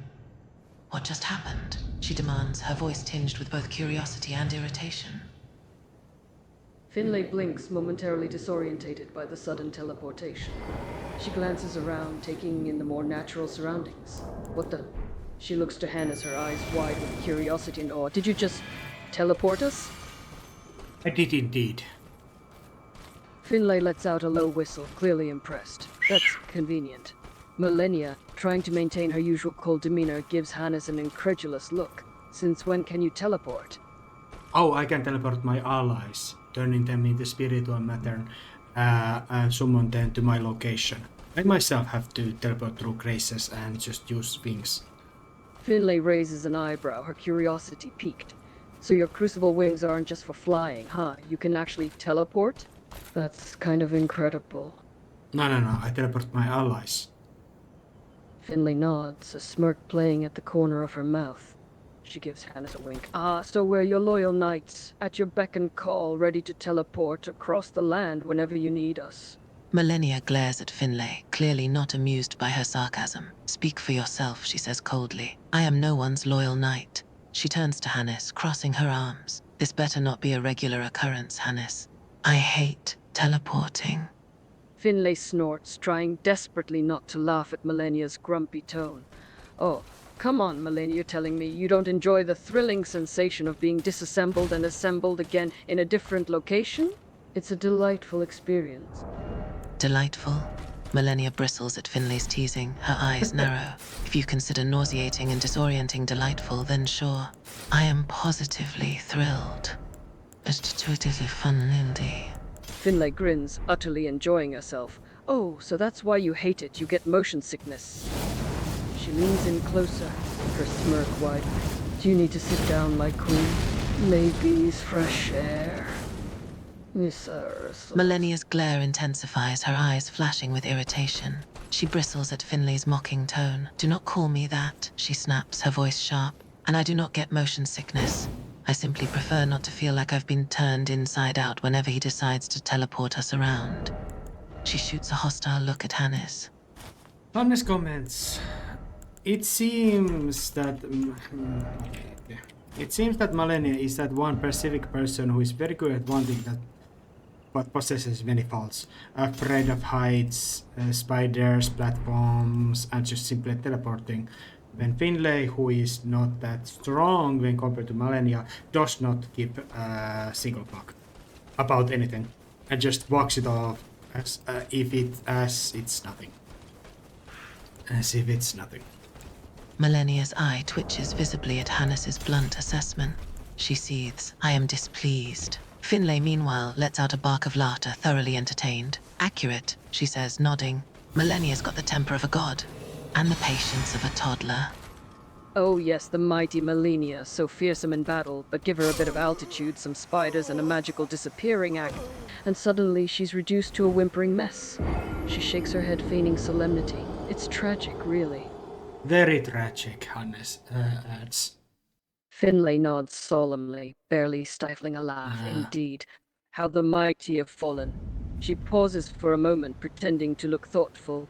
What just happened? She demands, her voice tinged with both curiosity and irritation. Finlay blinks, momentarily disorientated by the sudden teleportation. She glances around, taking in the more natural surroundings. What the... She looks to Hannes, her eyes wide with curiosity and awe. Did you just teleport us? I did indeed. Finlay lets out a low whistle, clearly impressed. That's convenient. Millennia, trying to maintain her usual cold demeanor, gives Hannes an incredulous look. Since when can you teleport? Oh, I can teleport my allies, turning them into spiritual matter and summon them to my location. I myself have to teleport through graces and just use wings. Finlay raises an eyebrow, her curiosity piqued. So your crucible wings aren't just for flying, huh? You can actually teleport? That's kind of incredible. No, I teleport my allies. Finlay nods, a smirk playing at the corner of her mouth. She gives Hannes a wink. Ah, so we're your loyal knights, at your beck and call, ready to teleport across the land whenever you need us. Millennia glares at Finlay, clearly not amused by her sarcasm. Speak for yourself, she says coldly. I am no one's loyal knight. She turns to Hannes, crossing her arms. This better not be a regular occurrence, Hannes. I hate teleporting. Finlay snorts, trying desperately not to laugh at Millennia's grumpy tone. Oh, come on, Millennia, you're telling me you don't enjoy the thrilling sensation of being disassembled and assembled again in a different location? It's a delightful experience. Delightful? Millennia bristles at Finlay's teasing, her eyes narrow. If you consider nauseating and disorienting delightful, then sure. I am positively thrilled. It's intuitively fun and indie. Finlay grins, utterly enjoying herself. Oh, so that's why you hate it. You get motion sickness. She leans in closer, her smirk widening. Do you need to sit down, my queen? Maybe's fresh air. Miss Ursula. Millennia's glare intensifies, her eyes flashing with irritation. She bristles at Finlay's mocking tone. Do not call me that, she snaps, her voice sharp. And I do not get motion sickness. I simply prefer not to feel like I've been turned inside out whenever he decides to teleport us around. She shoots a hostile look at Hannes. Hannes comments. It seems that Malenia is that one specific person who is very good at one thing that but possesses many faults. Afraid of heights, spiders, platforms, and just simply teleporting. When Finlay, who is not that strong when compared to Malenia, does not give a single fuck about anything and just walks it off as if it's nothing. As if it's nothing. Millennia's eye twitches visibly at Hannes's blunt assessment. She seethes. I am displeased. Finlay, meanwhile, lets out a bark of laughter, thoroughly entertained. Accurate, she says, nodding. Millennia's got the temper of a god, and the patience of a toddler. Oh yes, the mighty Malenia, so fearsome in battle, but give her a bit of altitude, some spiders, and a magical disappearing act, and suddenly she's reduced to a whimpering mess. She shakes her head, feigning solemnity. It's tragic, really. Very tragic, Hannes adds. Finlay nods solemnly, barely stifling a laugh. Indeed, how the mighty have fallen. She pauses for a moment, pretending to look thoughtful.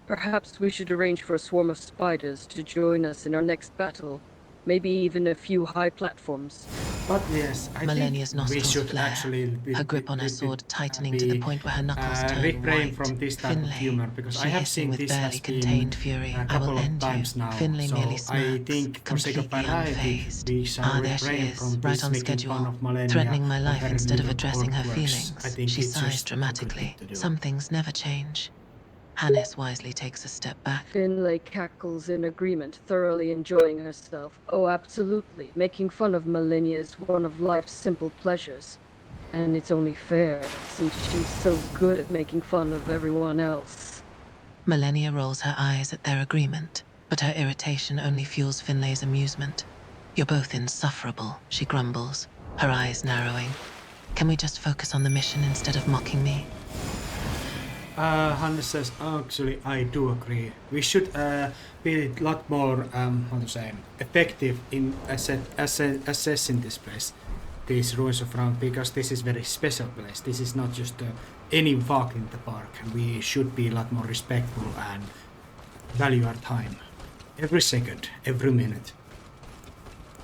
Perhaps we should arrange for a swarm of spiders to join us in our next battle. Maybe even a few high platforms. But yes, I Millennia's think we nostrils should flare, actually her grip on her sword tightening to the point where her knuckles turn refrain white. from this type of humor because she I have hissing seen with this barely has been contained fury. a I couple will of end times you. now. Finlay So merely I smirks, think for sake of completely variety, unfazed. we shall There she refrain is, from right this on making fun schedule, of Malenia threatening my or life her instead of little addressing her awkward. feelings. I think She it's sighs just a good dramatically. thing to do. Some things never change. Hannes wisely takes a step back. Finlay cackles in agreement, thoroughly enjoying herself. Oh, absolutely. Making fun of Malenia is one of life's simple pleasures. And it's only fair, since she's so good at making fun of everyone else. Millennia rolls her eyes at their agreement, but her irritation only fuels Finlay's amusement. You're both insufferable, she grumbles, her eyes narrowing. Can we just focus on the mission instead of mocking me? Hannes says, actually, I do agree. We should be a lot more, effective in assessing this place, these ruins of Round, because this is very special place. This is not just any walk in the park. We should be a lot more respectful and value our time. Every second, every minute.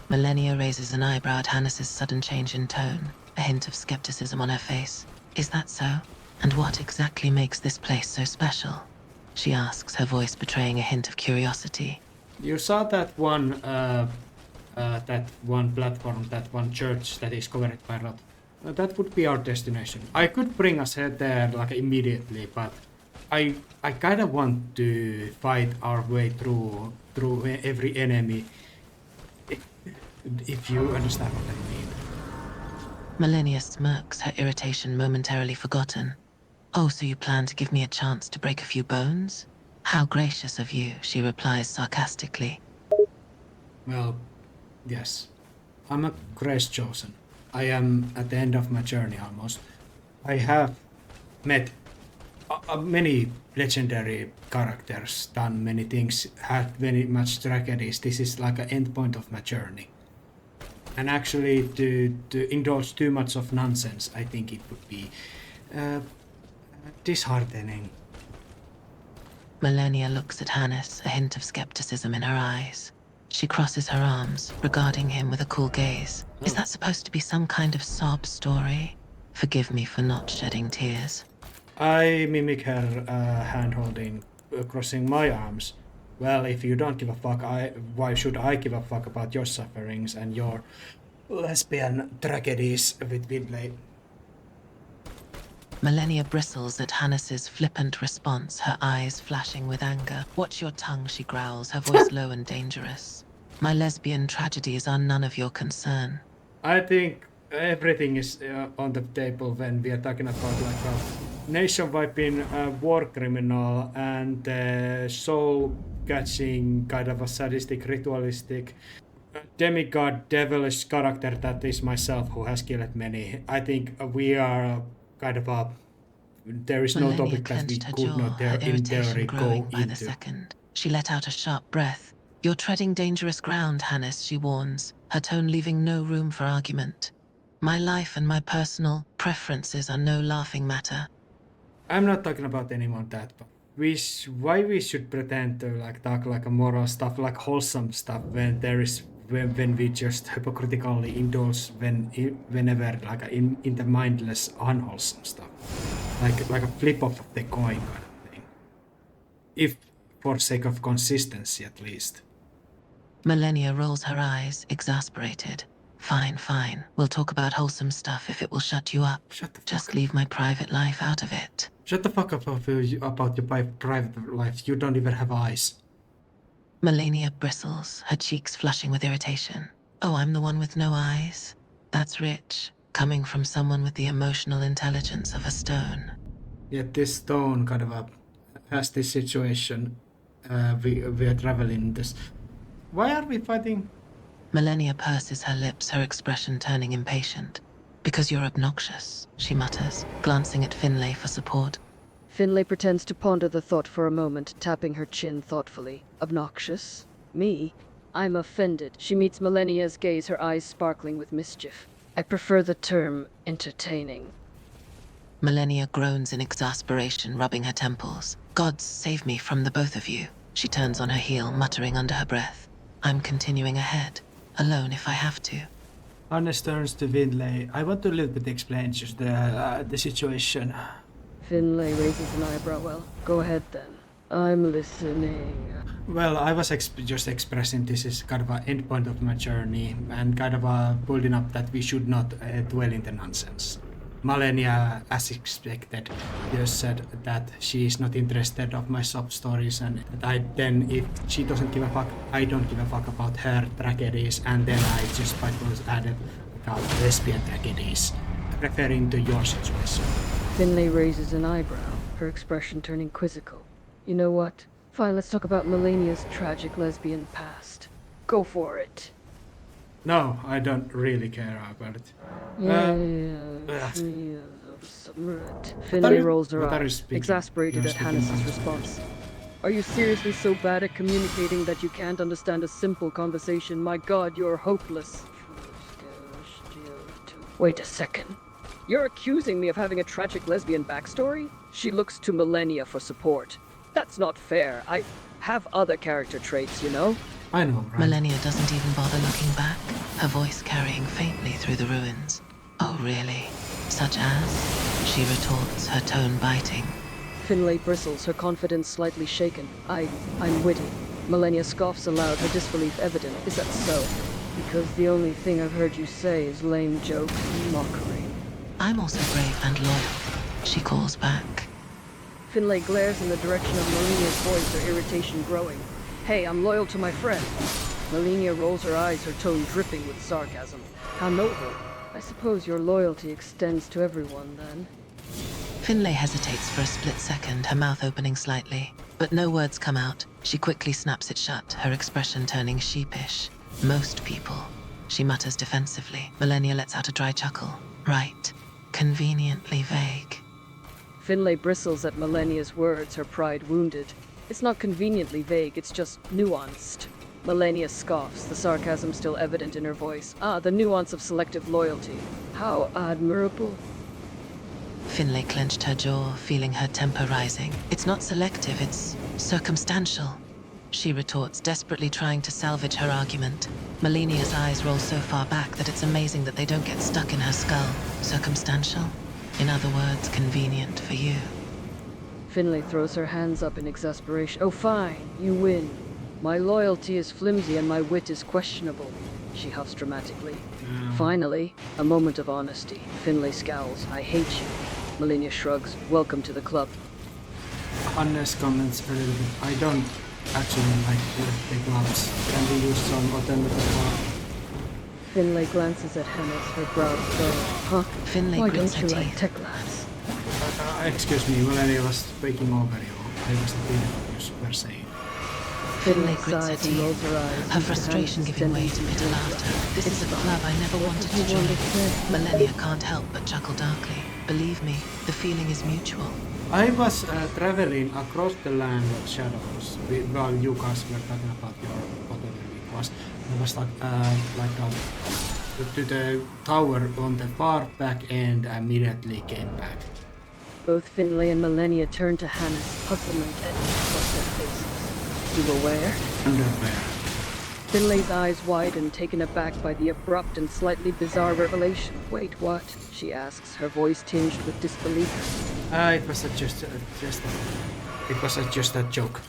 Millennia raises an eyebrow at Hannes's sudden change in tone, a hint of skepticism on her face. Is that so? And what exactly makes this place so special? She asks, her voice betraying a hint of curiosity. You saw that one platform, that one church that is covered by rock. That would be our destination. I could bring us there like immediately, but I kind of want to fight our way through every enemy. If you understand what I mean. Millennia smirks, her irritation momentarily forgotten. Oh, so you plan to give me a chance to break a few bones? How gracious of you, she replies sarcastically. Well, yes. I'm a grace chosen. I am at the end of my journey almost. I have met many legendary characters done many things, had very much tragedies. This is like an end point of my journey. And actually, to indulge too much of nonsense, I think it would be disheartening. Millennia looks at Hannes, a hint of skepticism in her eyes. She crosses her arms, regarding him with a cool gaze. Is that supposed to be some kind of sob story? Forgive me for not shedding tears. I mimic her hand-holding, crossing my arms. Well, if you don't give a fuck, why should I give a fuck about your sufferings and your lesbian tragedies with Vidley? Millennia bristles at Hannes's flippant response, her eyes flashing with anger. Watch your tongue, she growls, her voice low and dangerous. My lesbian tragedies are none of your concern. I think everything is on the table when we are talking about like a nation-wiping war criminal and soul-catching kind of a sadistic, ritualistic, demigod, devilish character that is myself who has killed many. I think we are kind of a... There is no Millennia topic that we clenched her could jaw, not her in theory irritation go growing by the into. second. She let out a sharp breath. You're treading dangerous ground, Hannes, she warns, her tone leaving no room for argument. My life and my personal preferences are no laughing matter. I'm not talking about anyone that, but why we should pretend to like talk like a moral stuff, like wholesome stuff, when there is when we just hypocritically indulge whenever like in the mindless unwholesome stuff, like a flip of the coin kind of thing. If for sake of consistency at least. Millennia rolls her eyes, exasperated. Fine, fine. We'll talk about wholesome stuff if it will shut you up. Shut the fuck Just up. leave my private life out of it. Shut the fuck up about your private life. You don't even have eyes. Millennia bristles, her cheeks flushing with irritation. Oh, I'm the one with no eyes? That's rich, coming from someone with the emotional intelligence of a stone. Yet this stone kind of has this situation. We are traveling this. Why are we fighting? Millennia purses her lips, her expression turning impatient. Because you're obnoxious, she mutters, glancing at Finlay for support. Finlay pretends to ponder the thought for a moment, tapping her chin thoughtfully. Obnoxious? Me? I'm offended. She meets Millennia's gaze, her eyes sparkling with mischief. I prefer the term entertaining. Millennia groans in exasperation, rubbing her temples. God save me from the both of you. She turns on her heel, muttering under her breath. I'm continuing ahead, alone if I have to. Hannes turns to Finlay. I want to a little bit explain just the situation. Finlay raises an eyebrow. Well, go ahead then. I'm listening. Well, I was just expressing this is kind of an end point of my journey and kind of building up that we should not dwell in the nonsense. Millennia, as expected, just said that she is not interested of my sob stories and that if she doesn't give a fuck, I don't give a fuck about her tragedies, and then I just by was added about lesbian tragedies, referring to your situation. Finlay raises an eyebrow, her expression turning quizzical. You know what? Fine, let's talk about Millennia's tragic lesbian past. Go for it. No, I don't really care about it. Finlay rolls her what are you eyes, speaking? exasperated You're at speaking Hannes' nonsense. response. Are you seriously so bad at communicating that you can't understand a simple conversation? My god, you're hopeless. Wait a second. You're accusing me of having a tragic lesbian backstory? She looks to Millennia for support. That's not fair. I have other character traits, you know? I know, right? Millennia doesn't even bother looking back, her voice carrying faintly through the ruins. Oh, really? Such as? She retorts, her tone biting. Finlay bristles, her confidence slightly shaken. I'm witty. Millennia scoffs aloud, her disbelief evident. Is that so? Because the only thing I've heard you say is lame jokes and mockery. I'm also brave and loyal, she calls back. Finlay glares in the direction of Millennia's voice, her irritation growing. Hey, I'm loyal to my friend. Millennia rolls her eyes, her tone dripping with sarcasm. How noble. I suppose your loyalty extends to everyone, then. Finlay hesitates for a split second, her mouth opening slightly. But no words come out. She quickly snaps it shut, her expression turning sheepish. Most people, she mutters defensively. Millennia lets out a dry chuckle. Right. Conveniently vague. Finlay bristles at Millennia's words, her pride wounded. It's not conveniently vague, it's just nuanced. Millennia scoffs, the sarcasm still evident in her voice. Ah, the nuance of selective loyalty. How admirable. Finlay clenched her jaw, feeling her temper rising. It's not selective, it's circumstantial. She retorts, desperately trying to salvage her argument. Millennia's eyes roll so far back that it's amazing that they don't get stuck in her skull. Circumstantial? In other words, convenient for you. Finlay throws her hands up in exasperation. Oh, fine, you win. My loyalty is flimsy and my wit is questionable, she huffs dramatically. Finally, a moment of honesty. Finlay scowls. I hate you. Millennia shrugs. Welcome to the club. Hannes comments a little bit. I don't actually like birthday gloves. Can we use some alternative? Finlay glances at Hannes, her brows furrowed. Huh? Finlay Why grits don't her you like teeth. tech labs? Excuse me, Millennia was speaking over you. I wasn't hearing what you were saying. Finlay Finlay grits her sighs and rolls teeth, her eyes. her into frustration Hannes' giving way to tendency bitter laughter. This is a club I never wanted to What did you want to join. say? Millennia can't help but chuckle darkly. Believe me, the feeling is mutual. I was traveling across the land of shadows while you guys were talking about your whatever it was. I was to the tower on the far back end and immediately came back. Both Finlay and Millennia turn to Hannes, puzzlement etched across their faces. You aware? Underwear. Finlay's eyes widen, taken aback by the abrupt and slightly bizarre revelation. Wait, what? She asks, her voice tinged with disbelief. It was just a joke.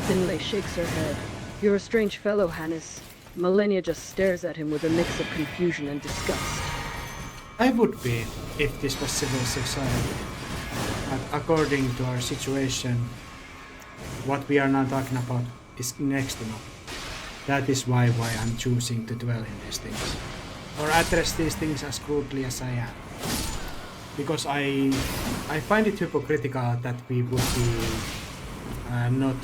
Finlay shakes her head. You're a strange fellow, Hannes. Millennia just stares at him with a mix of confusion and disgust. I would be if this was civil society. But according to our situation, what we are now talking about is next enough. That is why I'm choosing to dwell in these things. Or address these things as crudely as I am. Because I find it hypocritical that we would be not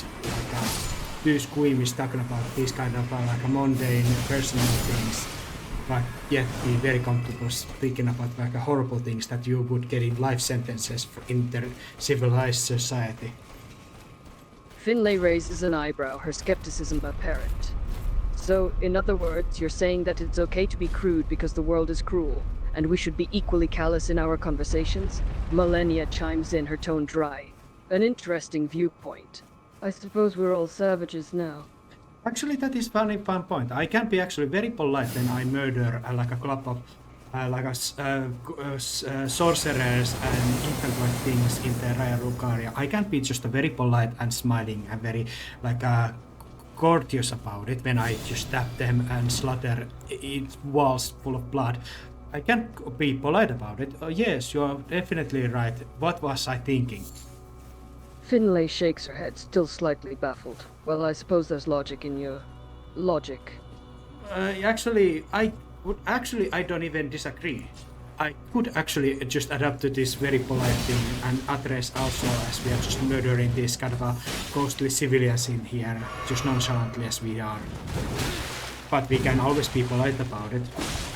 too squeamish talking about these kind of mundane personal things, but yet be very comfortable speaking about horrible things that you would get in life sentences in their civilized society. Finlay raises an eyebrow, her skepticism apparent. So, in other words, you're saying that it's okay to be crude because the world is cruel, and we should be equally callous in our conversations? Millennia chimes in, her tone dry. An interesting viewpoint. I suppose we're all savages now. Actually, that is fun point. I can be actually very polite when I murder a club of sorcerers and infant-like things in the Raya Lucaria. I can be just very polite and smiling and very courteous about it when I just stab them and slaughter walls full of blood. I can be polite about it. Yes, you are definitely right. What was I thinking? Finlay shakes her head, still slightly baffled. Well, I suppose there's logic in your... logic. I don't even disagree. I could actually just adapt to this very polite thing and address also as we are just murdering these kind of ghostly civilians in here, just nonchalantly as we are. But we can always be polite about it.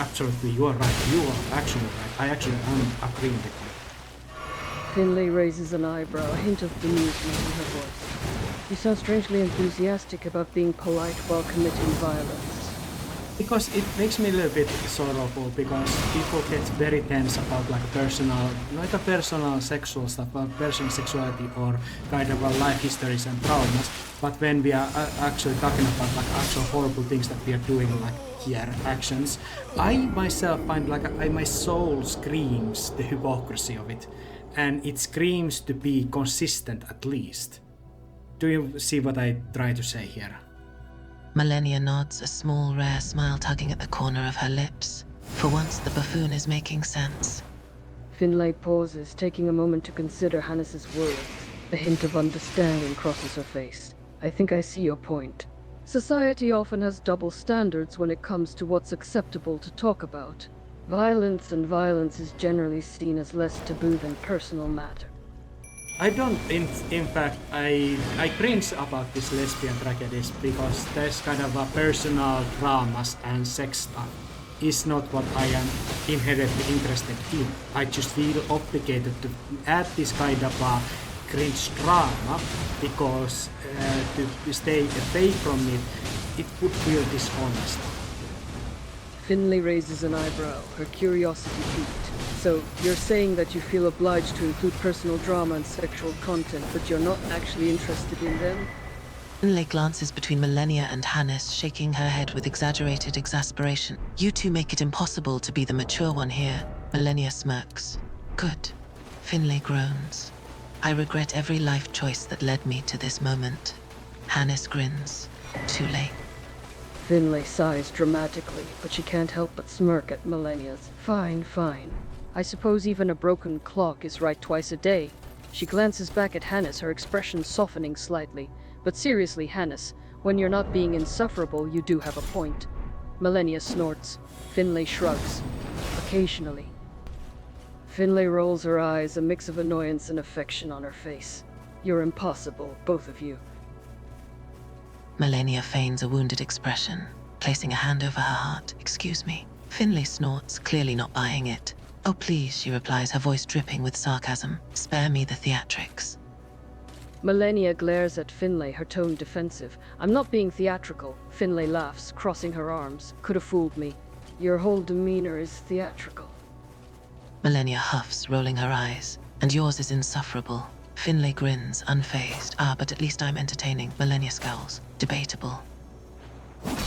Absolutely, you are right. You are actually right. I actually am agreeing with you. Finlay raises an eyebrow, a hint of bemusement in her voice. You sound strangely enthusiastic about being polite while committing violence. Because it makes me a little bit sorrowful, because people get very tense about personal sexual stuff, about personal sexuality or kind of life histories and traumas. But when we are actually talking about actual horrible things that we are doing, here actions, I myself find my soul screams the hypocrisy of it, and it screams to be consistent at least. Do you see what I try to say here? Millennia nods, a small, rare smile tugging at the corner of her lips. For once, the buffoon is making sense. Finlay pauses, taking a moment to consider Hannes's words. A hint of understanding crosses her face. I think I see your point. Society often has double standards when it comes to what's acceptable to talk about. Violence is generally seen as less taboo than personal matter. I don't, in fact, I cringe about these lesbian tragedies because there's kind of a personal dramas and sex stuff. is not what I am inherently interested in. I just feel obligated to add this kind of cringe drama because to stay away from it, it would feel dishonest. Finlay raises an eyebrow, her curiosity piqued. So, you're saying that you feel obliged to include personal drama and sexual content, but you're not actually interested in them? Finlay glances between Millennia and Hannes, shaking her head with exaggerated exasperation. You two make it impossible to be the mature one here. Millennia smirks. Good. Finlay groans. I regret every life choice that led me to this moment. Hannes grins. Too late. Finlay sighs dramatically, but she can't help but smirk at Millennia's. Fine, fine. I suppose even a broken clock is right twice a day. She glances back at Hannes, her expression softening slightly. But seriously, Hannes, when you're not being insufferable, you do have a point. Millennia snorts. Finlay shrugs. Occasionally. Finlay rolls her eyes, a mix of annoyance and affection on her face. You're impossible, both of you. Millennia feigns a wounded expression, placing a hand over her heart. Excuse me. Finlay snorts, clearly not buying it. Oh please, she replies, her voice dripping with sarcasm. Spare me the theatrics. Millennia glares at Finlay, her tone defensive. I'm not being theatrical. Finlay laughs, crossing her arms. Could have fooled me. Your whole demeanor is theatrical. Millennia huffs, rolling her eyes. And yours is insufferable. Finlay grins, unfazed. But at least I'm entertaining. Millennia scowls. Debatable.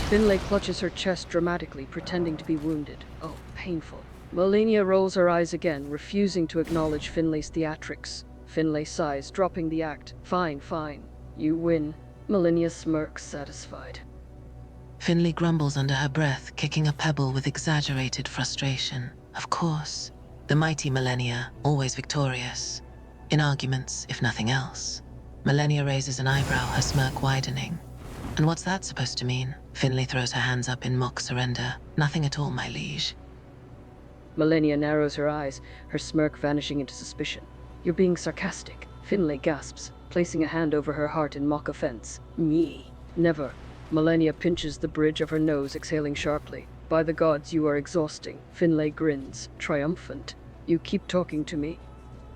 Finlay clutches her chest dramatically, pretending to be wounded. Oh, painful. Millennia rolls her eyes again, refusing to acknowledge Finlay's theatrics. Finlay sighs, dropping the act. Fine, fine. You win. Millennia smirks, satisfied. Finlay grumbles under her breath, kicking a pebble with exaggerated frustration. Of course. The mighty Millennia, always victorious. In arguments, if nothing else. Millennia raises an eyebrow, her smirk widening. And what's that supposed to mean? Finlay throws her hands up in mock surrender. Nothing at all, my liege. Millennia narrows her eyes, her smirk vanishing into suspicion. You're being sarcastic. Finlay gasps, placing a hand over her heart in mock offense. Me? Never. Millennia pinches the bridge of her nose, exhaling sharply. By the gods, you are exhausting. Finlay grins, triumphant. You keep talking to me.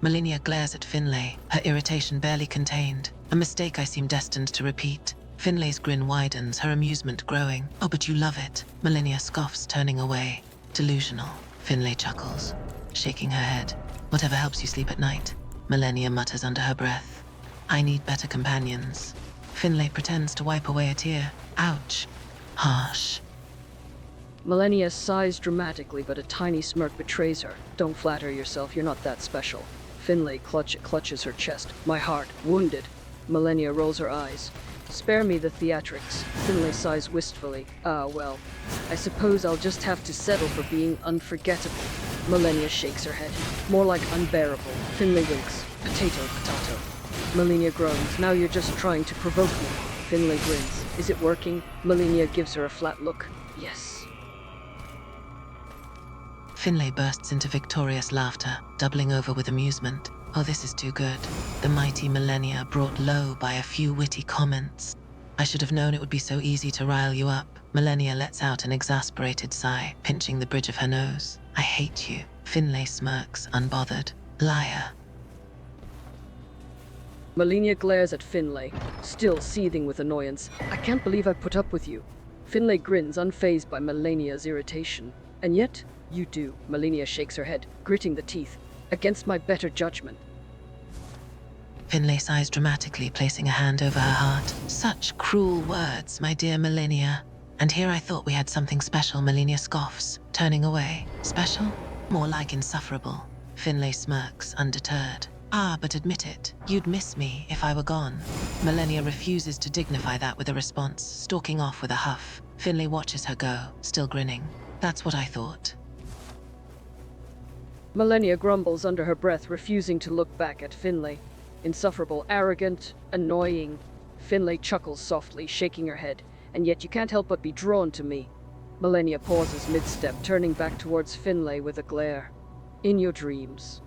Millennia glares at Finlay, her irritation barely contained. A mistake I seem destined to repeat. Finlay's grin widens, her amusement growing. Oh, but you love it. Millennia scoffs, turning away. Delusional. Finlay chuckles, shaking her head. Whatever helps you sleep at night. Millennia mutters under her breath. I need better companions. Finlay pretends to wipe away a tear. Ouch. Harsh. Millennia sighs dramatically, but a tiny smirk betrays her. Don't flatter yourself, you're not that special. Finlay clutches her chest. My heart, wounded. Millennia rolls her eyes. Spare me the theatrics. Finlay sighs wistfully. Well, I suppose I'll just have to settle for being unforgettable. Millennia shakes her head. More like unbearable. Finlay winks. Potato. Millennia groans. Now you're just trying to provoke me. Finlay grins. Is it working? Millennia gives her a flat look. Yes. Finlay bursts into victorious laughter, doubling over with amusement. Oh, this is too good. The mighty Millennia brought low by a few witty comments. I should have known it would be so easy to rile you up. Millennia lets out an exasperated sigh, pinching the bridge of her nose. I hate you. Finlay smirks, unbothered. Liar. Millennia glares at Finlay, still seething with annoyance. I can't believe I put up with you. Finlay grins, unfazed by Millennia's irritation. And yet, you do. Millennia shakes her head, gritting the teeth. Against my better judgment. Finlay sighs dramatically, placing a hand over her heart. Such cruel words, my dear Millennia. And here I thought we had something special. Millennia scoffs, turning away. Special? More like insufferable. Finlay smirks, undeterred. But admit it. You'd miss me if I were gone. Millennia refuses to dignify that with a response, stalking off with a huff. Finlay watches her go, still grinning. That's what I thought. Millennia grumbles under her breath, refusing to look back at Finlay. Insufferable, arrogant, annoying. Finlay chuckles softly, shaking her head. And yet you can't help but be drawn to me. Millennia pauses mid-step, turning back towards Finlay with a glare. In your dreams.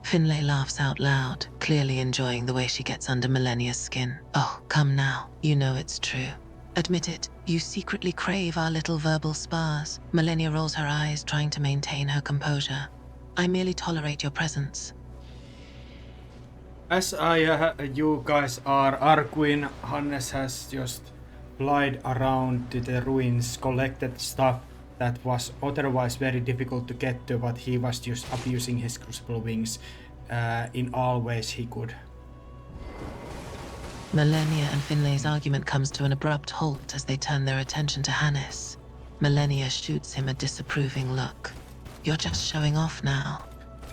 Finlay laughs out loud, clearly enjoying the way she gets under Millennia's skin. Oh, come now. You know it's true. Admit it, you secretly crave our little verbal spars. Malenia rolls her eyes, trying to maintain her composure. I merely tolerate your presence. As you guys are Arcuing, Hannes has just flied around to the ruins, collected stuff that was otherwise very difficult to get to, but he was just abusing his crucible wings in all ways he could. Malenia and Finlay's argument comes to an abrupt halt as they turn their attention to Hannes. Malenia shoots him a disapproving look. You're just showing off now.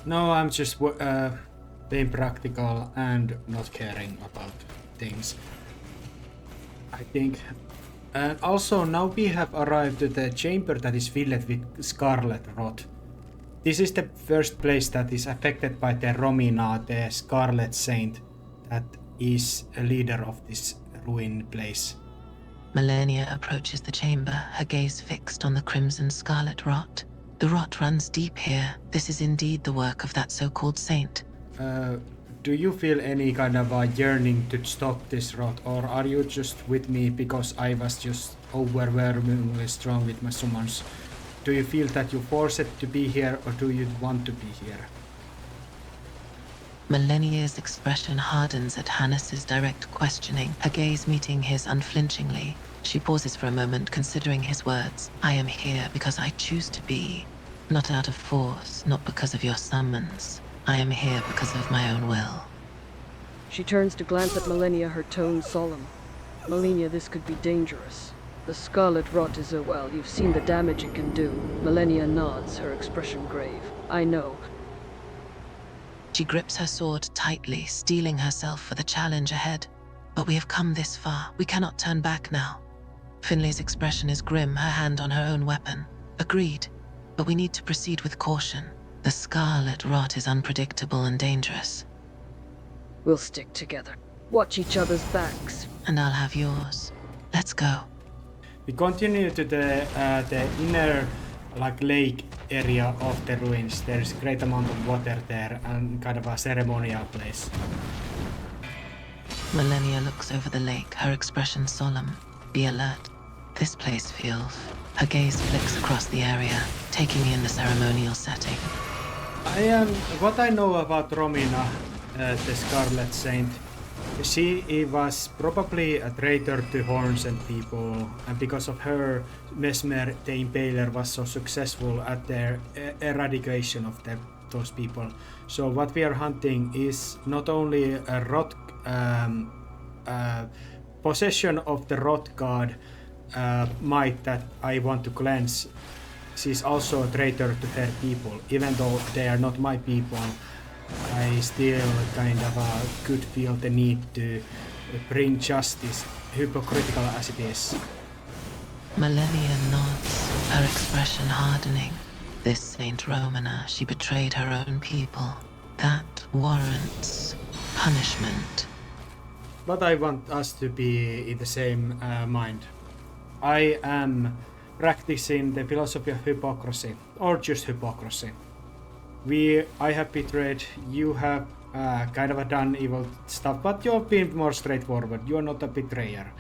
No, I'm just being practical and not caring about things, I think. And also now we have arrived at the chamber that is filled with scarlet rot. This is the first place that is affected by the Romina, the Scarlet Saint, that is a leader of this ruin place. Malenia approaches the chamber, her gaze fixed on the crimson scarlet rot. The rot runs deep here. This is indeed the work of that so-called saint. Do you feel any kind of a yearning to stop this rot, or are you just with me because I was just overwhelmingly strong with my summons? Do you feel that you forced to be here, or do you want to be here? Malenia's expression hardens at Hannes's direct questioning, her gaze meeting his unflinchingly. She pauses for a moment, considering his words. I am here because I choose to be, not out of force, not because of your summons. I am here because of my own will. She turns to glance at Malenia, her tone solemn. Malenia, this could be dangerous. The scarlet rot is well, you've seen the damage it can do. Malenia nods, her expression grave. I know. She grips her sword tightly, steeling herself for the challenge ahead. But we have come this far. We cannot turn back now. Finlay's expression is grim, her hand on her own weapon. Agreed. But we need to proceed with caution. The scarlet rot is unpredictable and dangerous. We'll stick together. Watch each other's backs. And I'll have yours. Let's go. We continue to the inner lake area of the ruins. There's a great amount of water there and kind of a ceremonial place. Malenia looks over the lake, her expression solemn. Be alert. This place feels. Her gaze flicks across the area, taking in the ceremonial setting. What I know about Romina, the Scarlet Saint, she was probably a traitor to Horns and people, and because of her, Mesmer the Impaler was so successful at their eradication of those people. So what we are hunting is not only a rot possession of the rot god might that I want to cleanse. She's also a traitor to her people, even though they are not my people. I still kind of could feel the need to bring justice, hypocritical as it is. Malenia nods, her expression hardening. This Saint Romana, she betrayed her own people. That warrants punishment. But I want us to be in the same mind. I am practicing the philosophy of hypocrisy, or just hypocrisy. I have betrayed, you have kind of done evil stuff, but you have been more straightforward. You are not a betrayer,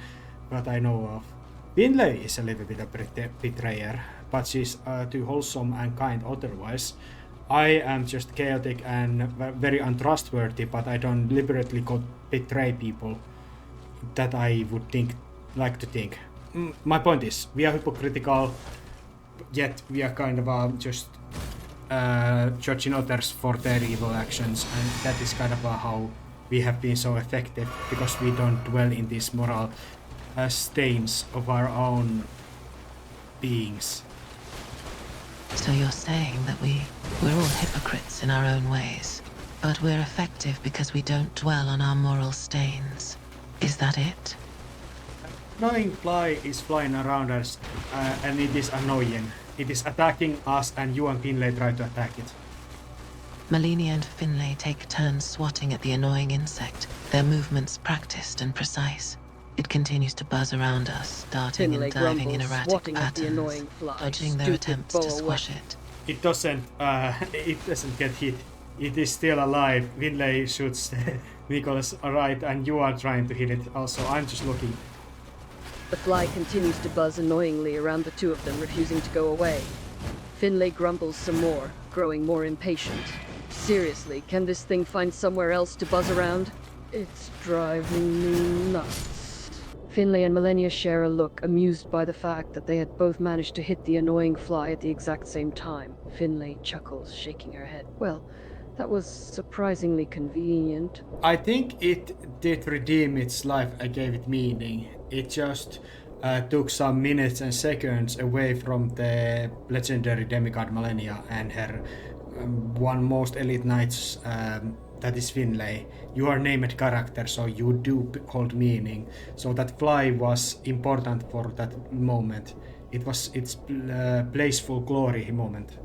but I know of. Finlay is a little bit of a betrayer, but she's too wholesome and kind otherwise. I am just chaotic and very untrustworthy, but I don't deliberately betray people that I would like to think. My point is, we are hypocritical, yet we are kind of just judging others for their evil actions, and that is kind of how we have been so effective, because we don't dwell in these moral stains of our own beings. So you're saying that we're all hypocrites in our own ways, but we're effective because we don't dwell on our moral stains. Is that it? Annoying fly is flying around us, and it is annoying. It is attacking us, and you and Finlay try to attack it. Malenia and Finlay take turns swatting at the annoying insect, their movements practiced and precise. It continues to buzz around us, darting Finlay and diving in grumbles, erratic swatting at the patterns, annoying fly. dodging their Stupid attempts to boa squash weapon. it. It doesn't get hit. It is still alive. Finlay shoots Nicholas right, and you are trying to hit it also. I'm just looking. The fly continues to buzz annoyingly around the two of them, refusing to go away. Finlay grumbles some more, growing more impatient. Seriously, can this thing find somewhere else to buzz around? It's driving me nuts. Finlay and Millennia share a look, amused by the fact that they had both managed to hit the annoying fly at the exact same time. Finlay chuckles, shaking her head. Well, that was surprisingly convenient. I think it did redeem its life. I gave it meaning. It just took some minutes and seconds away from the legendary demigod Millennia and her one most elite knights, that is Finlay. You are named character, so you do hold meaning. So that fly was important for that moment. It was its blissful glory moment.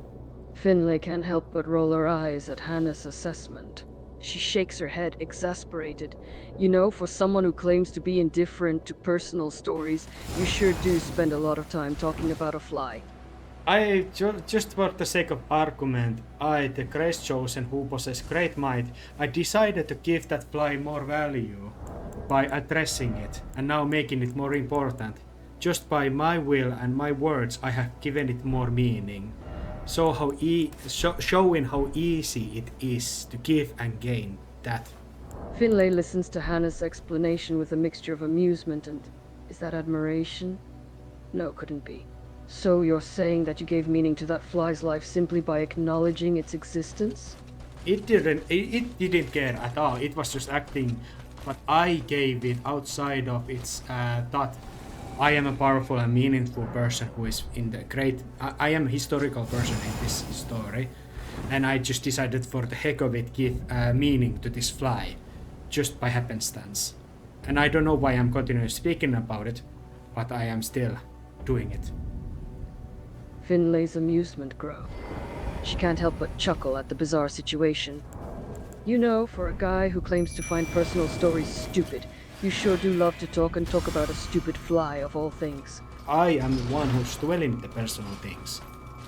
Finlay can't help but roll her eyes at Hannah's assessment. She shakes her head, exasperated. You know, for someone who claims to be indifferent to personal stories, you sure do spend a lot of time talking about a fly. Just for the sake of argument, the grace chosen who possess great might, I decided to give that fly more value by addressing it and now making it more important. Just by my will and my words, I have given it more meaning. Showing how easy it is to give and gain that. Finlay listens to Hannah's explanation with a mixture of amusement and... is that admiration? No, couldn't be. So you're saying that you gave meaning to that fly's life simply by acknowledging its existence? It didn't care at all. It was just acting, but I gave it outside of its thought. I am a powerful and meaningful person who is in the great... I am a historical person in this story, and I just decided for the heck of it give meaning to this fly, just by happenstance. And I don't know why I'm continuing speaking about it, but I am still doing it. Finlay's amusement grows. She can't help but chuckle at the bizarre situation. You know, for a guy who claims to find personal stories stupid, you sure do love to talk about a stupid fly of all things. I am the one who's dwelling the personal things.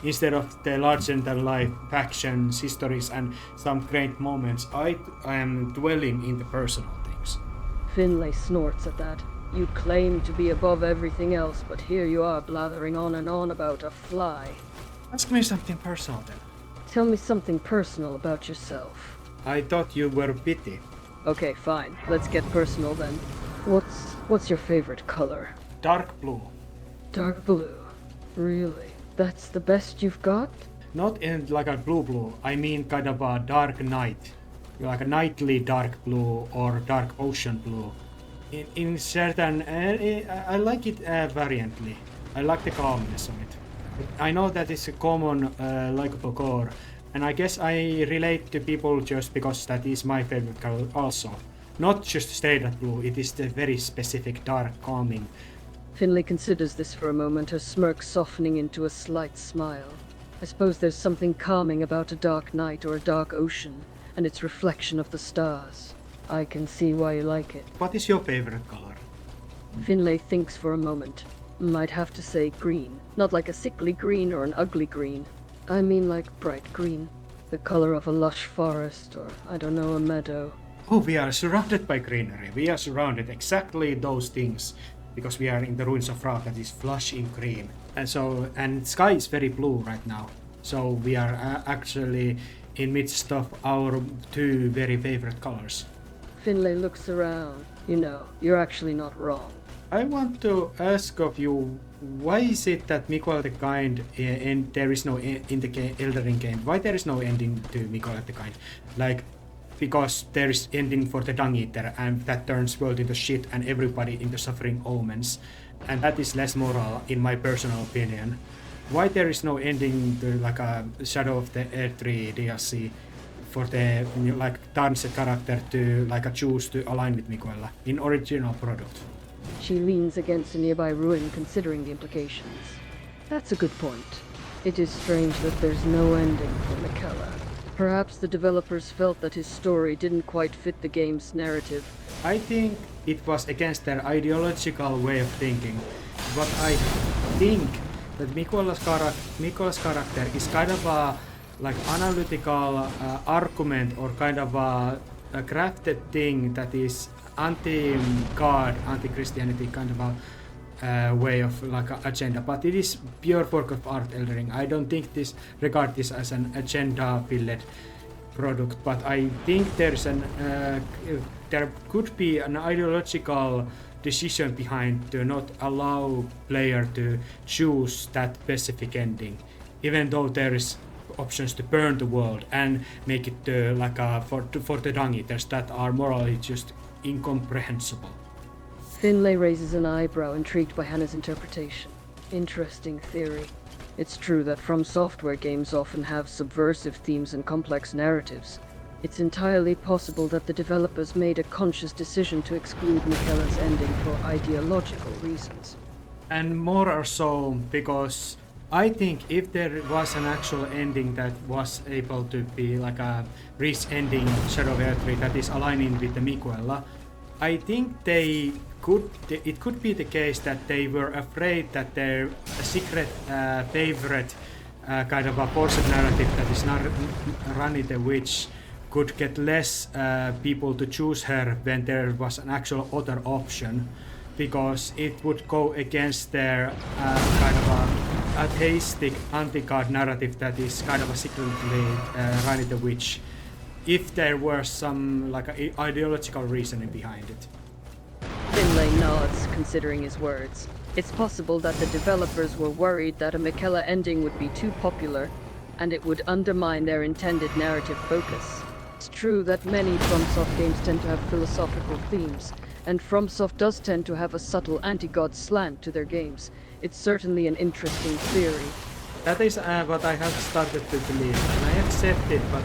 Instead of the larger-than-life factions, histories, and some great moments, I am dwelling in the personal things. Finlay snorts at that. You claim to be above everything else, but here you are blathering on and on about a fly. Ask me something personal then. Tell me something personal about yourself. I thought you were pity. Okay, fine. Let's get personal then. What's your favorite color? Dark blue. Dark blue. Really? That's the best you've got? Not in like a blue. I mean kind of a dark night. Like a nightly dark blue or dark ocean blue. In certain... I like it variantly. I like the calmness of it. I know that it's a common likable color, and I guess I relate to people just because that is my favorite color also. Not just straight up blue, it is the very specific dark calming. Finlay considers this for a moment, her smirk softening into a slight smile. I suppose there's something calming about a dark night or a dark ocean, and its reflection of the stars. I can see why you like it. What is your favorite color? Finlay thinks for a moment. Might have to say green. Not like a sickly green or an ugly green. I mean like bright green. The color of a lush forest or, I don't know, a meadow. Oh, we are surrounded by greenery. We are surrounded exactly those things. Because we are in the ruins of Trough that is flush in green. And sky is very blue right now. So we are actually in midst of our two very favorite colors. Finlay looks around. You know, you're actually not wrong. I want to ask of you, why is it that Mikola the Kind and there is no in the Elden Ring game? Why there is no ending to Mikola the Kind? Like, because there is ending for the Dung Eater and that turns world into shit and everybody into suffering omens, and that is less moral in my personal opinion. Why there is no ending to like a Shadow of the Earth-3 DLC for the like Tarnished character to like choose to align with Mikola in original product? She leans against a nearby ruin, considering the implications. That's a good point. It is strange that there's no ending for Mikola. Perhaps the developers felt that his story didn't quite fit the game's narrative. I think it was against their ideological way of thinking. But I think that Mikola's character is kind of a like analytical argument or kind of a crafted thing that is anti-God, anti-Christianity, kind of a way of like agenda, but it is pure work of art. Elden Ring. I don't think regard this as an agenda build product, but I think there could be an ideological decision behind to not allow player to choose that specific ending, even though there is options to burn the world and make it for the dung eaters that are morally just incomprehensible. Finlay raises an eyebrow, intrigued by Hannah's interpretation. Interesting theory. It's true that From Software games often have subversive themes and complex narratives. It's entirely possible that the developers made a conscious decision to exclude Michaela's ending for ideological reasons. And more or so because I think if there was an actual ending that was able to be like a rich ending Shadow of Earth 3 that is aligning with the Miquella, I think it could be the case that they were afraid that their secret favorite kind of a forced narrative that is not Rani the Witch could get less people to choose her when there was an actual other option, because it would go against their kind of a atheistic anti-god narrative that is kind of a secretly Rani the Witch, if there were some like ideological reasoning behind it. Finlay nods, considering his words. It's possible that the developers were worried that a Miquella ending would be too popular, and it would undermine their intended narrative focus. It's true that many FromSoft games tend to have philosophical themes, and FromSoft does tend to have a subtle anti-god slant to their games. It's certainly an interesting theory. That is what I have started to believe, and I accept it, but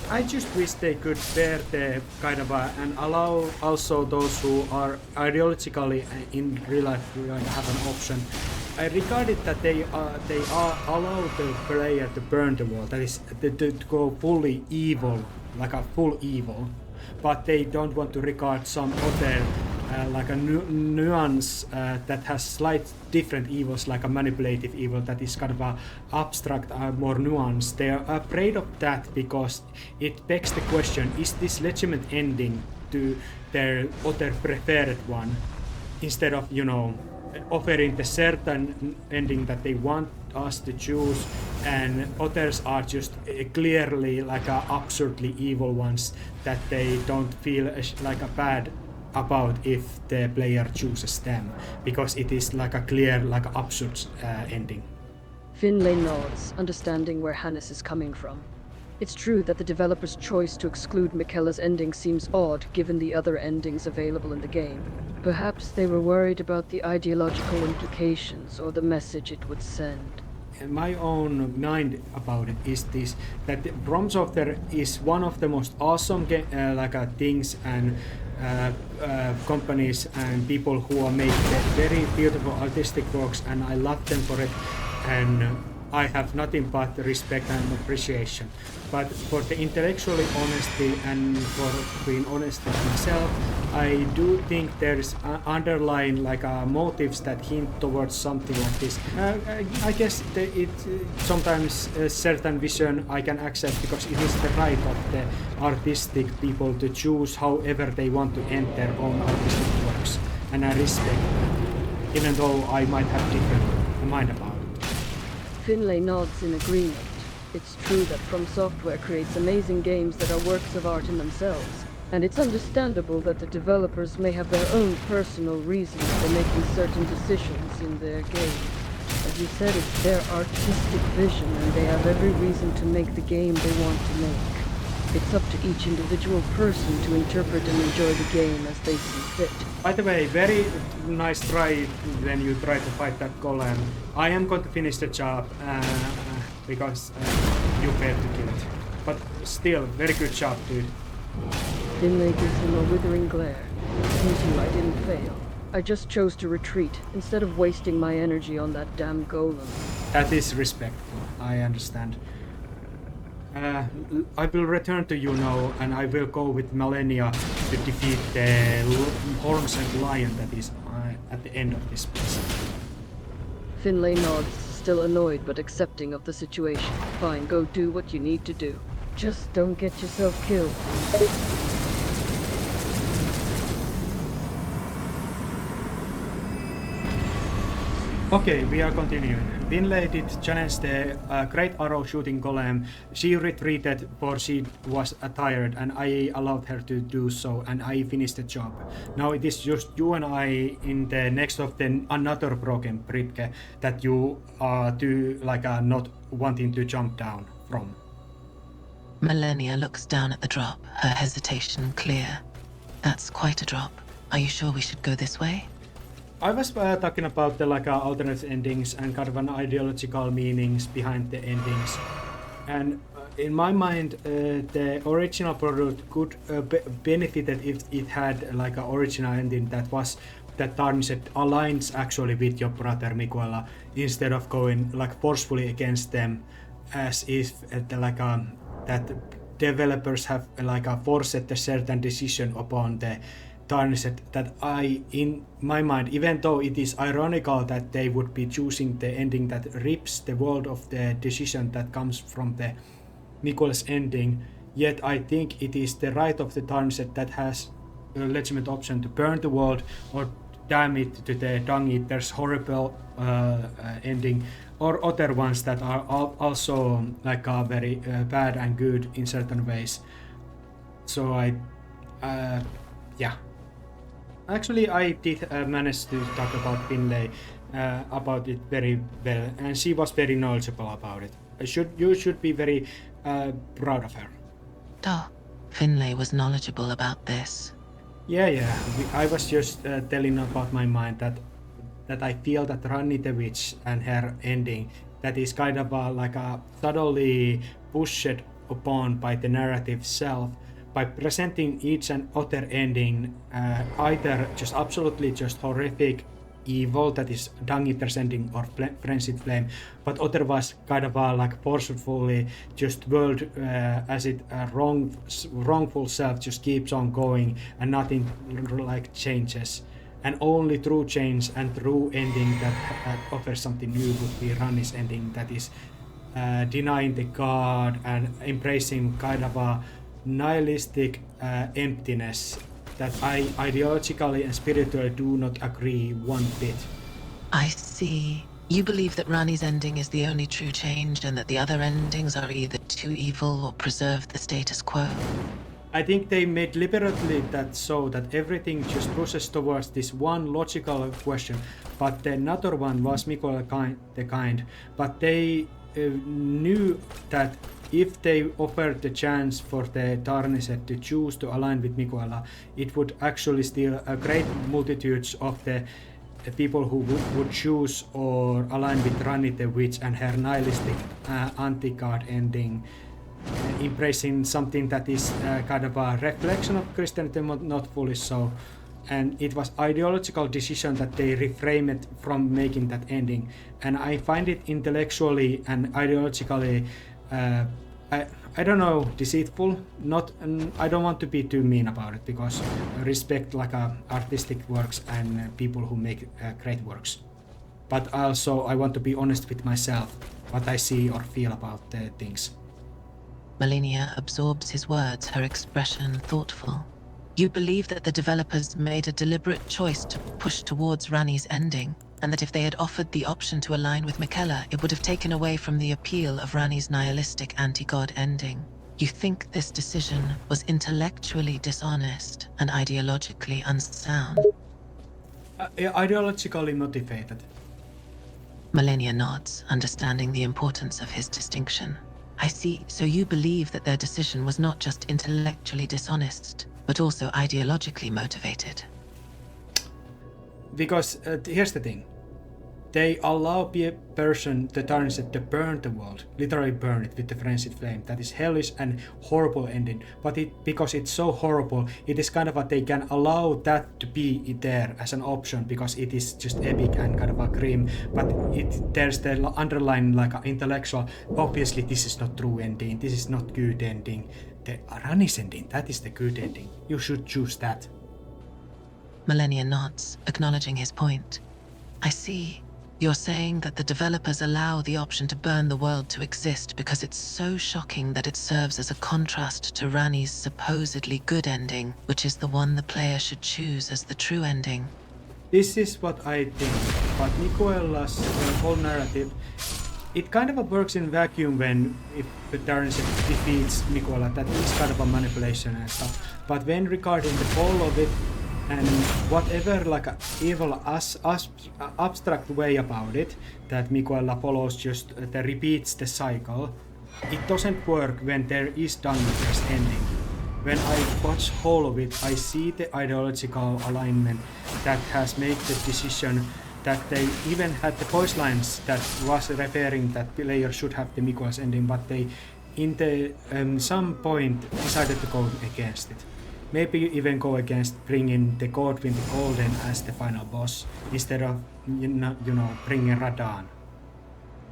I just wish they could bear the kind of and allow also those who are ideologically in real life have an option. I regard it that they allow the player to burn the world, that is to go fully evil, like a full evil, but they don't want to regard some other like a nuance that has slight different evils, like a manipulative evil that is kind of a abstract, more nuanced. They are afraid of that because it begs the question: is this legitimate ending to their other preferred one, instead of offering the certain ending that they want us to choose, and others are just clearly like absurdly evil ones that they don't feel like a bad about if the player chooses them, because it is like a clear, like absurd ending. Finlay nods, understanding where Hannes is coming from. It's true that the developer's choice to exclude Miquella's ending seems odd given the other endings available in the game. Perhaps they were worried about the ideological implications or the message it would send. My own mind about it is this: that From Software is one of the most awesome things and companies and people who are making very beautiful artistic works, and I love them for it, and I have nothing but respect and appreciation. But for the intellectually honesty and for being honest with myself, I do think there's underlying motives that hint towards something like this. I guess it sometimes a certain vision I can accept because it is the right of the artistic people to choose however they want to end their own artistic works, and I respect that, even though I might have different mind about it. Finlay nods in agreement. It's true that From Software creates amazing games that are works of art in themselves, and it's understandable that the developers may have their own personal reasons for making certain decisions in their game. As you said, it's their artistic vision, and they have every reason to make the game they want to make. It's up to each individual person to interpret and enjoy the game as they see fit. By the way, very nice try when you try to fight that golem. I am going to finish the job because you failed to kill it. But still, very good job, dude. Finlay gives him a withering glare. Thank you, I didn't fail. I just chose to retreat, instead of wasting my energy on that damn golem. That is respectful, I understand. I will return to you now, and I will go with Malenia to defeat the horns and lion that is at the end of this place. Finlay nods, still annoyed but accepting of the situation. Fine, go do what you need to do. Just don't get yourself killed. Okay, we are continuing. Finlay did challenge the great arrow shooting golem. She retreated for she was tired and I allowed her to do so and I finished the job. Now it is just you and I in the next of the another broken bridge that you are not wanting to jump down from. Millennia looks down at the drop, her hesitation clear. That's quite a drop. Are you sure we should go this way? I was talking about the alternate endings and kind of an ideological meanings behind the endings, and in my mind, the original product could benefited if it had an original ending that was that Tarnished aligns actually with your brother Mikuela instead of going forcefully against them, as if that developers have forced a certain decision upon the Tarnished, that I, in my mind, even though it is ironical that they would be choosing the ending that rips the world of the decision that comes from the Mikuel's ending, yet I think it is the right of the Tarnished that has a legitimate option to burn the world or damn it to the Dung Eater's horrible ending, or other ones that are also very bad and good in certain ways. So yeah. Actually, I did manage to talk about Finlay about it very well, and she was very knowledgeable about it. You should be very proud of her. Oh, Finlay was knowledgeable about this. Yeah. I was just telling about my mind that I feel that Ranni the Witch and her ending, that is kind of subtly pushed upon by the narrative self, by presenting each and other ending either just absolutely just horrific evil, that is Dung Eater's ending or Frenzied Flame, but otherwise kind of forcefully just world as it wrongful self just keeps on going and nothing changes, and only through change and through ending that offers something new would be Ranni's ending, that is denying the god and embracing kind of a nihilistic emptiness that I ideologically and spiritually do not agree one bit. I see. You believe that Rani's ending is the only true change and that the other endings are either too evil or preserve the status quo? I think they made deliberately that so that everything just pushes towards this one logical question, but the another one was Mikuel the Kind, but they knew that if they offered the chance for the Tarnished to choose to align with Mikuela, it would actually steal a great multitudes of the people who would choose or align with Ranni the Witch and her nihilistic anti-god ending, embracing something that is kind of a reflection of Christianity, not fully so. And it was ideological decision that they reframe it from making that ending, and I find it intellectually and ideologically I don't know, deceitful. Not I don't want to be too mean about it, because I respect artistic works and people who make great works, but also I want to be honest with myself, what I see or feel about the things. Millennia absorbs his words, her expression thoughtful. You believe that the developers made a deliberate choice to push towards Ranni's ending, and that if they had offered the option to align with Miquella, it would have taken away from the appeal of Ranni's nihilistic anti-god ending. You think this decision was intellectually dishonest and ideologically unsound? Ideologically motivated. Millennia nods, understanding the importance of his distinction. I see, so you believe that their decision was not just intellectually dishonest, but also ideologically motivated. Because here's the thing. They allow a person, the Tarnished, to burn the world, literally burn it with the frenzied flame. That is hellish and horrible ending. But because it's so horrible, it is kind of they can allow that to be there as an option, because it is just epic and kind of a grim. But there's the underlying intellectual. Obviously, this is not true ending. This is not good ending. The Ranni's ending, that is the good ending. You should choose that. Millennia nods, acknowledging his point. I see. You're saying that the developers allow the option to burn the world to exist because it's so shocking that it serves as a contrast to Ranni's supposedly good ending, which is the one the player should choose as the true ending. This is what I think. but Mikuela's whole narrative, it kind of works in vacuum when if Darnset defeats Mikuela, that is kind of a manipulation and stuff. But when regarding the whole of it and whatever like a evil abstract way about it, that Mikuela follows just repeats the cycle, it doesn't work when there is Dungeon's ending. When I watch whole of it, I see the ideological alignment that has made the decision that they even had the voice lines that was referring that player should have the Mikuela's ending, but they in the some point decided to go against it. Maybe even go against bringing the Godwin the Golden as the final boss instead of you know bringing Radan.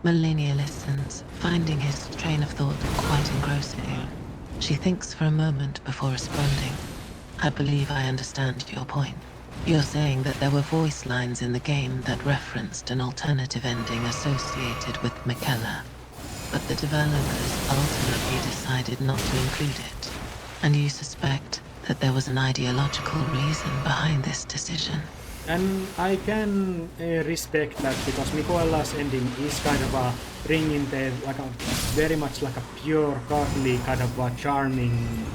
Malenia listens, finding his train of thought quite engrossing. She thinks for a moment before responding. I believe I understand your point. You're saying that there were voice lines in the game that referenced an alternative ending associated with Miquella, but the developers ultimately decided not to include it. And you suspect that there was an ideological reason behind this decision. And I can respect that because Mikuela's ending is kind of a bringing the like a very much like a pure godly kind of a charming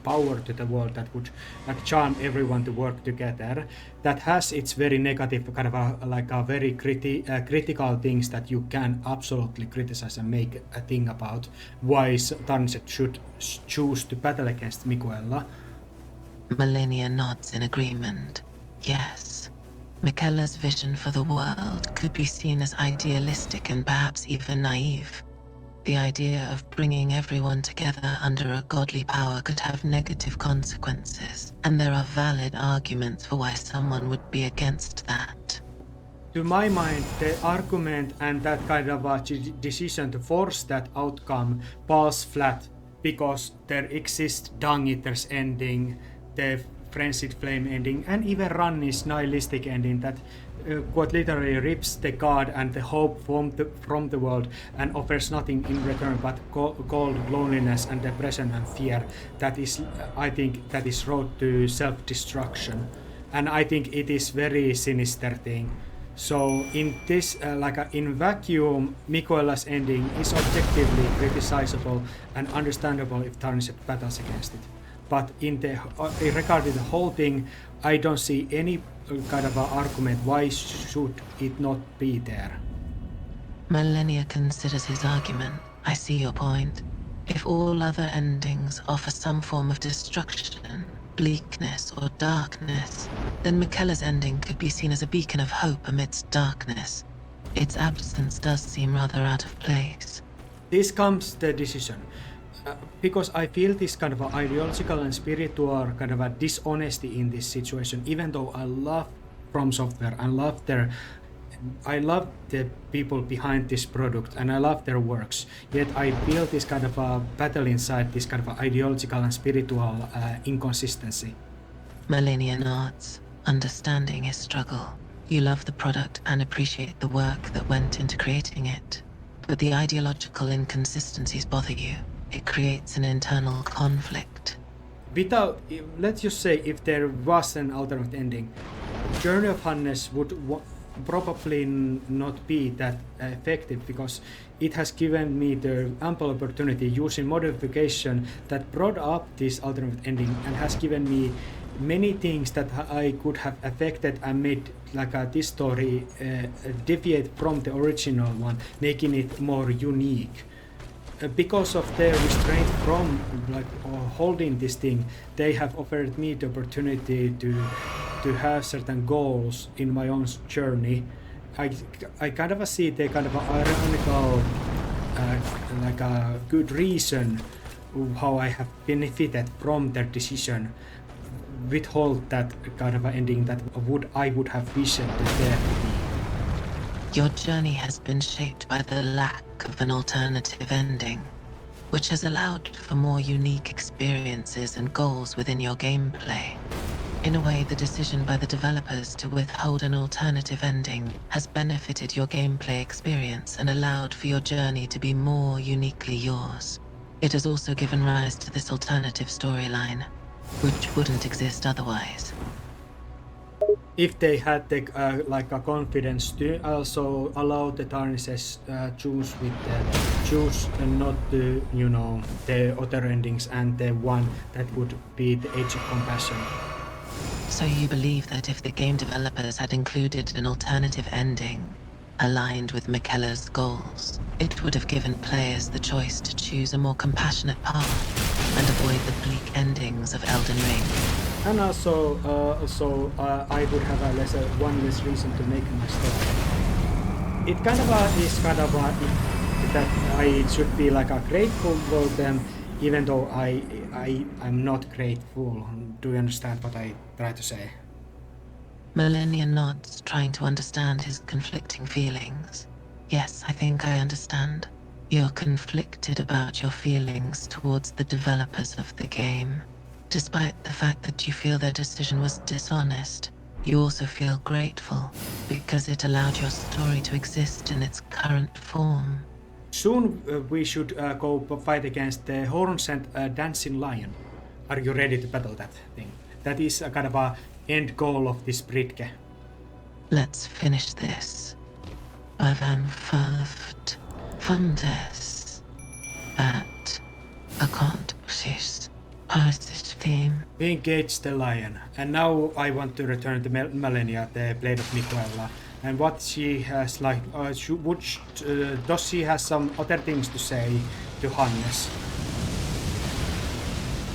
power to the world that would like charm everyone to work together. That has its very negative kind of a like a very critical things that you can absolutely criticize and make a thing about why Darnset should choose to battle against Mikuela. Malenia nods in agreement. Yes. Miquella's vision for the world could be seen as idealistic and perhaps even naive. The idea of bringing everyone together under a godly power could have negative consequences, and there are valid arguments for why someone would be against that. To my mind, the argument and that kind of a decision to force that outcome falls flat because there exists Dung Eater's ending, the Frenzied Flame ending, and even Ranni's nihilistic ending that quite literally rips the god and the hope from the world and offers nothing in return but cold loneliness and depression and fear. That is, I think, that is road to self-destruction, and I think it is very sinister thing. So in this, in vacuum, Mikuela's ending is objectively criticizable and understandable if Darnset battles against it. But in the regarding the whole thing, I don't see any kind of argument why should it not be there. Malenia considers his argument. I see your point. If all other endings offer some form of destruction, bleakness, or darkness, then Miquella's ending could be seen as a beacon of hope amidst darkness. Its absence does seem rather out of place. This comes the decision. Because I feel this kind of ideological and spiritual kind of a dishonesty in this situation, even though I love From Software, I love the people behind this product and I love their works, yet I feel this kind of a battle inside, this kind of ideological and spiritual inconsistency. Malenia nods, understanding his struggle. You love the product and appreciate the work that went into creating it, but the ideological inconsistencies bother you. It creates an internal conflict. Without, let's just say, if there was an alternate ending, Journey of Hannes would probably not be that effective because it has given me the ample opportunity using modification that brought up this alternate ending and has given me many things that I could have affected and made this story deviate from the original one, making it more unique. Because of their restraint from holding this thing, they have offered me the opportunity to have certain goals in my own journey. I kind of see the kind of ironical, a good reason how I have benefited from their decision, withhold that kind of ending that I would have wished to there to be. Your journey has been shaped by the lack of an alternative ending, which has allowed for more unique experiences and goals within your gameplay. In a way, the decision by the developers to withhold an alternative ending has benefited your gameplay experience and allowed for your journey to be more uniquely yours. It has also given rise to this alternative storyline, which wouldn't exist otherwise. if they had the like a confidence to also allow the tarnishes choose not the the other endings and the one that would be the Age of Compassion. So you believe that if the game developers had included an alternative ending, aligned with Miquella's goals, it would have given players the choice to choose a more compassionate path and avoid the bleak endings of Elden Ring. And also I would have one less reason to make my story. It kind of is kind of that I should be like a grateful for them, even though I'm not grateful. Do you understand what I try to say? Millennia nods, trying to understand his conflicting feelings. Yes, I think I understand. You're conflicted about your feelings towards the developers of the game. Despite the fact that you feel their decision was dishonest, you also feel grateful because it allowed your story to exist in its current form. Soon we should go fight against the horn-sent dancing lion. Are you ready to battle that thing? That is a kind of a end goal of this Britke. Let's finish this. Avan Faft Fundes at Accomplishes Persistim. We engage the lion, and now I want to return to Malenia, the blade of Miquella, and what she has like. Does she have some other things to say to Hannes?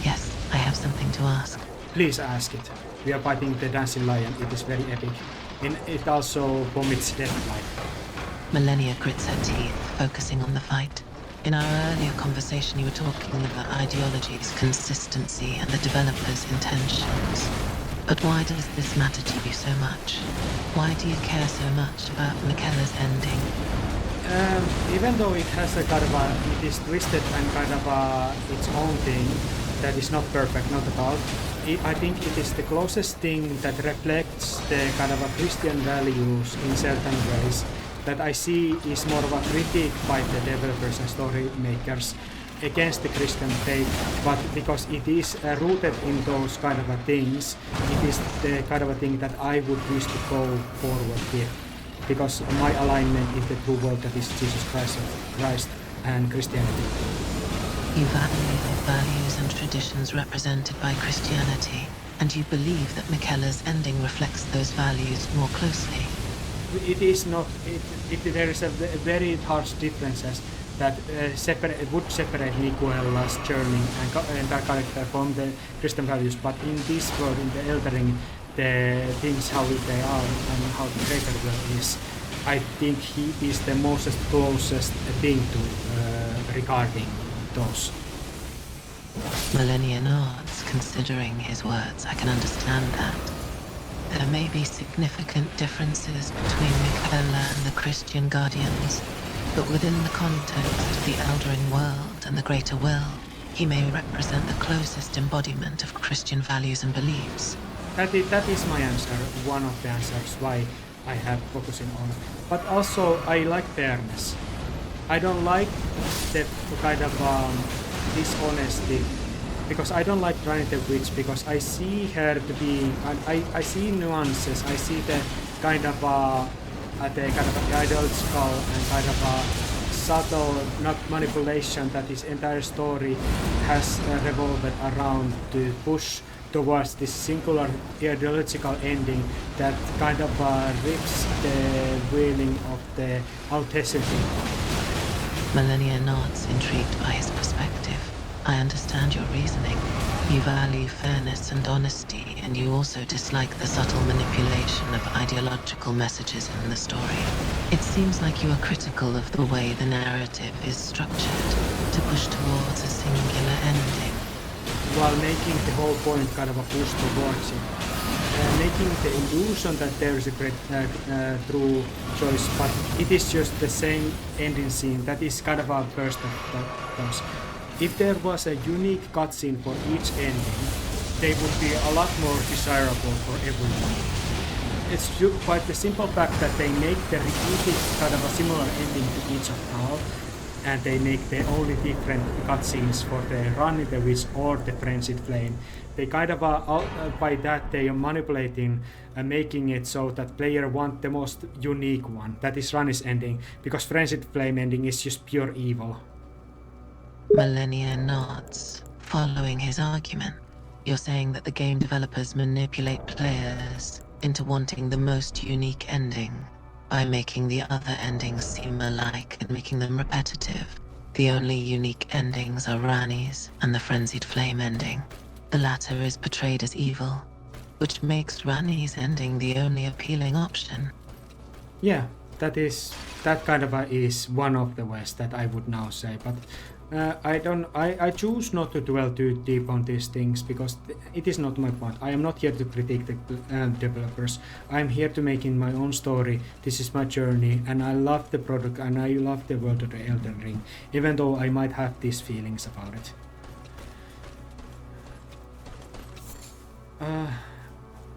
Yes, I have something to ask. Please ask it. We are fighting the dancing lion. It is very epic. And it also vomits death-like. Millennia grits her teeth, focusing on the fight. In our earlier conversation, you were talking about ideology's consistency and the developer's intentions. But why does this matter to you so much? Why do you care so much about Miquella's ending? Even though it has a kind of it is twisted and kind of its own thing that is not perfect, not at all. I think it is the closest thing that reflects the kind of Christian values in certain ways that I see is more of a critique by the developers and story makers against the Christian faith, but because it is rooted in those kind of things, it is the kind of a thing that I would wish to go forward with, because my alignment in the true world that is Jesus Christ and Christianity. You value the values and traditions represented by Christianity, and you believe that Miquella's ending reflects those values more closely. It is not. There is a very harsh differences that would separate Miquella's journey and that character from the Christian values. But in this world, in the Elden Ring, the things how they are and how the greater world is, I think he is the most closest thing to regarding those. Millennia nods, considering his words. I can understand that. There may be significant differences between Miquella and the Christian Guardians, but within the context of the Eldering world and the Greater Will, he may represent the closest embodiment of Christian values and beliefs. That is my answer, one of the answers why I have focusing on. But also, I like fairness. I don't like the kind of dishonesty, because I don't like Trinity Witch, because I see her to be, I see nuances, I see the kind of ideological and kind of subtle not manipulation that his entire story has revolved around to push towards this singular ideological ending that kind of rips the feeling of the authenticity. Millennia nods, intrigued by his perspective. I understand your reasoning. You value fairness and honesty, and you also dislike the subtle manipulation of ideological messages in the story. It seems like you are critical of the way the narrative is structured to push towards a singular ending, while making the whole point kind of a push towards it. Making the illusion that there is a great true choice, but it is just the same ending scene. That is kind of a burst of those. If there was a unique cutscene for each ending, they would be a lot more desirable for everyone. It's quite the simple fact that they make the repeated kind of a similar ending to each of all, and they make the only different cutscenes for the Run in the Witch or the Frenzied Flame. They kind of by that they are manipulating and making it so that player want the most unique one. That is Ranni's ending, because Frenzied Flame ending is just pure evil. Millennia nods, following his argument. You're saying that the game developers manipulate players into wanting the most unique ending by making the other endings seem alike and making them repetitive. The only unique endings are Rani's and the Frenzied Flame ending. The latter is portrayed as evil, which makes Rani's ending the only appealing option. Yeah, that kind of is one of the ways that I would now say, but I choose not to dwell too deep on these things because it is not my point. I am not here to critique the developers. I am here to making my own story. This is my journey, and I love the product and I love the world of the Elden Ring, even though I might have these feelings about it.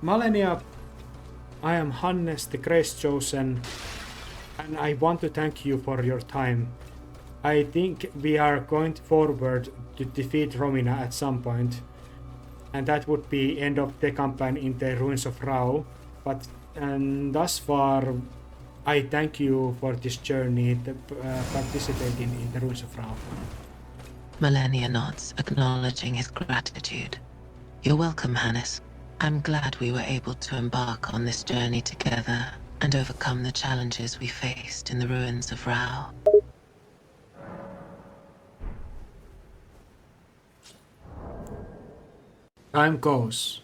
Malenia, I am Hannes, the Grace Chosen, and I want to thank you for your time. I think we are going forward to defeat Romina at some point, and that would be end of the campaign in the Ruins of Rao. But thus far, I thank you for this journey, participating in the Ruins of Rao. Millennia nods, acknowledging his gratitude. You're welcome, Hannes. I'm glad we were able to embark on this journey together and overcome the challenges we faced in the Ruins of Rao. Time goes,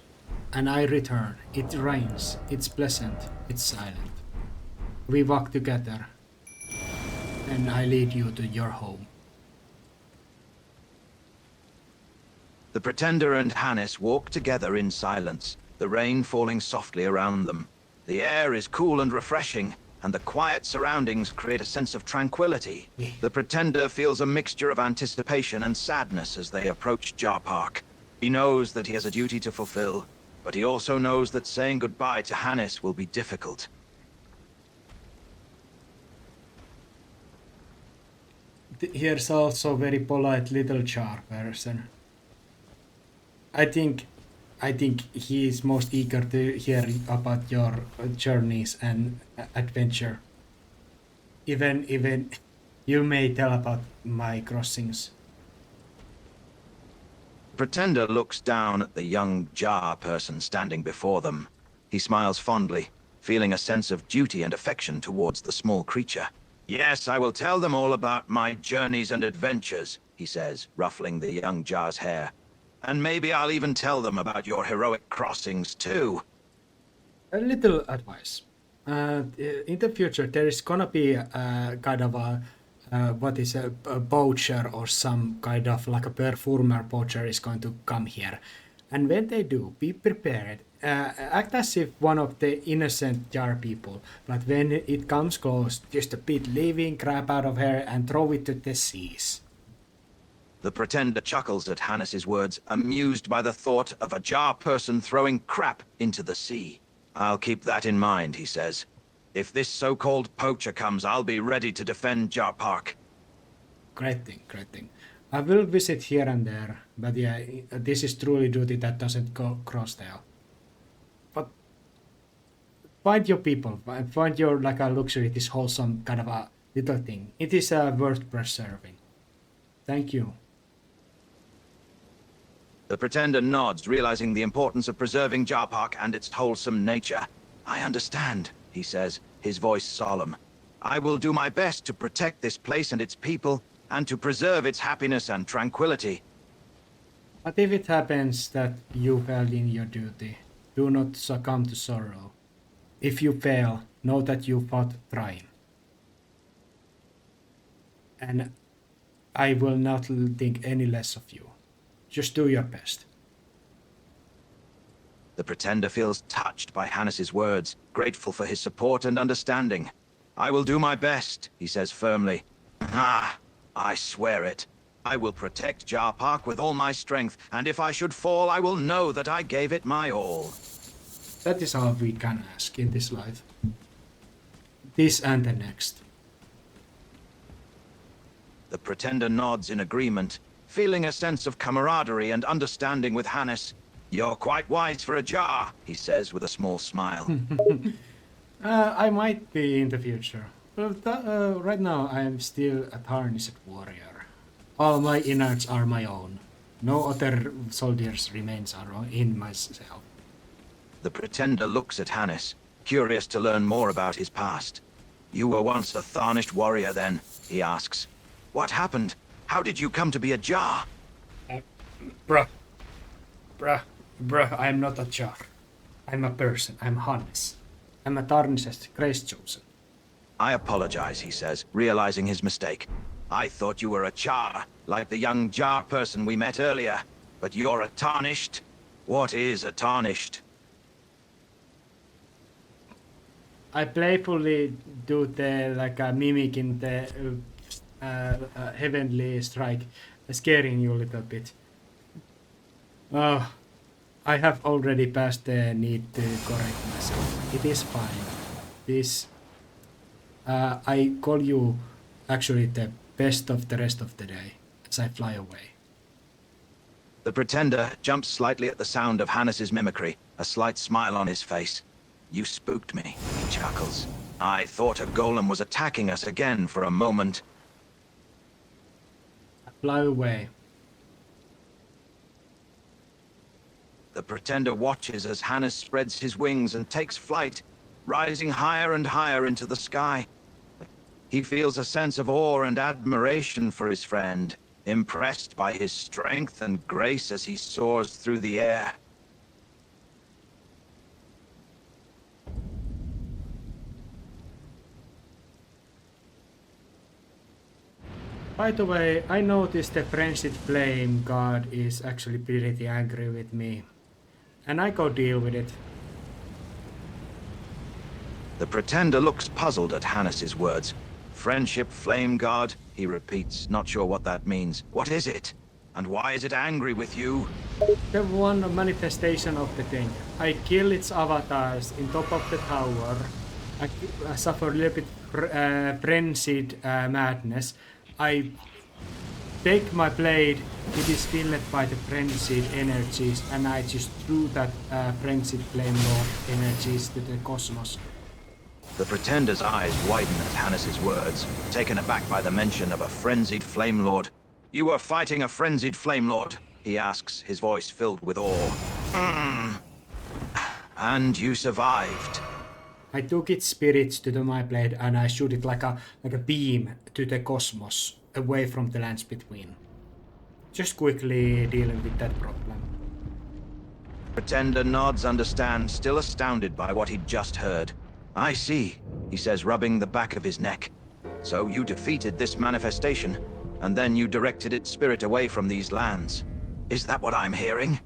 and I return. It rains, it's pleasant, it's silent. We walk together, and I lead you to your home. The Pretender and Hannes walk together in silence, the rain falling softly around them. The air is cool and refreshing, and the quiet surroundings create a sense of tranquility. The Pretender feels a mixture of anticipation and sadness as they approach Jar Park. He knows that he has a duty to fulfill, but he also knows that saying goodbye to Hannes will be difficult. Here's also very polite little Jar person. I think he is most eager to hear about your journeys and adventure. Even you may tell about my crossings. Pretender looks down at the young Jar person standing before them. He smiles fondly, feeling a sense of duty and affection towards the small creature. Yes, I will tell them all about my journeys and adventures, he says, ruffling the young Jar's hair. And maybe I'll even tell them about your heroic crossings too. A little advice. In the future, there is gonna be a kind of a poacher or some kind of like a performer poacher is going to come here. And when they do, be prepared. Act as if one of the innocent Jar people, but when it comes close, just a bit living crap out of her and throw it to the seas. The Pretender chuckles at Hannes's words, amused by the thought of a Jar person throwing crap into the sea. I'll keep that in mind, he says. If this so-called poacher comes, I'll be ready to defend Jar Park. Great thing. I will visit here and there, but yeah, this is truly duty that doesn't go cross-tail. But find your people, find your like a luxury, this wholesome kind of a little thing. It is worth preserving. Thank you. The Pretender nods, realizing the importance of preserving Jar Park and its wholesome nature. I understand, he says, his voice solemn. I will do my best to protect this place and its people, and to preserve its happiness and tranquility. But if it happens that you failed in your duty, do not succumb to sorrow. If you fail, know that you fought trying. And I will not think any less of you. Just do your best. The Pretender feels touched by Hannes's words, grateful for his support and understanding. I will do my best, he says firmly. I swear it. I will protect Jar Park with all my strength, and if I should fall, I will know that I gave it my all. That is all we can ask in this life. This and the next. The Pretender nods in agreement, feeling a sense of camaraderie and understanding with Hannes. You're quite wise for a jar, he says with a small smile. I might be in the future. But right now I'm still a tarnished warrior. All my innards are my own. No other soldiers' remains are in myself. The Pretender looks at Hannes, curious to learn more about his past. You were once a tarnished warrior then, he asks. What happened? How did you come to be a jar? Bruh, I'm not a jar. I'm a person. I'm Hannes. I'm a tarnished grace chosen. I apologize, he says, realizing his mistake. I thought you were a jar, like the young jar person we met earlier. But you're a tarnished? What is a tarnished? I playfully do the mimic in the heavenly strike, scaring you a little bit. Oh, I have already passed the need to correct myself. It is fine. This I call you actually the best of the rest of the day as I fly away. The Pretender jumps slightly at the sound of Hannes's mimicry, a slight smile on his face. You spooked me, he chuckles. I thought a golem was attacking us again for a moment. I fly away. The Pretender watches as Hannes spreads his wings and takes flight, rising higher and higher into the sky. He feels a sense of awe and admiration for his friend, impressed by his strength and grace as he soars through the air. By the way, I noticed the frenzied flame god is actually pretty angry with me. And I go deal with it. The Pretender looks puzzled at Hannes's words. Friendship flame god, he repeats, not sure what that means. What is it? And why is it angry with you? The one manifestation of the thing. I kill its avatars in top of the tower. I suffer a little bit frenzied madness. I take my blade, it is filled by the frenzied energies, and I just threw that frenzied flame lord energies to the cosmos. The Pretender's eyes widen at Hannes's words, taken aback by the mention of a frenzied Flame Lord. You were fighting a frenzied Flame Lord, he asks, his voice filled with awe. And you survived. I took its spirits to my blade and I shoot it like a beam to the cosmos, away from the lands between. Just quickly dealing with that problem. Pretender nods, understands, still astounded by what he'd just heard. I see, he says, rubbing the back of his neck. So you defeated this manifestation, and then you directed its spirit away from these lands. Is that what I'm hearing?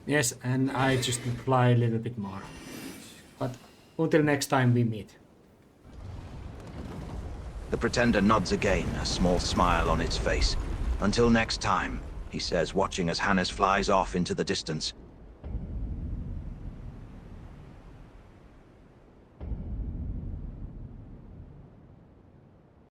Yes, and I just fly a little bit more. But until next time we meet. The Pretender nods again, a small smile on his face. Until next time, he says, watching as Hannes flies off into the distance.